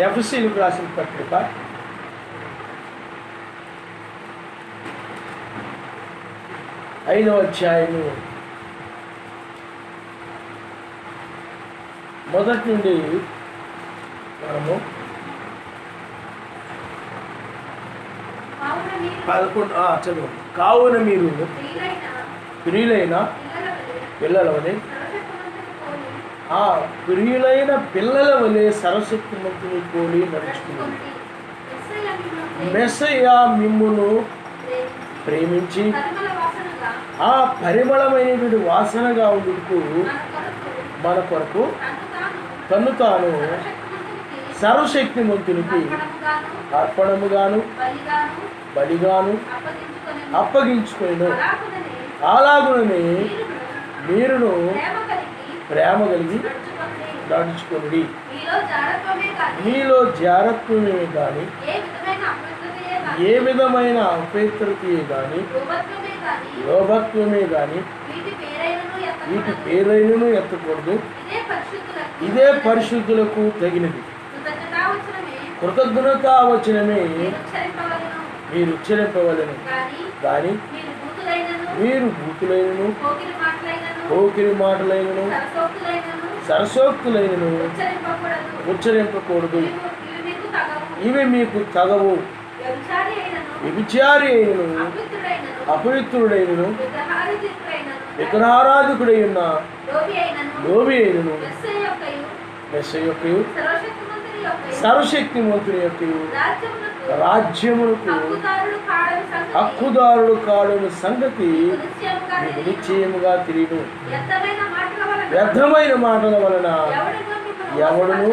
ఎఫెసీయులకు రాసిన పత్రిక 5వ అధ్యాయము మొదటి నుండి మనము 11 చదువు. కావున మీరు ప్రియులైన పిల్లల వలె ప్రియులైన పిల్లల వలె సర్వశక్తిమంతుని పోలి నడుచుకున్నాడు. మెస్సయ్య మిమ్మును ప్రేమించి ఆ పరిమళమైనటువంటి వాసనగా ఉండుటకు మన కొరకు తన్ను తాను సర్వశక్తిమంతునికి అర్పణముగాను బలిగాను అప్పగించుకొనెను. అలాగుననే మీరును ప్రేమ కలిగి నడుచుకొనుడి. మీలో జారత్వమే కానీ ఏ విధమైన అపవిత్రతే కానీ లోభత్వమే కానీ వీటి పేరైనను ఎత్తకూడదు. ఇదే పరిశుద్ధులకు తగినది. కృతజ్ఞతావచనమే మీరు ఉచ్చరింపవలెను. కానీ మీరు బూతులైనను పోకిరి మాటలైనను సరసోక్తులైనను ఉచ్చరింపకూడదు. ఇవి మీకు తగవు. వ్యభిచారి అయినను అపవిత్రుడైనను విగ్రహారాధికుడై ఉన్న లోబి అయినను మెస్సయ్య యొక్కయు సర్వశక్తిమంతుని యొక్కయు రాజ్యములకు హక్కుదారుడు కాడని సంగతి మీకు నిశ్చయముగా తెలియను. వ్యర్థమైన మాటల వలన ఎవడును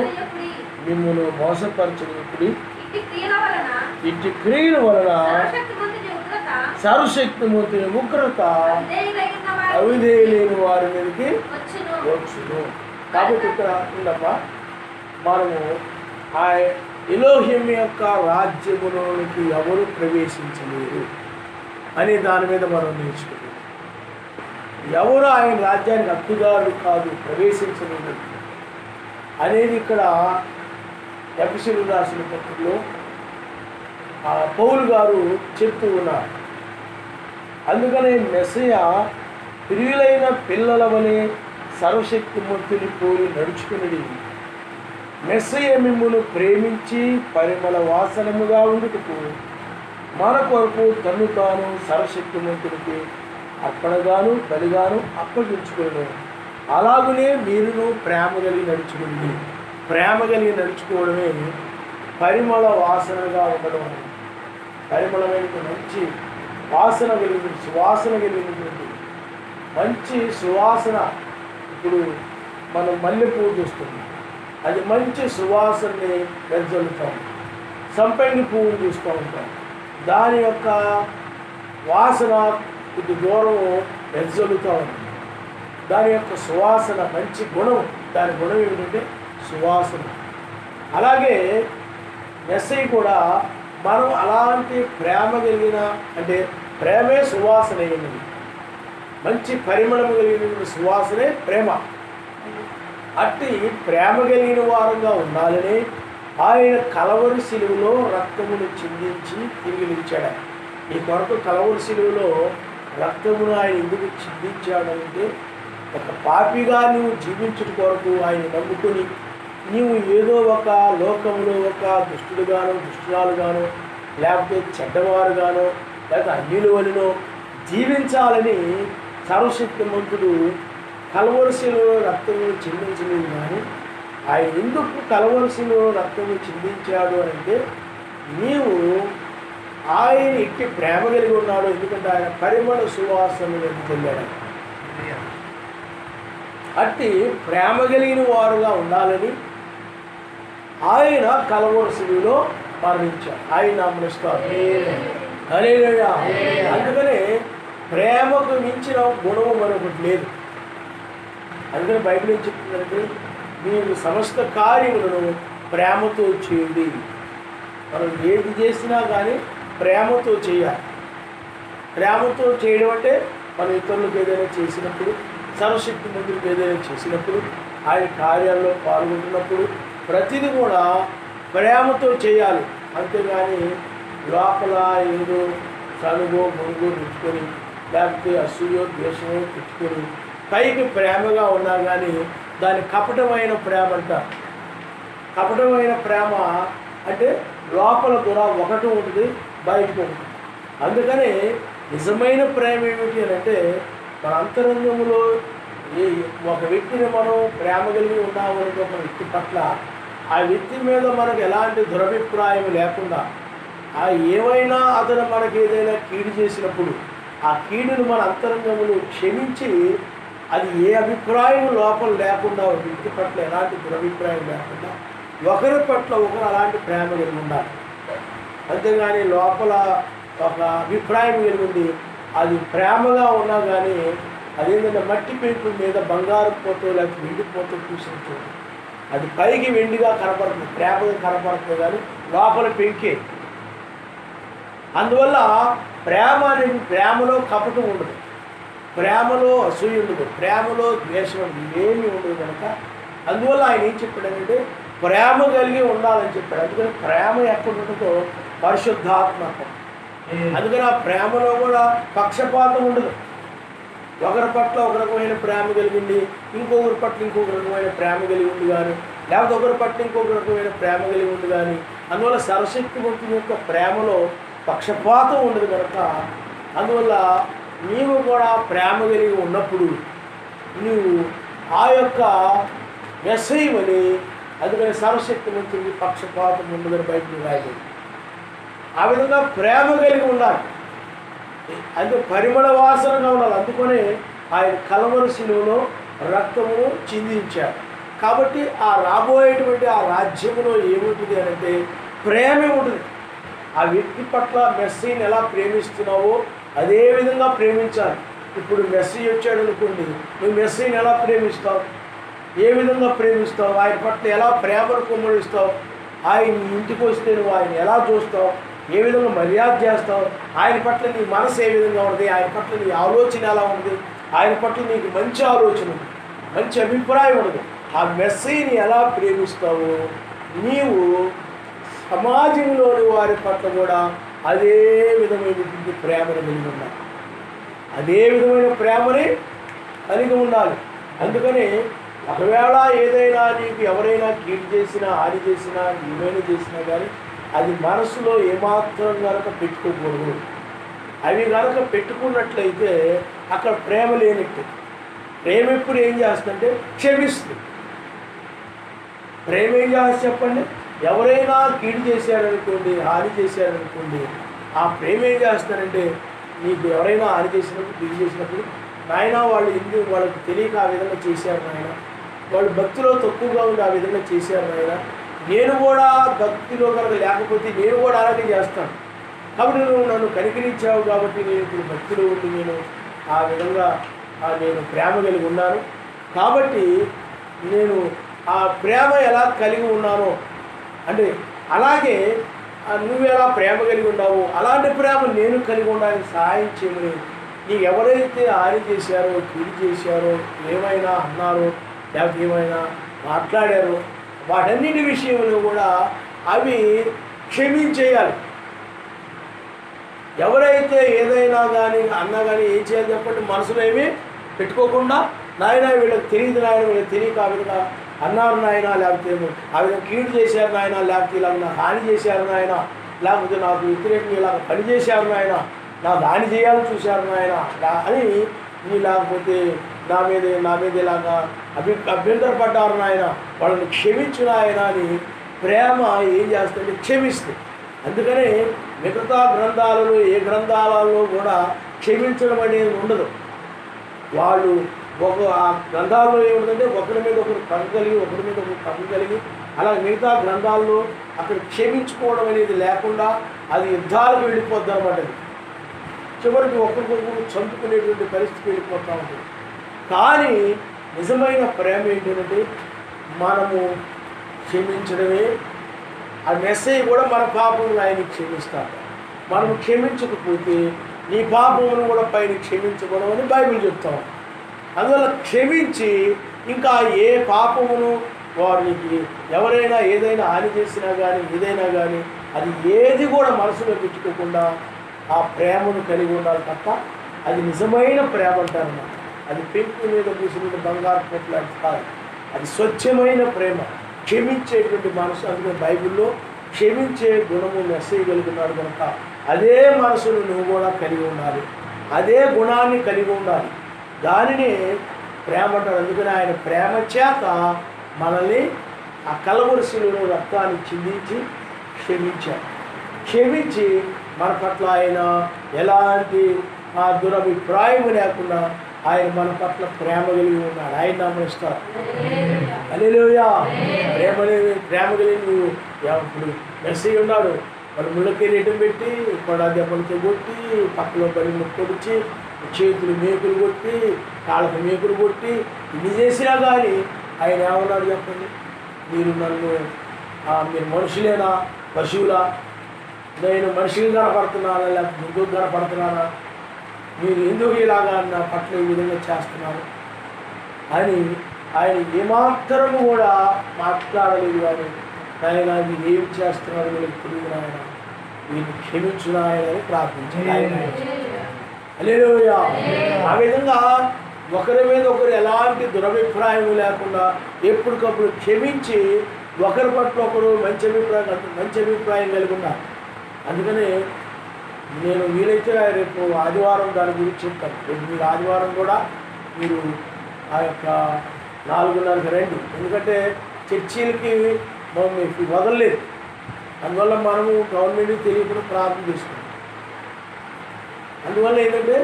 మిమ్మును మోసపరచని ఇట్టి క్రియల వలన సర్వశక్తిమంతుని ఉగ్రత అవిధేయులైన వారి మీదకి వచ్చును. కాబట్టి ఇక్కడ ఉండప్ప మనము ఆ ఎలోహిం యొక్క రాజ్యములోనికి ఎవరు ప్రవేశించలేరు అనే దాని మీద మనం నేర్చుకుంటాం. ఎవరు ఆయన రాజ్యానికి హక్కుదారులు కాదు, ప్రవేశించలేరు అనేది ఇక్కడ ఎఫెసీయులకు రాసిన పత్రికలో పౌలు గారు చెప్తూ ఉన్నారు. అందుకనే మెస్సయ్య ప్రియులైన పిల్లల వలె సర్వశక్తిమంతుని పోలి నడుచుకుని మెస్సయ్య మిమ్మును ప్రేమించి పరిమళ వాసనముగా ఉండుటకు మన కొరకు తన్ను తాను సర్వశక్తిమంతునికి అర్పణగాను బలిగాను అప్పగించుకును. అలాగనే మీరును ప్రేమ కలిగి నడుచుకుంది. ప్రేమ కలిగి నడుచుకోవడమే పరిమళ వాసనగా ఉండడం. పరిమళమైన మంచి వాసన కలిగిన సువాసన కలిగినటువంటి మంచి సువాసన. ఇప్పుడు మనం మల్లెపూలు చూస్తున్నాం, అది మంచి సువాసనని వెదజల్లుతాం. సంపంగి పువ్వులు చూస్తూ ఉంటాం, దాని యొక్క వాసన కొద్ది దూరం వెదజల్లుతూ ఉంటుంది. దాని యొక్క సువాసన మంచి గుణం. దాని గుణం ఏమిటంటే సువాసన. అలాగే మెస్సయ్య కూడా మనం అలాంటి ప్రేమ కలిగిన, అంటే ప్రేమే సువాసన అయినది. మంచి పరిమళము కలిగిన సువాసనే ప్రేమ. అట్టి ప్రేమ కలిగిన వారంగా ఉండాలని ఆయన కలవరి శిలువలో రక్తమును చిందించి తిరిగి నిలిచాడు. ఈ కొరకు కలవరి శిలువలో రక్తమును ఆయన ఎందుకు చిందించాడంటే, ఒక పాపిగా నువ్వు జీవించుట కొరకు ఆయన నమ్ముకొని నీవు ఏదో ఒక లోకంలో ఒక దుష్టుడుగానో దుష్టురాలుగానో లేకపోతే చెడ్డవారుగానో లేకపోతే అన్యుల వలనో జీవించాలని సర్వశక్తిమంతుడు కలవరి శిలువలో రక్తము చిందించలేదు. కానీ ఆయన ఎందుకు కలవరి శిలువలో రక్తము చిందించాడు అని అంటే, నీవు ఆయన ఎట్టి ప్రేమ కలిగి ఉన్నాడు. ఎందుకంటే ఆయన పరిమళ సువాసనను చెందాడు. అట్టి ప్రేమ కలిగిన వారుగా ఉండాలని ఆయన కలవరి శిలువలో మరణించాడు. ఆయన నామమునస్తారు. హల్లెలూయా. అందుకనే ప్రేమకు మించిన గుణము మరొకటి లేదు. అందుకని బైబిల్ ఏం చెప్తుందంటే, మీరు సమస్త కార్యములను ప్రేమతో చేయండి. మనం ఏది చేసినా కానీ ప్రేమతో చేయాలి. ప్రేమతో చేయడం అంటే మనం ఇతరులకు ఏదైనా చేసినప్పుడు, సర్వశక్తిమంతులకు ఏదైనా చేసినప్పుడు, ఆయన కార్యాల్లో పాల్గొంటున్నప్పుడు ప్రతిదీ కూడా ప్రేమతో చేయాలి. అంతేగాని లోపల ఏదో చనుగో మునుగో పెట్టుకొని, లేకపోతే అసూయో ద్వేషమో పెట్టుకొని పైకి ప్రేమగా ఉన్నా కానీ దాని కపటమైన ప్రేమ అంటారు. కపటమైన ప్రేమ అంటే లోపల కూడా ఒకటి ఉంటుంది, బయటకు ఉంటుంది. అందుకని నిజమైన ప్రేమ ఏమిటి అని అంటే, మన అంతరంగంలో ఒక వ్యక్తిని మనం ప్రేమ కలిగి ఉన్నామనుకో, ఒక వ్యక్తి పట్ల ఆ వ్యక్తి మీద మనకు ఎలాంటి దురభిప్రాయం లేకుండా, ఏమైనా అతను మనకి ఏదైనా కీడు చేసినప్పుడు ఆ కీడును మన అంతరంగములు క్షమించి, అది ఏ అభిప్రాయం లోపల లేకుండా, ఒక వ్యక్తి పట్ల ఎలాంటి దురభిప్రాయం లేకుండా ఒకరి పట్ల ఒకరు అలాంటి ప్రేమ కలిగి ఉండాలి. అంతేగాని లోపల ఒక అభిప్రాయం కలిగి ఉంది, అది ప్రేమగా ఉన్నా కానీ అదేంటంటే మట్టి పెంకు మీద బంగారు పోతో లేకపోతే వెండి పోతో చూసినట్టు అది పైకి వెండిగా కనపడుతుంది, ప్రేమగా కనపడుతుంది, కానీ లోపల పెంకే. అందువల్ల ప్రేమ అనేది, ప్రేమలో కపటం ఉండదు, ప్రేమలో అసూయ ఉండదు, ప్రేమలో ద్వేషం ఏమీ ఉండదు కనుక అందువల్ల ఆయన ఏం చెప్పాడంటే ప్రేమ కలిగి ఉండాలని చెప్పాడు. అందుకని ప్రేమ ఎక్కడ ఉంటుందో పరిశుద్ధాత్మకం. అందుకని ఆ ప్రేమలో కూడా పక్షపాతం ఉండదు. ఒకరి పట్ల ఒక రకమైన ప్రేమ కలిగింది, ఇంకొకరి పట్ల ఇంకొక రకమైన ప్రేమ కలిగి ఉంది కానీ, లేకపోతే ఒకరి పట్ల ఇంకొక రకమైన ప్రేమ కలిగి ఉంది కానీ, అందువల్ల సర్వశక్తివంతుని యొక్క ప్రేమలో పక్షపాతం ఉండదు కనుక అందువల్ల నీవు కూడా ప్రేమ కలిగి ఉన్నప్పుడు నీవు ఆ యొక్క మెస్సయ్యని, అందుకని సర్వశక్తివంతునికి పక్షపాతం ఉండదని బయటకు రాయలేదు. ఆ విధంగా ప్రేమ కలిగి ఉండాలి, అందుకే పరిమళ వాసనగా ఉండాలి. అందుకనే ఆయన కలవరి శిలువలో రక్తమును చిందించాడు. కాబట్టి ఆ రాబోయేటువంటి ఆ రాజ్యములో ఏముంటుంది అని అంటే ప్రేమే ఉంటుంది. ఆ వ్యక్తి పట్ల మెస్సీని ఎలా ప్రేమిస్తున్నావో అదే విధంగా ప్రేమించాలి. ఇప్పుడు మెస్సీ వచ్చాడు అనుకోండి, నువ్వు మెస్సీని ఎలా ప్రేమిస్తావు, ఏ విధంగా ప్రేమిస్తావు, ఆయన పట్ల ఎలా ప్రేమను కుమ్మరిస్తావు, ఆయన ఇంటికి వస్తే నువ్వు ఆయన ఎలా చూస్తావు, ఏ విధంగా మర్యాద చేస్తావు, ఆయన పట్ల నీ మనసు ఏ విధంగా ఉంది, ఆయన పట్ల నీ ఆలోచన ఎలా ఉంది, ఆయన పట్ల నీకు మంచి ఆలోచన ఉంది, మంచి అభిప్రాయం ఉండదు. ఆ మెస్సీని ఎలా ప్రేమిస్తావు, నీవు సమాజంలోని వారి పట్ల కూడా అదే విధమైనటువంటి ప్రేమను కలిగి ఉండాలి, అదే విధమైన ప్రేమని కలిగి ఉండాలి. అందుకని ఒకవేళ ఏదైనా నీకు ఎవరైనా కీడు చేసినా, హాని చేసినా, ఏమైనా చేసినా కానీ అది మనసులో ఏమాత్రం కనుక పెట్టుకోకూడదు. అవి కనుక పెట్టుకున్నట్లయితే అక్కడ ప్రేమ లేనట్టు. ప్రేమ ఎప్పుడు ఏం చేస్తుందంటే క్షమిస్తుంది. ప్రేమ ఏం చేస్తుంది చెప్పండి? ఎవరైనా కీడు చేశారనుకోండి, హాని చేశారనుకోండి, ఆ ప్రేమ ఏం చేస్తారంటే, నీకు ఎవరైనా హాని చేసినప్పుడు, కీడు చేసినప్పుడు, నాయన వాళ్ళు ఎందుకు, వాళ్ళకి తెలియక ఆ విధంగా చేశారు నాయన, వాళ్ళు భక్తిలో తక్కువగా ఉండి ఆ విధంగా చేశారు నాయన, నేను కూడా భక్తిలో కనుక లేకపోతే నేను కూడా అలాగే చేస్తాను, కాబట్టి నువ్వు నన్ను కనికరించావు కాబట్టి నేను ఇప్పుడు భక్తిలో ఉండి నేను ఆ విధంగా నేను ప్రేమ కలిగి ఉన్నాను, కాబట్టి నేను ఆ ప్రేమ ఎలా కలిగి ఉన్నానో అంటే అలాగే నువ్వు ఎలా ప్రేమ కలిగి ఉన్నావో అలాంటి ప్రేమ నేను కలిగి ఉండడానికి సహాయం చేయమని, నీకు ఎవరైతే హాని చేశారో, కీడు చేశారో, ఏమైనా అన్నారో, లేకపోతే ఏమైనా మాట్లాడారో వాటన్నిటి విషయంలో కూడా అవి క్షమించేయాలి. ఎవరైతే ఏదైనా కానీ అన్నా కానీ ఏం చేయాలి చెప్పండి? మనసులో ఏమీ పెట్టుకోకుండా, నాయన వీళ్ళకి తెలియదు నాయన, వీళ్ళకి తెలియక ఆ విధంగా అన్నారు నాయన, లేకపోతే ఆ విధంగా కీడు చేశారు నాయన, లేకపోతే ఇలాగ నాకు హాని చేశారు నాయన, లేకపోతే నాకు వ్యతిరేకంగా ఇలాగ పని చేశారు నాయన, నాకు హాని చేయాలని చూశారు నాయన అని లేకపోతే నా మీద ఇలాగా అభ్యంతరపడ్డారు నాయన, వాళ్ళని క్షమించు నాయన అని ప్రేమ ఏం చేస్తుంది? క్షమిస్తుంది. అందుకనే మిగతా గ్రంథాలలో ఏ గ్రంథాలలో కూడా క్షమించడం అనేది ఉండదు. వాళ్ళు ఆ గ్రంథాల్లో ఏముంటుందంటే ఒకరి మీద ఒకరు పగ కలిగి, ఒకరి మీద ఒకరు పగ కలిగి, అలా మిగతా గ్రంథాల్లో అక్కడ క్షమించుకోవడం అనేది లేకుండా అది యుద్ధాలకు వెళ్ళిపోద్ది అన్నమాట. చివరికి ఒకరికొకరు చంపుకునేటువంటి పరిస్థితి వెళ్ళిపోతూ ఉంటుంది. కానీ నిజమైన ప్రేమ ఏంటంటే మనము క్షమించడమే. ఆ మెసేజ్ కూడా మన పాపమును ఆయన క్షమిస్తాడు. మనం క్షమించకపోతే నీ పాపమును కూడా పైన క్షమించకూడదు అని బైబిల్ చెప్తాం. అందువల్ల క్షమించి ఇంకా ఏ పాపమును వారికి ఎవరైనా ఏదైనా హాని చేసినా కానీ ఏదైనా కానీ అది ఏది కూడా మనసులో పెట్టుకోకుండా ఆ ప్రేమను కలిగి ఉండాలి తప్ప అది నిజమైన ప్రేమ అంటారన్నమాట. అది పెంకు మీద పూసిన బంగారు పొట్టు లాంటి కాదు. అది స్వచ్ఛమైన ప్రేమ, క్షమించేటువంటి మనసు. అందుకే బైబిల్లో క్షమించే గుణము మెస్సేయగలుగుతున్నాడు కనుక అదే మనసును నువ్వు కూడా కలిగి ఉండాలి, అదే గుణాన్ని కలిగి ఉండాలి. దానిని ప్రేమ అంటారు. అందుకని ఆయన ప్రేమ చేత మనల్ని ఆ కలవరి శిలువలో రక్తాన్ని చిందించి క్షమించాడు. క్షమించి మన పట్ల ఆయన ఎలాంటి దురభిప్రాయం లేకుండా ఆయన మన పట్ల ప్రేమ కలిగి ఉన్నాడు. ఆయన నమ్మనిస్తారు. హల్లెలూయా. ప్రేమ కలిగి నువ్వు ఇప్పుడు మెస్సీ ఉన్నాడు. వాళ్ళు ముళ్ళకి రేటు పెట్టి కొడ దెబ్బలతో కొట్టి పక్కలో పడి కొడిచి చేతులు మేకులు కొట్టి కాళ్ళకు మేకులు కొట్టి ఇన్ని చేసినా కానీ ఆయన ఏమన్నాడు చెప్పండి? మీరు నన్ను మీరు మనుషులేనా పశువులా? నేను మనిషిని కనపడుతున్నానా లేకపోతే ఎందుకు కనపడుతున్నానా? మీరు ఎందుకు ఇలాగా నా పట్ల ఈ విధంగా చేస్తున్నారు అని ఆయన ఏమాత్రము కూడా మాట్లాడలేదు. కానీ ఆయన మీరు ఏం చేస్తున్నారు మీకు తెలియదు ఆయన, వీరిని క్షమించిన ఆయన అని ప్రార్థించారు. ఆయన హల్లెలూయా. ఆ విధంగా ఒకరి మీద ఒకరు ఎలాంటి దురభిప్రాయం లేకుండా ఎప్పటికప్పుడు క్షమించి ఒకరి పట్ల ఒకరు మంచి అభిప్రాయం కలిగి ఉన్నారు. అందుకని నేను వీలైతే రేపు ఆదివారం దాని గురించి చెప్తాను. రేపు మీరు ఆదివారం కూడా మీరు ఆ యొక్క 4:30కి రండి. ఎందుకంటే చర్చీలకి మీకు వదలలేదు. అందువల్ల మనము గవర్నమెంట్కి తెలియకుండా ప్రార్థన చేసుకుంటాం. అందువల్ల ఏంటంటే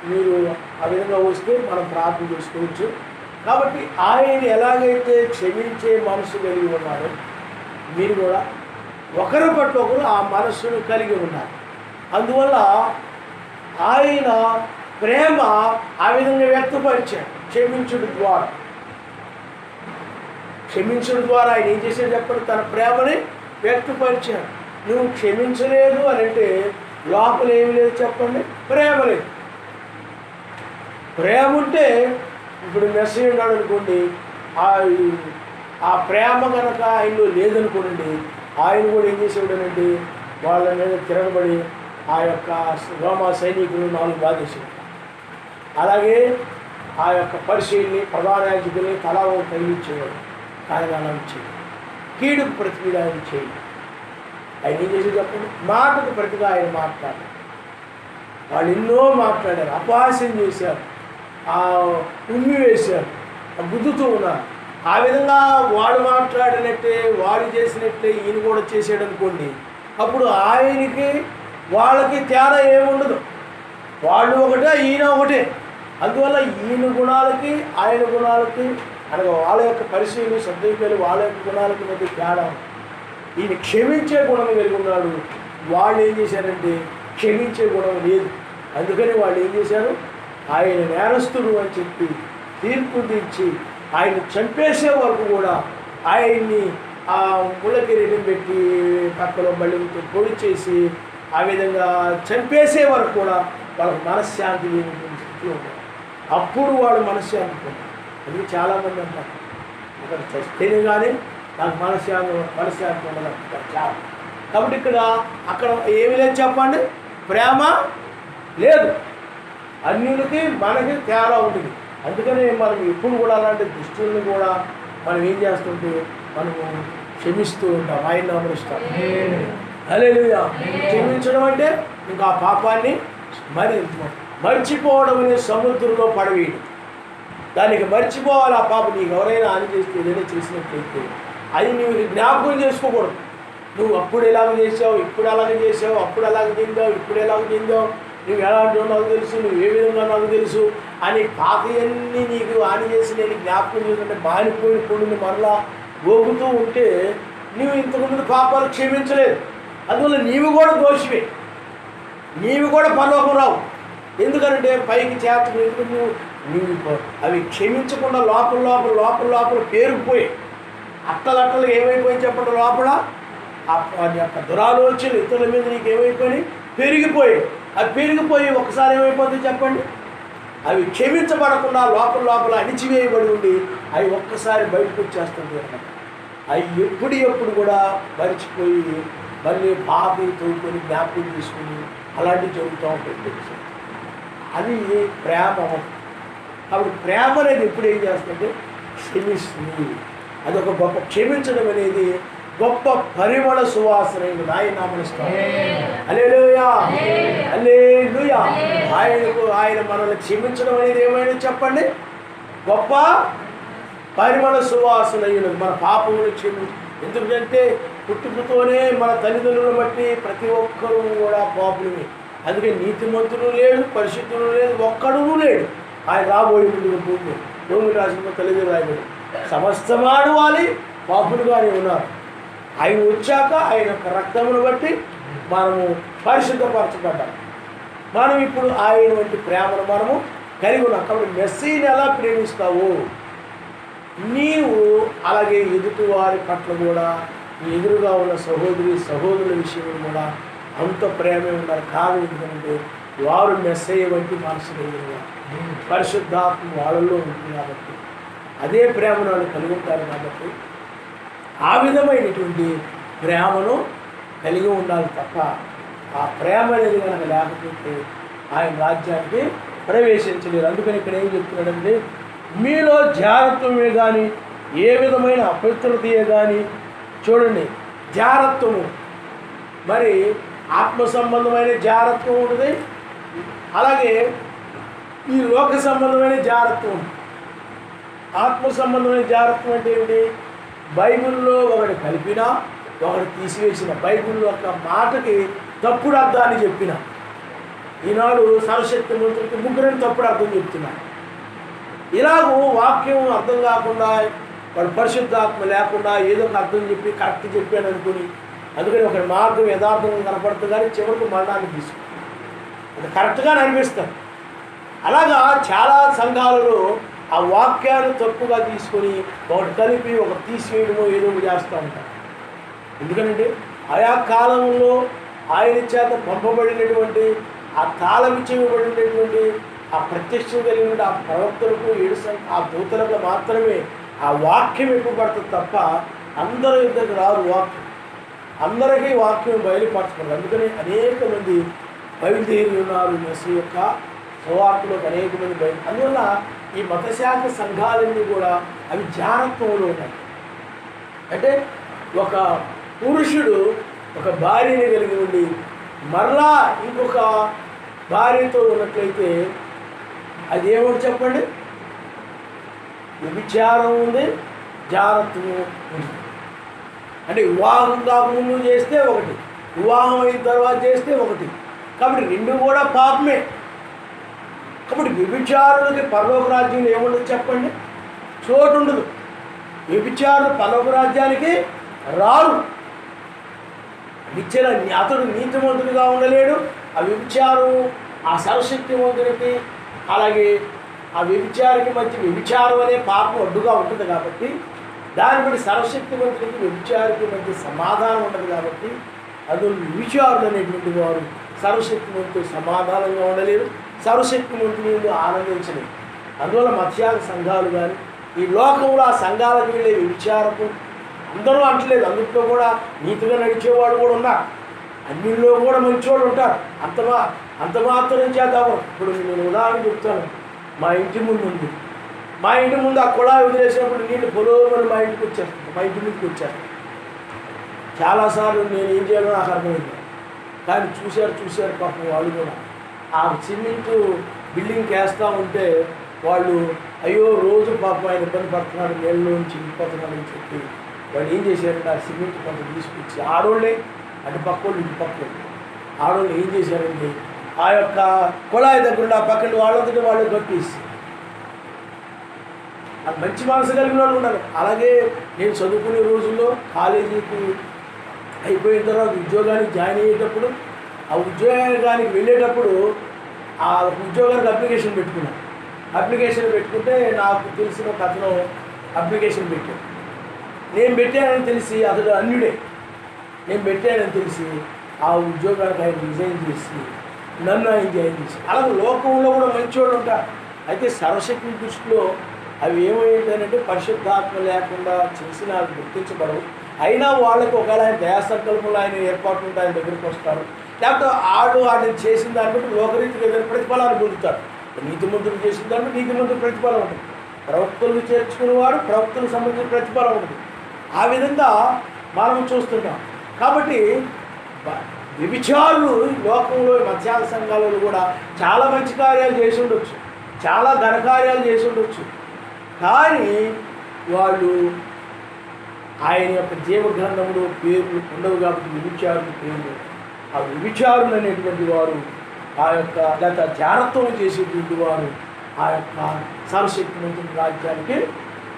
మీరు ఆ విధంగా వస్తే మనం ప్రార్థన చేసుకోవచ్చు. కాబట్టి ఆయన ఎలాగైతే క్షమించే మనసు కలిగి ఉన్నారో మీరు కూడా ఒకరి పట్ల ఒకరు ఆ మనస్సును కలిగి ఉన్నారు. అందువల్ల ఆయన ప్రేమ ఆ విధంగా వ్యక్తపరిచాడు క్షమించుడు ద్వారా. క్షమించడం ద్వారా ఆయన ఏం చేశాడు చెప్పండి? తన ప్రేమని వ్యక్తపరిచాడు. నువ్వు క్షమించలేదు అని అంటే లోపల ఏమి లేదు చెప్పండి? ప్రేమ లేదు. ప్రేమ ఉంటే ఇప్పుడు మెస్సేజ్ ఉన్నాడు అనుకోండి, ఆ ప్రేమ కనుక ఆయనలో లేదనుకోండి, ఆయన కూడా ఏం చేసేవాడనండి? వాళ్ళ మీద తిరగబడి ఆ యొక్క రోమా సైనికులు 4 బాధేశాడు. అలాగే ఆ యొక్క పరిశీలిని ప్రధాన యాజకుల్ని తలా తగిలించేవాడు. ఆయన అలా ఇచ్చేది. కీడుకు ప్రతిగా ఆయన చేయి. ఆయన ఏం చేసేది చెప్పండి? మాటకు ప్రతిగా ఆయన మాట్లాడారు. వాళ్ళు ఎన్నో మాట్లాడారు, అపహాస్యం చేశారు, ఉమ్మి వేశారు, గుద్దుతూ ఉన్నారు. ఆ విధంగా వాడు మాట్లాడినట్టే వాడు చేసినట్లే ఈయన కూడా చేసాడు అనుకోండి, అప్పుడు ఆయనకి వాళ్ళకి తేడా ఏముండదు. వాళ్ళు ఒకటే, ఈయన ఒకటే. అందువల్ల ఈయన గుణాలకి ఆయన గుణాలకి అనగా వాళ్ళ యొక్క పరిశీలన సర్దుకుని వాళ్ళ యొక్క గుణాలకి మధ్య తేడా. ఈయన క్షమించే గుణం కలిగి ఉన్నాడు, వాళ్ళు ఏం చేశారంటే క్షమించే గుణం లేదు. అందుకని వాళ్ళు ఏం చేశారు? ఆయన నేరస్తుడు అని చెప్పి తీర్పు తీర్చి ఆయన చంపేసే వరకు కూడా ఆయన్ని ఆ ముళ్ళకి కిరీటం పెట్టి పక్కలో బళ్ళతో పొడి చేసి ఆ విధంగా చంపేసే వరకు కూడా వాళ్ళకి మనశ్శాంతి లేని స్థితిలో ఉన్నారు. అప్పుడు వాళ్ళు మనశ్శాంతి పొందారు. అది చాలామంది అంటారు, అక్కడ చస్తేనే కానీ నాకు మనశ్శాంతి ఉండదు చాలా. కాబట్టి అక్కడ ఏమి లేదు చెప్పండి? ప్రేమ లేదు. అన్యులకి మనకి తేడా ఉంటుంది. అందుకని మనం ఎప్పుడు కూడా అలాంటి దుస్తుల్ని కూడా మనం ఏం చేస్తుంటే మనము క్షమిస్తూ ఉంటాం, ఆయన నమరుస్తాం. హల్లెలూయా. క్షమించడం అంటే ఇంకా ఆ పాపాన్ని మర్చిపోవడం అనే సముద్రంలో పడవేయడం. దానికి మర్చిపోవాలి. ఆ పాప నీకు ఎవరైనా హాని చేస్తే ఏదైనా చేసినట్లయితే అది నువ్వు జ్ఞాపకం చేసుకోకూడదు. నువ్వు అప్పుడు ఎలాగ చేసావు, ఇప్పుడు అలాగే చేసావు, అప్పుడు అలాగ చెందావు, ఇప్పుడు ఎలాగ చెందావు, నువ్వు ఎలాంటి నాకు తెలుసు, నువ్వు ఏ విధంగా నాకు తెలుసు అని పాతయన్నీ నీకు హాని చేసి నేను జ్ఞాపకం చేసుకుంటే మానిపోయిన పొడిని మరలా గోగుతూ ఉంటే నువ్వు ఇంతకుముందు పాపాలు క్షమించలేదు. అందువల్ల నీవు కూడా దోషివే, నీవు కూడా పరలోకం రావు. ఎందుకంటే పైకి చేతకు ఎందుకు నువ్వు అవి క్షమించకుండా లోపల పేరుకుపోయి అట్టలు ఏమైపోయి చెప్పండి? లోపల వాటి యొక్క దురాలోచనలు ఇతరుల మీద నీకు ఏమైపోయి పెరిగిపోయి, అది పెరిగిపోయి ఒకసారి ఏమైపోతుంది చెప్పండి? అవి క్షమించబడకుండా లోపల లోపల అణిచివేయబడి ఉండి అవి ఒక్కసారి బయటకు వచ్చేస్తుంది అన్నమాట. అవి ఎప్పుడు కూడా మరిచిపోయి మళ్ళీ బాధి తోడుకొని జ్ఞాపకం తీసుకుని అలాంటివి జరుగుతూ ఉంటుంది. అది ప్రేమ. కాబట్టి ప్రేమ అనేది ఎప్పుడు ఏం చేస్తుందంటే క్షమిస్తుంది. అదొక గొప్ప క్షమించడం అనేది గొప్ప పరిమళ సువాసన. హల్లెలూయా హల్లెలూయా. ఆయన మనల్ని క్షమించడం అనేది ఏమైనా చెప్పండి, గొప్ప పరిమళ సువాసన. మన పాపములు క్షమించ, ఎందుకంటే పుట్టుకతోనే మన తల్లిదండ్రులను బట్టి ప్రతి ఒక్కరూ కూడా పాపులమే. అందుకే నీతిమంతుడు లేడు, పరిశుద్ధుడు లేదు, ఒక్కడూ లేడు. ఆయన రాబోయే ముందు భూమి రాసిన తల్లిదండ్రులు రాయబడి సమస్తమాడు వాలి పాపులుగానే ఉన్నారు. ఆయన వచ్చాక ఆయన యొక్క రక్తమును బట్టి మనము పరిశుద్ధపరచబడ్డాం. మనం ఇప్పుడు ఆయన వంటి ప్రేమను మనము కలిగి ఉన్నాం. కాబట్టి మెస్సీని ఎలా ప్రేమిస్తావు నీవు, అలాగే ఎదుటి వారి పట్ల కూడా నీ ఎదురుగా ఉన్న సహోదరుల విషయంలో కూడా అంత ప్రేమే ఉన్నారు. కాదు ఎందుకంటే వారు మెస్సయ్య వంటి మనసు కలిగిన పరిశుద్ధాత్మ వాళ్ళల్లో ఉంటుంది కాబట్టి అదే ప్రేమను వాళ్ళు కలిగి ఉంటారు. కాబట్టి ఆ విధమైనటువంటి ప్రేమను కలిగి ఉండాలి తప్ప ఆ ప్రేమ అనేది కనుక లేకపోతే ఆయన రాజ్యానికి ప్రవేశించలేరు. అందుకని ఇక్కడ ఏం చెప్తున్నాడంటే మీలో జాగ్రత్తమే కానీ ఏ విధమైన అపవిత్రతయే కానీ, చూడండి జాగ్రత్తము, మరి ఆత్మ సంబంధమైన జాగ్రత్తం ఉంటుంది, అలాగే ఈ లోక సంబంధమైన జాగ్రత్తం ఉంటుంది. ఆత్మ సంబంధమైన జాగ్రత్తం అంటే ఏమిటి? బైబిల్లో ఒకటి కలిపినా ఒకటి తీసివేసిన, బైబిల్లో ఒక మాటకి తప్పుడు అర్థాన్ని చెప్పిన, ఈనాడు సర్వశక్తి మంత్రులకి ముగ్గురిని తప్పుడు అర్థం చెప్తున్నా. ఇలాగూ వాక్యం అర్థం కాకుండా వాడు పరిశుద్ధాత్మ లేకుండా ఏదో ఒక అర్థం చెప్పి కరెక్ట్ చెప్పాను అనుకుని, అందుకని ఒక మార్గం యథార్థంగా కనపడుతుంది కానీ చివరికి మరణాన్ని తీసుకుంటాం. అది కరెక్ట్గా అనిపిస్తాం. అలాగా చాలా సంఘాలలో ఆ వాక్యాన్ని తప్పుగా తీసుకొని ఒకటి కలిపి ఒక తీసివేయడమో ఏదో ఒకటి చేస్తూ ఉంటారు. ఎందుకంటే ఆయా కాలంలో ఆయన చేత పంపబడినటువంటి ఆ తాళం చేయబడినటువంటి ఆ ప్రత్యక్షం కలిగిన ఆ ప్రవక్తలకు ఆ దూతలకు మాత్రమే ఆ వాక్యం ఇవ్వబడుతుంది తప్ప అందరి యుద్ధకు రాదు వాక్యం. అందరికీ వాక్యం బయలుపరచబడదు. అందుకని అనేక మంది బయలుదేరి ఉన్నారు మెస్సీ యొక్క సువార్తలోకి, అనేక మంది అందువల్ల ఈ మతశాఖ సంఘాలన్నీ కూడా అవి జాగ్రత్తలో ఉన్నాయి. అంటే ఒక పురుషుడు ఒక భార్యని కలిగి ఉండి మరలా ఇంకొక భార్యతో ఉన్నట్లయితే అది ఏమిటి చెప్పండి? వ్యభిచారం ఉంది, జాగ్రత్తము ఉంది. అంటే వివాహం కాకముందు చేస్తే ఒకటి, వివాహం అయిన తర్వాత చేస్తే ఒకటి. కాబట్టి రెండు కూడా పాపమే. కాబట్టి వ్యభిచారులకి పరలోక రాజ్యంలో ఏముండదు చెప్పండి? చోటు ఉండదు. వ్యభిచారులు పరలోక రాజ్యానికి రారు. నిత్య అతడు నీతిమంతుడిగా ఉండలేడు. ఆ వ్యభిచారం ఆ సర్వశక్తివంతుడికి, అలాగే ఆ వ్యభిచారికి మధ్య వ్యభిచారం అనే పాపం అడ్డుగా ఉంటుంది కాబట్టి దాన్ని బట్టి సర్వశక్తివంతుడికి వ్యభిచారికి మధ్య సమాధానం ఉండదు. కాబట్టి అందులో వ్యభిచారులు అనేటువంటి వారు సర్వశక్తివంతుడు సమాధానంగా ఉండలేరు, సర్వశక్తివంతుడు ఆనందించలేరు. అందువల్ల మత్స్యాగ సంఘాలు కానీ ఈ లోకంలో ఆ సంఘాలకు వెళ్ళే వ్యభిచారకు అందరూ అంటలేదు, అందులో కూడా నీతిగా నడిచేవాడు కూడా ఉన్నారు, అన్నిల్లో కూడా మంచివాడు ఉంటారు. అంత మాత్రం చేద్దాము. ఇప్పుడు నేను ఉదాహరణ చెప్తాను. మా ఇంటి ముందు ఉంది, మా ఇంటి ముందు ఆ కుళాయి వదిలేసినప్పుడు నీళ్ళు పొలోమని మా ఇంటికి వచ్చేస్తుంది, మా ఇంటి మీదకి వచ్చేస్తాను. చాలాసార్లు నేను ఏం చేయాలో నాకు అర్థమైంది. కానీ చూశారు పాపం వాళ్ళు కూడా ఆ సిమెంటు బిల్డింగ్కి వేస్తూ ఉంటే వాళ్ళు అయ్యో రోజు పాపం ఆయన ఇబ్బంది పడుతున్నాడు, నీళ్ళలోంచి ఇంకిపోతున్నాడని చెప్పి వాళ్ళు ఏం చేశారంటే ఆ సిమెంట్ కొంత తీసుకొచ్చి ఆడోళ్ళే అటు పక్కోళ్ళు ఇటు పక్కోళ్ళు ఆడోళ్ళు ఏం చేశారంటే ఆ యొక్క కుళాయి దగ్గర ఆ పక్కన వాళ్ళంతటి వాళ్ళు కట్టేసి అది మంచి మనసు కలిగిన వాళ్ళు ఉన్నారు. అలాగే నేను చదువుకునే రోజుల్లో కాలేజీకి అయిపోయిన తర్వాత ఉద్యోగానికి జాయిన్ అయ్యేటప్పుడు ఆ ఉద్యోగానికి వెళ్ళేటప్పుడు ఆ ఉద్యోగానికి అప్లికేషన్ పెట్టుకున్నాను. అప్లికేషన్ పెట్టుకుంటే నాకు తెలిసిన ఒక అతను అప్లికేషన్ పెట్టాడు. నేను పెట్టానని తెలిసి అతడు అన్యుడే. నేను పెట్టానని తెలిసి ఆ ఉద్యోగానికి ఆయన రిజైన్ చేసి నన్ను ఆయన జాయిన్ చేసి, అలాగే లోకంలో కూడా మంచివాళ్ళు ఉంటారు. అయితే సర్వశక్తి దృష్టిలో అవి ఏమైందంటే పరిశుద్ధాత్మ లేకుండా చేసిన గుర్తించబడవు. అయినా వాళ్ళకి ఒకవేళ ఆయన దయాసంకల్పంలో ఆయన ఏర్పాటు ఉంటే ఆయన దగ్గరికి వస్తారు. లేకపోతే ఆయన చేసిన దాన్ని బట్టి లోకరీతికి ఏదైనా ప్రతిఫలాన్ని పొందుతాడు. నీతిమంతులు చేసిన దాన్ని బట్టి నీతిమంతులు ప్రతిఫలం ఉంటుంది. ప్రవక్తలు చేర్చుకునేవాడు ప్రవక్తలకు సంబంధించిన ప్రతిఫలం ఉంటుంది. ఆ విధంగా మనం చూస్తున్నాం. కాబట్టి వ్యభిచారులు లోకంలో మధ్యాహ్న సంఘాలలో కూడా చాలా మంచి కార్యాలు చేసి ఉండొచ్చు, చాలా ఘనకార్యాలు చేసి ఉండొచ్చు. కానీ వాళ్ళు ఆయన యొక్క జీవగ్రంథంలో పేర్లు ఉండవు కాబట్టి వ్యభిచారుల పేర్లు. ఆ వ్యభిచారులు అనేటువంటి వారు ఆ యొక్క లేక జాగ్రత్తలు చేసేటువంటి వారు ఆ యొక్క సర్వశక్తివంతుని రాజ్యానికి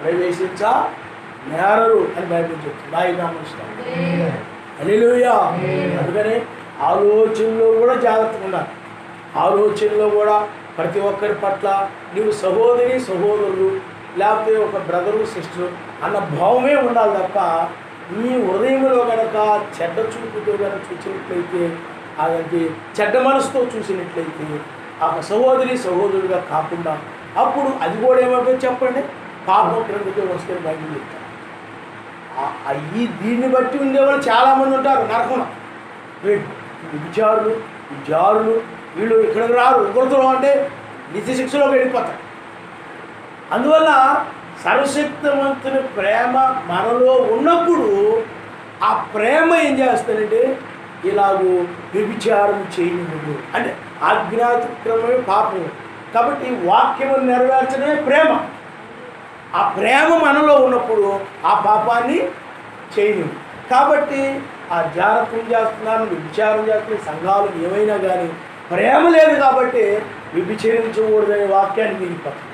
ప్రవేశించనేరరు అని బైబిల్ చెప్తుంది. హల్లెలూయా. అందుకని ఆలోచనలో కూడా జాగ్రత్తగా ఉండాలి. ఆలోచనలో కూడా ప్రతి ఒక్కరి పట్ల నీవు సహోదరి సహోదరులు లేకపోతే ఒక బ్రదరు సిస్టరు అన్న భావమే ఉండాలి తప్ప నీ హృదయంలో కనుక చెడ్డ చూపుతో కనుక చూసినట్లయితే అలాంటి చెడ్డ మనసుతో చూసినట్లయితే ఆ సహోదరి సహోదరుగా కాకుండా అప్పుడు అది కూడా ఏమైపోయి చెప్పండి, పాపం క్రిందకే వస్తే బయటకు చెప్తారు. దీన్ని బట్టి ఉండేవాళ్ళు చాలామంది ఉంటారు నరకం. విచారులు విచారులు వీళ్ళు ఇక్కడికి రారు, ఉగ్రతలు అంటే నిత్య శిక్షలోకి వెళ్ళిపోతారు. అందువల్ల సర్వశక్తివంతుని ప్రేమ మనలో ఉన్నప్పుడు ఆ ప్రేమ ఏం చేస్తానంటే ఇలాగూ వ్యభిచారం చేయనివ్వదు. అంటే ఆజ్ఞాతిక్రమమే పాపం కాబట్టి వాక్యము నెరవేర్చడమే ప్రేమ. ఆ ప్రేమ మనలో ఉన్నప్పుడు ఆ పాపాన్ని చేయనివ్వు. కాబట్టి ఆ జాగ్రత్తం చేస్తున్నాను, వ్యభిచారం చేస్తున్న సంఘాలు ఏమైనా కానీ ప్రేమ లేదు కాబట్టి వ్యభిచరించకూడదనే వాక్యాన్ని మిగిలిపోతుంది.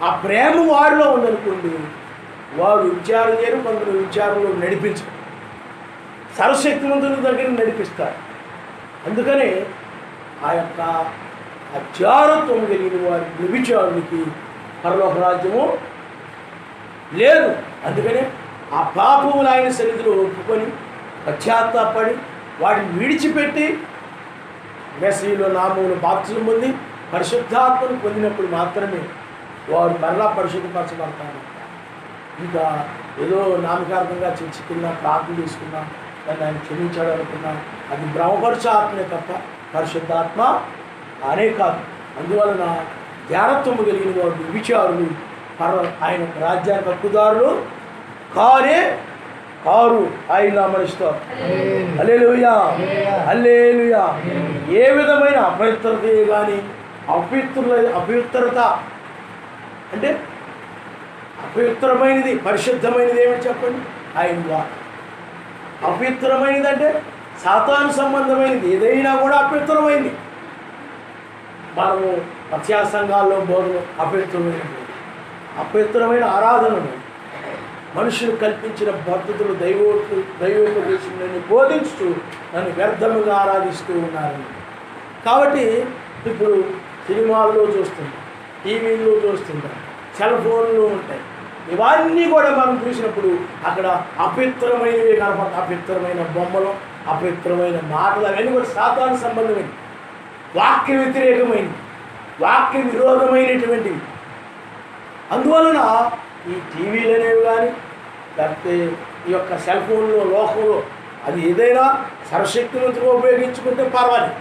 ఆ ప్రేమ వారిలో ఉందనుకోండి, వారు విచారం చేయరు, కొందరు విచారంలో నడిపించరు, సర్వశక్తివంతుని దగ్గర నడిపిస్తారు. అందుకనే ఆ యొక్క జాగ్రత్తం కలిగిన వారి వ్యభిచారునికి పరలోక రాజ్యము లేదు. అందుకనే ఆ పాపములు ఆయన సన్నిధిలో ఒప్పుకొని పశ్చాత్తాపడి వాటిని విడిచిపెట్టి మెస్సీలో నామములు బాప్తిజం పొంది పరిశుద్ధాత్మను పొందినప్పుడు మాత్రమే వారు మరలా పరిశుద్ధపరచబడతారు. ఇంకా ఏదో నామకార్థంగా చర్చికున్నా ప్రార్థన చేసుకున్నా దాన్ని ఆయన క్షమించాడు అనుకున్నా అది బ్రహ్మపరిచే ఆత్మే తప్ప పరిశుద్ధాత్మ అనే కాదు. అందువలన జాగ్రత్తము కలిగిన వారు విచారులు ఆయన రాజ్యానికి హక్కుదారులు కారు ఆయన మనిస్తారు. హల్లెలూయా హల్లెలూయా. ఏ విధమైన అపవిత్రత కానీ అపవిత్రత అంటే అపవిత్రమైనది పరిశుద్ధమైనది ఏమిటి చెప్పండి, ఆయన వాక్యం. అపవిత్రమైనది అంటే సాతాను సంబంధమైనది ఏదైనా కూడా అపవిత్రమైంది. మనము పశ్చాత్త సంఘాల్లో బోధన అపవిత్రమైన ఆరాధనలు మనుషులు కల్పించిన పద్ధతులు దైవోపదేశంలోని బోధించుతూ నన్ను వ్యర్థముగా ఆరాధిస్తూ ఉన్నారని. కాబట్టి ఇప్పుడు సినిమాల్లో చూస్తున్నాం, టీవీల్లో చూస్తుంటాం, సెల్ ఫోన్లు ఉంటాయి. ఇవన్నీ కూడా మనం చూసినప్పుడు అక్కడ అపవిత్రమైనవి కనపడతాయి. అపవిత్రమైన బొమ్మలు, అపవిత్రమైన మాటలు అవన్నీ కూడా సాతాను సంబంధమైనవి, వాక్య వ్యతిరేకమైనవి, వాక్య విరోధమైనటువంటివి. అందువలన ఈ టీవీలు అనేవి కానీ లేకపోతే ఈ యొక్క సెల్ ఫోన్లో లోకంలో అది ఏదైనా సర్వశక్తివంతుగా ఉపయోగించుకుంటే పర్వాలేదు.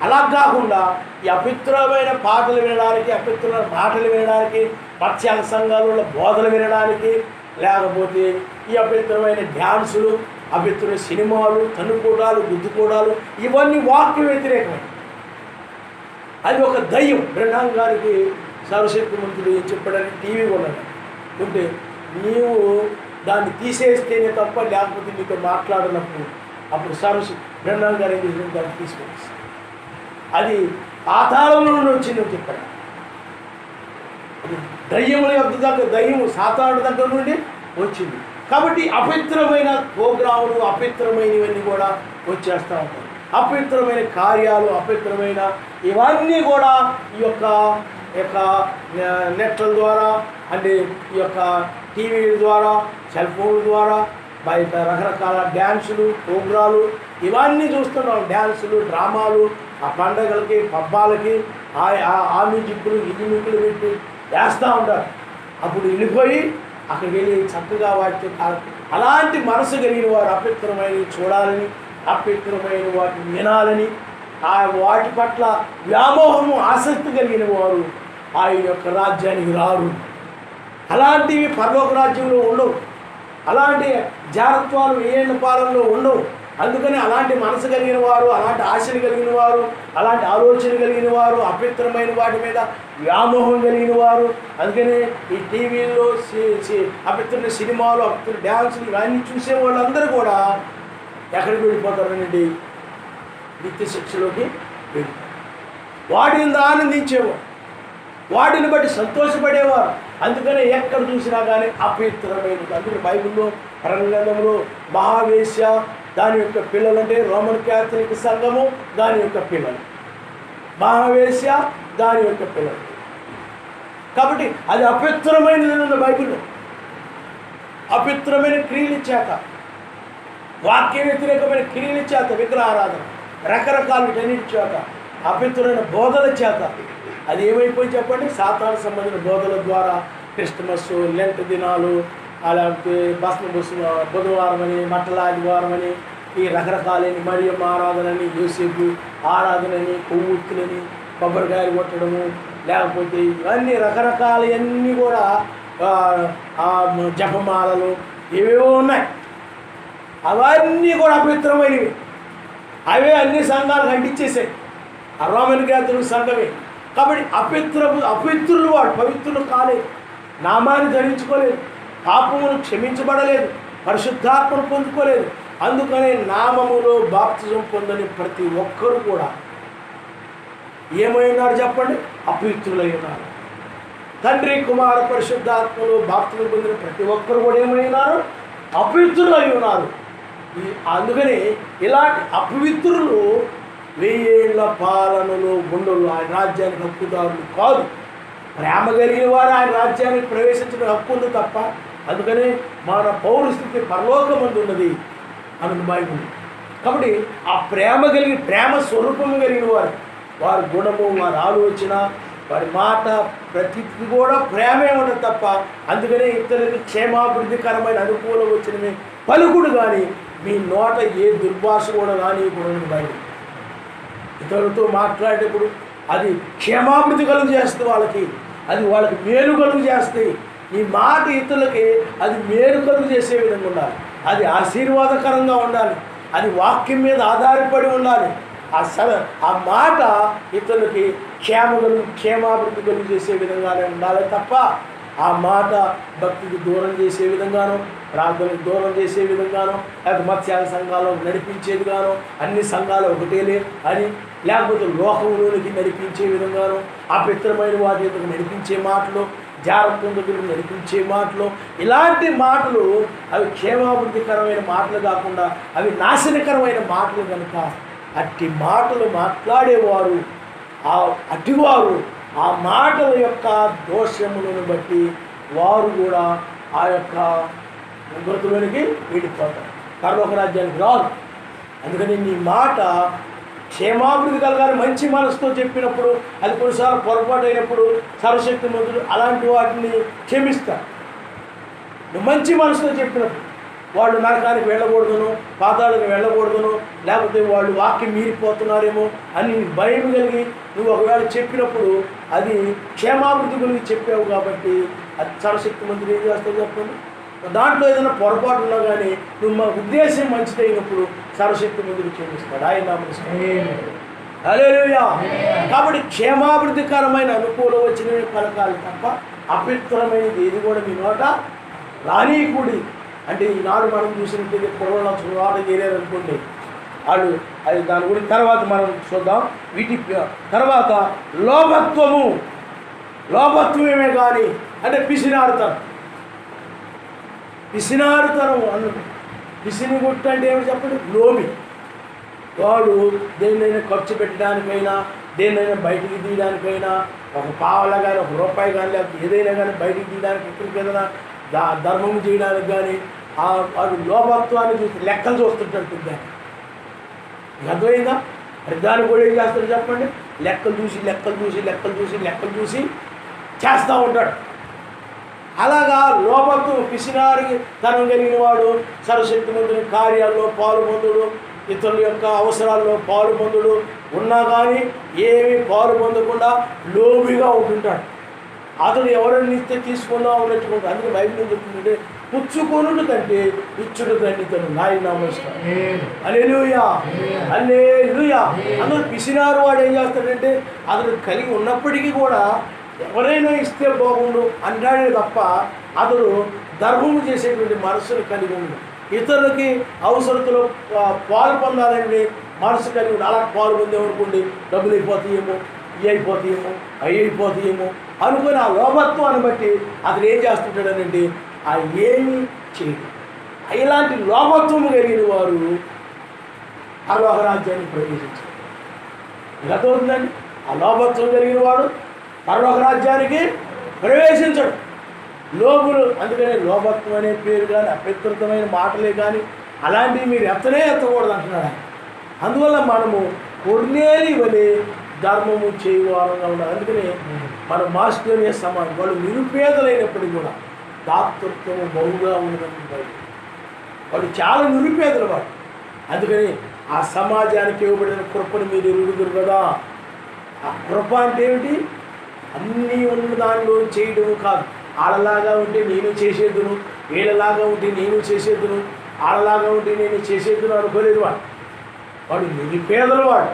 అలా కాకుండా ఈ అపవిత్రమైన పాటలు వినడానికి, అపవిత్రమైన మాటలు వినడానికి, పశ్చాత్త సంఘాలలో బోధలు వినడానికి, లేకపోతే ఈ అపవిత్రమైన డ్యాన్సులు, అపవిత్రమైన సినిమాలు, తన్నుకోటాలు, గుద్దుకోటాలు ఇవన్నీ వాక్య వ్యతిరేకమైన. అది ఒక దయ్యం. బ్రహ్మాం గారికి సర్వశక్తివంతుడు ఏం చెప్పాడని టీవీ కొన్నాడు ఉంటే నీవు దాన్ని తీసేస్తేనే తప్ప లేకపోతే నీతో మాట్లాడినప్పుడు అప్పుడు బ్రహ్మాం గారు ఏం చేసిన దాన్ని తీసుకొచ్చి అది పాతాళంలో నుండి వచ్చిందని చెప్పాడు. అది దయ్యముల యొక్క దగ్గర, దయ్యము సాతాను దగ్గర నుండి వచ్చింది. కాబట్టి అపవిత్రమైన ప్రోగ్రాములు, అపవిత్రమైనవన్నీ కూడా వచ్చేస్తూ ఉంటాయి. అపవిత్రమైన కార్యాలు, అపవిత్రమైన ఇవన్నీ కూడా ఈ యొక్క నెట్ల ద్వారా అంటే ఈ యొక్క టీవీల ద్వారా, సెల్ ఫోన్ల ద్వారా, బయట రకరకాల డ్యాన్సులు, ప్రోగ్రాలు ఇవన్నీ చూస్తున్నాం. డ్యాన్సులు, డ్రామాలు, ఆ పండగలకి, పబ్బాలకి ఆ మ్యూజిక్లు ఈ మ్యూజిక్లు పెట్టి వేస్తూ ఉంటారు. అప్పుడు వెళ్ళిపోయి అక్కడికి వెళ్ళి చక్కగా వాటితో అలాంటి మనసు కలిగిన వారు అపవిత్రమైనవి చూడాలని, అపవిత్రమైన వాటిని వినాలని, వాటి పట్ల వ్యామోహము ఆసక్తి కలిగిన వారు ఆయన యొక్క రాజ్యానికి రారు. అలాంటివి పరలోక రాజ్యంలో ఉండవు. అలాంటి జాగ్రత్తలు ఏళ్ళ పాలనలో ఉండవు. అందుకని అలాంటి మనసు కలిగిన వారు, అలాంటి ఆశలు కలిగిన వారు, అలాంటి ఆలోచన కలిగిన వారు, అపవిత్రమైన వాటి మీద వ్యామోహం కలిగిన వారు, అందుకనే ఈ టీవీల్లో అపవిత్రమైన సినిమాలు, అపవిత్ర డ్యాన్సులు ఇవన్నీ చూసే వాళ్ళందరూ కూడా ఎక్కడికి వెళ్ళిపోతారనండి? నిత్య శిక్షలోకి వెళ్ళి వాటిని ఆనందించేవారు, వాటిని బట్టి సంతోషపడేవారు. అందుకనే ఎక్కడ చూసినా కానీ అపవిత్రమైనది. అందుకే బైబిల్లో గ్రంథంలో మహావేశ్య దాని యొక్క పిల్లలు, అంటే రోమన్ క్యాథలిక్ సంఘము దాని యొక్క పిల్లలు, మహావేశ్య దాని యొక్క పిల్లలు. కాబట్టి అది అపవిత్రమైనది ఉంది బైబిల్లో. అపవిత్రమైన క్రియల చేత, వాక్య వ్యతిరేకమైన క్రియల చేత, విగ్రహారాధన, రకరకాల వీటన్నిటి చేత, అపవిత్రమైన బోధల చేత అది ఏమైపోయి చెప్పండి? సాతాను సంబంధించిన బోధల ద్వారా క్రిస్టమస్, లెంట్ దినాలు, అలాగే బుధవారం అని, మట్టల ఆదివారం అని, ఈ రకరకాలైన మరియమ్మ ఆరాధనని, యోసేపు ఆరాధనని, కొవ్వొత్తులని, కొబ్బరికాయలు కొట్టడము, లేకపోతే ఇవన్నీ రకరకాలవన్నీ కూడా జపమాలలు ఏవేవో ఉన్నాయి. అవన్నీ కూడా అపవిత్రమైనవి. అవే అన్ని సంఘాలు ఖండించేసాయి. ఆ రోమన్ క్యాథలిక్ సంఘమే. కాబట్టి అపవిత్రులు వాడు పవిత్రులు కాలేదు, నామాన్ని ధరించుకోలేదు, పాపమును క్షమించబడలేదు, పరిశుద్ధాత్మను పొందుకోలేదు. అందుకనే నామములో బాప్తిజం పొందని ప్రతి ఒక్కరు కూడా ఏమై ఉన్నారు చెప్పండి? అపవిత్రులై ఉన్నారు. తండ్రి, కుమార, పరిశుద్ధాత్మలో బాప్తిజం పొందిన ప్రతి ఒక్కరు కూడా ఏమై ఉన్నారు? అపవిత్రులై ఉన్నారు. అందుకని ఇలాంటి అపవిత్రులు 1000 ఏళ్ల పాలనలో ఉండరు. ఆయన రాజ్యానికి హక్కుదారులు కాదు. ప్రేమ కలిగిన వారు ఆయన రాజ్యానికి ప్రవేశించిన హక్కు ఉంది తప్ప. అందుకని మన పౌరస్థితి పరలోకమందు ఉన్నది అని బైబిల్. కాబట్టి ఆ ప్రేమ స్వరూపము కలిగిన వారి గుణము, వారి ఆలోచన, వారి మాట, ప్రతిది కూడా ప్రేమే ఉండదు తప్ప. అందుకనే ఇతరులకు క్షేమాభివృద్ధికరమైన అనుకూలం వచ్చినవి పలుకుడు కానీ మీ నోట ఏ దుర్భాష కూడా రానియకూడదు బైబిల్. ఇతరులతో మాట్లాడేటప్పుడు అది క్షేమాభివృద్ధి కలుగు చేస్తుంది వాళ్ళకి, అది వాళ్ళకి మేలు కలుగు చేస్తాయి. ఈ మాట ఇతరులకి అది మేలు కలుగు చేసే విధంగా ఉండాలి, అది ఆశీర్వాదకరంగా ఉండాలి, అది వాక్యం మీద ఆధారపడి ఉండాలి. ఆ మాట ఇతరులకి క్షేమాభివృద్ధి కలుగు చేసే విధంగానే ఉండాలి తప్ప ఆ మాట భక్తికి దూరం చేసే విధంగానో, ప్రార్థనకు దూరం చేసే విధంగానో, లేకపోతే మత్స్యాల సంఘాలు నడిపించేది గానో, అన్ని సంఘాలు ఒకటేలే అని, లేకపోతే లోకంలోనికి నడిపించే విధంగానో, అపవిత్రమైన వాటి దగ్గర నడిపించే మాటలు, జాగ్రత్త దగ్గర నడిపించే మాటలు, ఇలాంటి మాటలు అవి క్షేమాభివృద్ధికరమైన మాటలు కాకుండా అవి నాశనకరమైన మాటలు కనుక అట్టి మాటలు మాట్లాడేవారు అటివారు ఆ మాటల యొక్క దోషములను బట్టి వారు కూడా ఆ యొక్క మృతులోనికి వెళ్ళిపోతారు, పరలోక రాజ్యానికి రారు. అందుకని నీ మాట క్షేమాభివృద్ధి కలగాలి. మంచి మనసుతో చెప్పినప్పుడు అది కొన్నిసార్లు పొరపాటు అయినప్పుడు సర్వశక్తిమంతుడు అలాంటి వాటిని క్షమిస్తారు. నువ్వు మంచి మనసుతో చెప్పినప్పుడు వాళ్ళు నరకానికి వెళ్ళకూడదును, పాతాళానికి వెళ్ళకూడదును, లేకపోతే వాళ్ళు వాక్యం మీరిపోతున్నారేమో అని భయం కలిగి నువ్వు ఒకవేళ చెప్పినప్పుడు అది క్షేమాభివృద్ధి గురించి చెప్పావు కాబట్టి అది సర్వశక్తిమంతుడు ఏం చేస్తావు చెప్పండి? దాంట్లో ఏదైనా పొరపాటు ఉన్నా కానీ నువ్వు మా ఉద్దేశం మంచిదైనప్పుడు సర్వశక్తిమంతుడు క్షమిస్తాడు. ఆయన హల్లెలూయా. కాబట్టి క్షేమాభివృద్ధికరమైన అనుకూలం వచ్చినవి పలకాలి తప్ప అపవిత్రమైనది ఏది కూడా మీ నోట రానీకూడి. అంటే ఈనాడు మనం చూసినట్టు పొడవలో చోట చేరారనుకోండి వాళ్ళు, అది దాని గురించి తర్వాత మనం చూద్దాం. వీటి తర్వాత లోభత్వమే కానీ అంటే పిసినారుతనం అన్నట్టు. పిసిని గుట్టు అంటే ఏమిటి చెప్పండి? లోమి. వాడు దేన్నైనా ఖర్చు పెట్టడానికైనా, దేన్నైనా బయటికి తీయడానికైనా, ఒక పావలా కానీ, ఒక రూపాయి కానీ, లేకపోతే ఏదైనా కానీ బయటికి తీయడానికి, ఎక్కడికి ఏదైనా ధర్మం చేయడానికి కానీ వాడు లోభత్వాన్ని చూసి లెక్కలు చూస్తుంటాడు. దాన్ని అర్థమైందా? మరి దాన్ని కూడా ఏం చేస్తాడు చెప్పండి? లెక్కలు చూసి లెక్కలు చూసి లెక్కలు చూసి లెక్కలు చూసి చేస్తూ ఉంటాడు. అలాగా లోపత్తు పిసినారి తనం కలిగిన వాడు సర్వశక్తిమంతుని కార్యాల్లో పాలుపొందుడు, ఇతరుల యొక్క అవసరాల్లో పాలుపొందుడు, ఉన్నా కానీ ఏమీ పాలు పొందకుండా లోబిగా ఉంటుంటాడు. అతడు ఎవరైనా ఇస్తే తీసుకుందాం అన్నట్టుకుంటాడు. అందుకే బైబిల్ ఏం చెప్తుందంటే పుచ్చుకొనుడు కంటే ఇచ్చుడు దండితను నాయనామస్కారం. హల్లెలూయా హల్లెలూయా. అందులో పిసినారు వాడు ఏం చేస్తాడంటే అతడు కలిగి ఉన్నప్పటికీ కూడా ఎవరైనా ఇస్తే బాగుండు అంటాడే తప్ప అతడు ధర్మము చేసేటువంటి మనస్సును కలిగి ఉండు, ఇతరులకి అవసరతలో పాలు పొందాలని మనసు కలిగి ఉండి అలా పాలు పొందేమనుకోండి డబ్బులు అయిపోతాయేమో, అయిపోతాయేమో అనుకుని ఆ లోభత్వాన్ని బట్టి అతను ఏం చేస్తుంటాడనండి ఆ ఏమీ చేయడు. ఇలాంటి లోభత్వము కలిగిన వారు పరలోక రాజ్యాన్ని ప్రవేశించారు. గతవుతుందండి ఆ లోభత్వం కలిగిన వాడు పరలోక రాజ్యానికి ప్రవేశించడు. లోబులు, అందుకనే లోభత్వం అనే పేరు కానీ అపవిత్రమైన మాటలే కానీ అలాంటివి మీరు ఎత్తకూడదు అంటున్నాడు. అందువల్ల మనము కొర్నేలి వలె ధర్మము చేయవారంగా ఉండాలి. అందుకనే మన మాస్టర్య సమానం వాళ్ళు నిరుపేదలైనప్పటికీ కూడా దాతృత్వము బహుగా ఉండదని వాడు చాలా నిరుపేదలు వాడు. అందుకని ఆ సమాజానికి ఇవ్వబడిన కృపను మీరు ఎరుగుదురు కదా. ఆ కృప అంటే ఏమిటి? అన్నీ ఉన్న దానిలో చేయడం కాదు. ఆడలాగా ఉంటే నేను చేసేద్దును, వీళ్ళలాగా ఉంటే నేను చేసేద్దును, ఆడలాగా ఉంటే నేను చేసేద్దును అనుకోలేదు వాడు. వాడు నిరుపేదలు, వాడు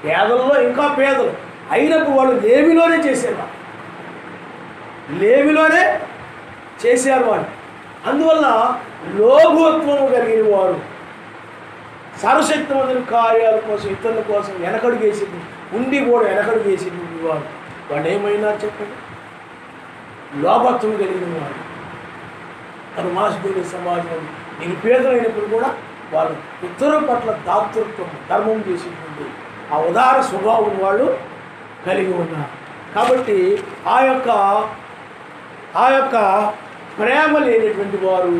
పేదల్లో ఇంకా పేదలు అయినప్పుడు వాళ్ళు లేమిలోనే చేసేవాడు, లేమిలోనే చేశారు వాడు. అందువల్ల లోభత్వము కలిగిన వారు సర్వశక్తిమంతుని కార్యాల కోసం ఇతరుల కోసం వెనకడుగు వేసింది ఉండి కూడా వెనకడుగు వేసింది వాడు. వాడు ఏమైనా చెప్పండి, లోభత్వం కలిగిన వాడు. తను మాసిపోయిన సమాజం నిరుపేదలైనప్పుడు కూడా వాళ్ళు ఇతరుల పట్ల దాతృత్వం ధర్మం చేసేటువంటి ఆ ఉదార స్వభావం వాళ్ళు కలిగి ఉన్నారు. కాబట్టి ఆ యొక్క ప్రేమ లేనటువంటి వారు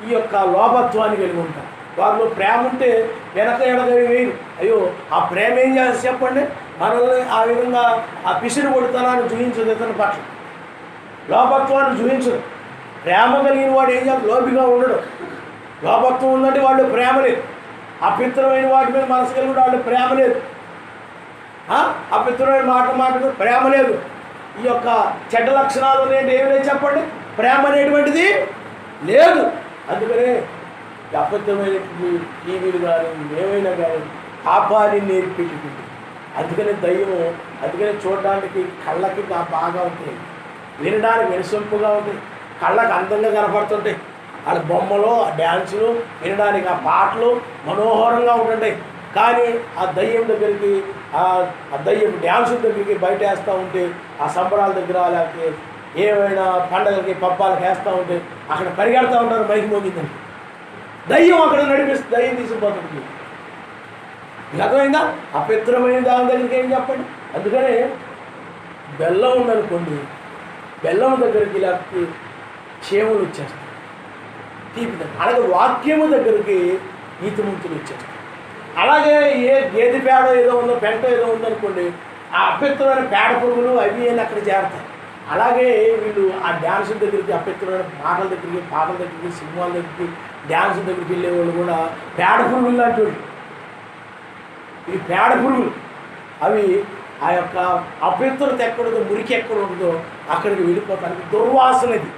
ఈ యొక్క లోభత్వాన్ని కలిగి ఉంటారు. వారిలో ప్రేమ ఉంటే వెనక వేయరు. అయ్యో ఆ ప్రేమ ఏం చేస్తే చెప్పండి, మనల్ని ఆ విధంగా ఆ పిసిరి కొడుతనాన్ని చూపించదు, ఇతని పట్ల లోభత్వాన్ని చూపించదు. ప్రేమ కలిగిన వాడు ఏం చేయాలి? లోబిగా ఉండడు. లోభత్వం ఉందంటే వాళ్ళు ప్రేమ లేదు. అపిత్రమైన వాటి మీద మనసు కలిగి వాళ్ళు ప్రేమ లేదు. అపిత్రమైన మాటకు ప్రేమ లేదు. ఈ యొక్క చెడ్డ లక్షణాలు అనేది ఏమైనా చెప్పండి, ప్రేమ అనేటువంటిది లేదు. అందుకనే అబద్ధమైనటువంటి టీవీలు కానీ ఏమైనా కానీ పాపాన్ని నేర్పించుకుంటుంది. అందుకనే దయ్యము, అందుకనే చూడడానికి కళ్ళకి బాగా ఉంటాయి, వినడానికి వినసొంపుగా ఉంటాయి, కళ్ళకి అందంగా కనపడుతుంటాయి. వాళ్ళ బొమ్మలు, ఆ డ్యాన్సులు వినడానికి ఆ పాటలు మనోహరంగా ఉంటుంటాయి. కానీ ఆ దయ్యం దగ్గరికి, ఆ దయ్యం డ్యాన్సుల దగ్గరికి బయట వేస్తూ ఉంటే, ఆ సంబరాల దగ్గర లేకపోతే ఏమైనా పండగలకి పబ్బాలకి వేస్తూ ఉంటే అక్కడ పరిగెడతా ఉంటారు మైకి మోగిందని. దయ్యం అక్కడ నడిపిస్తుంది, దయ్యం తీసుకుపోతుంది. అర్థమైందా? అపవిత్రమైన దాని దగ్గరికి ఏం చెప్పండి. అందుకనే బెల్లం ఉందనుకోండి, బెల్లం దగ్గరికి లేకపోతే క్షేమలు వచ్చేస్తాయి, తీపి దగ్గర. అలాగే వాక్యము దగ్గరికి నీతిమంతులు వచ్చేస్తాయి. అలాగే ఏ గేదె పేడ ఏదో ఉందో, పెంట ఏదో ఉందనుకోండి, ఆ అపవిత్రమైన పేడ పురుగులు అవి అని అక్కడ చేరతాయి. అలాగే వీళ్ళు ఆ డ్యాన్సుల దగ్గరికి, అపవిత్రమైన మాటల దగ్గరికి, పాటల దగ్గరికి, సినిమాల దగ్గరికి, డ్యాన్సుల దగ్గరికి వెళ్ళేవాళ్ళు కూడా పేడ పురుగులు లాంటి వాళ్ళు. ఈ పేడ పురుగులు అవి ఆ యొక్క అపవిత్రత ఎక్కడుందో, మురికి ఎక్కడ ఉంటుందో అక్కడికి వెళ్ళిపోతానికి దుర్వాసనది,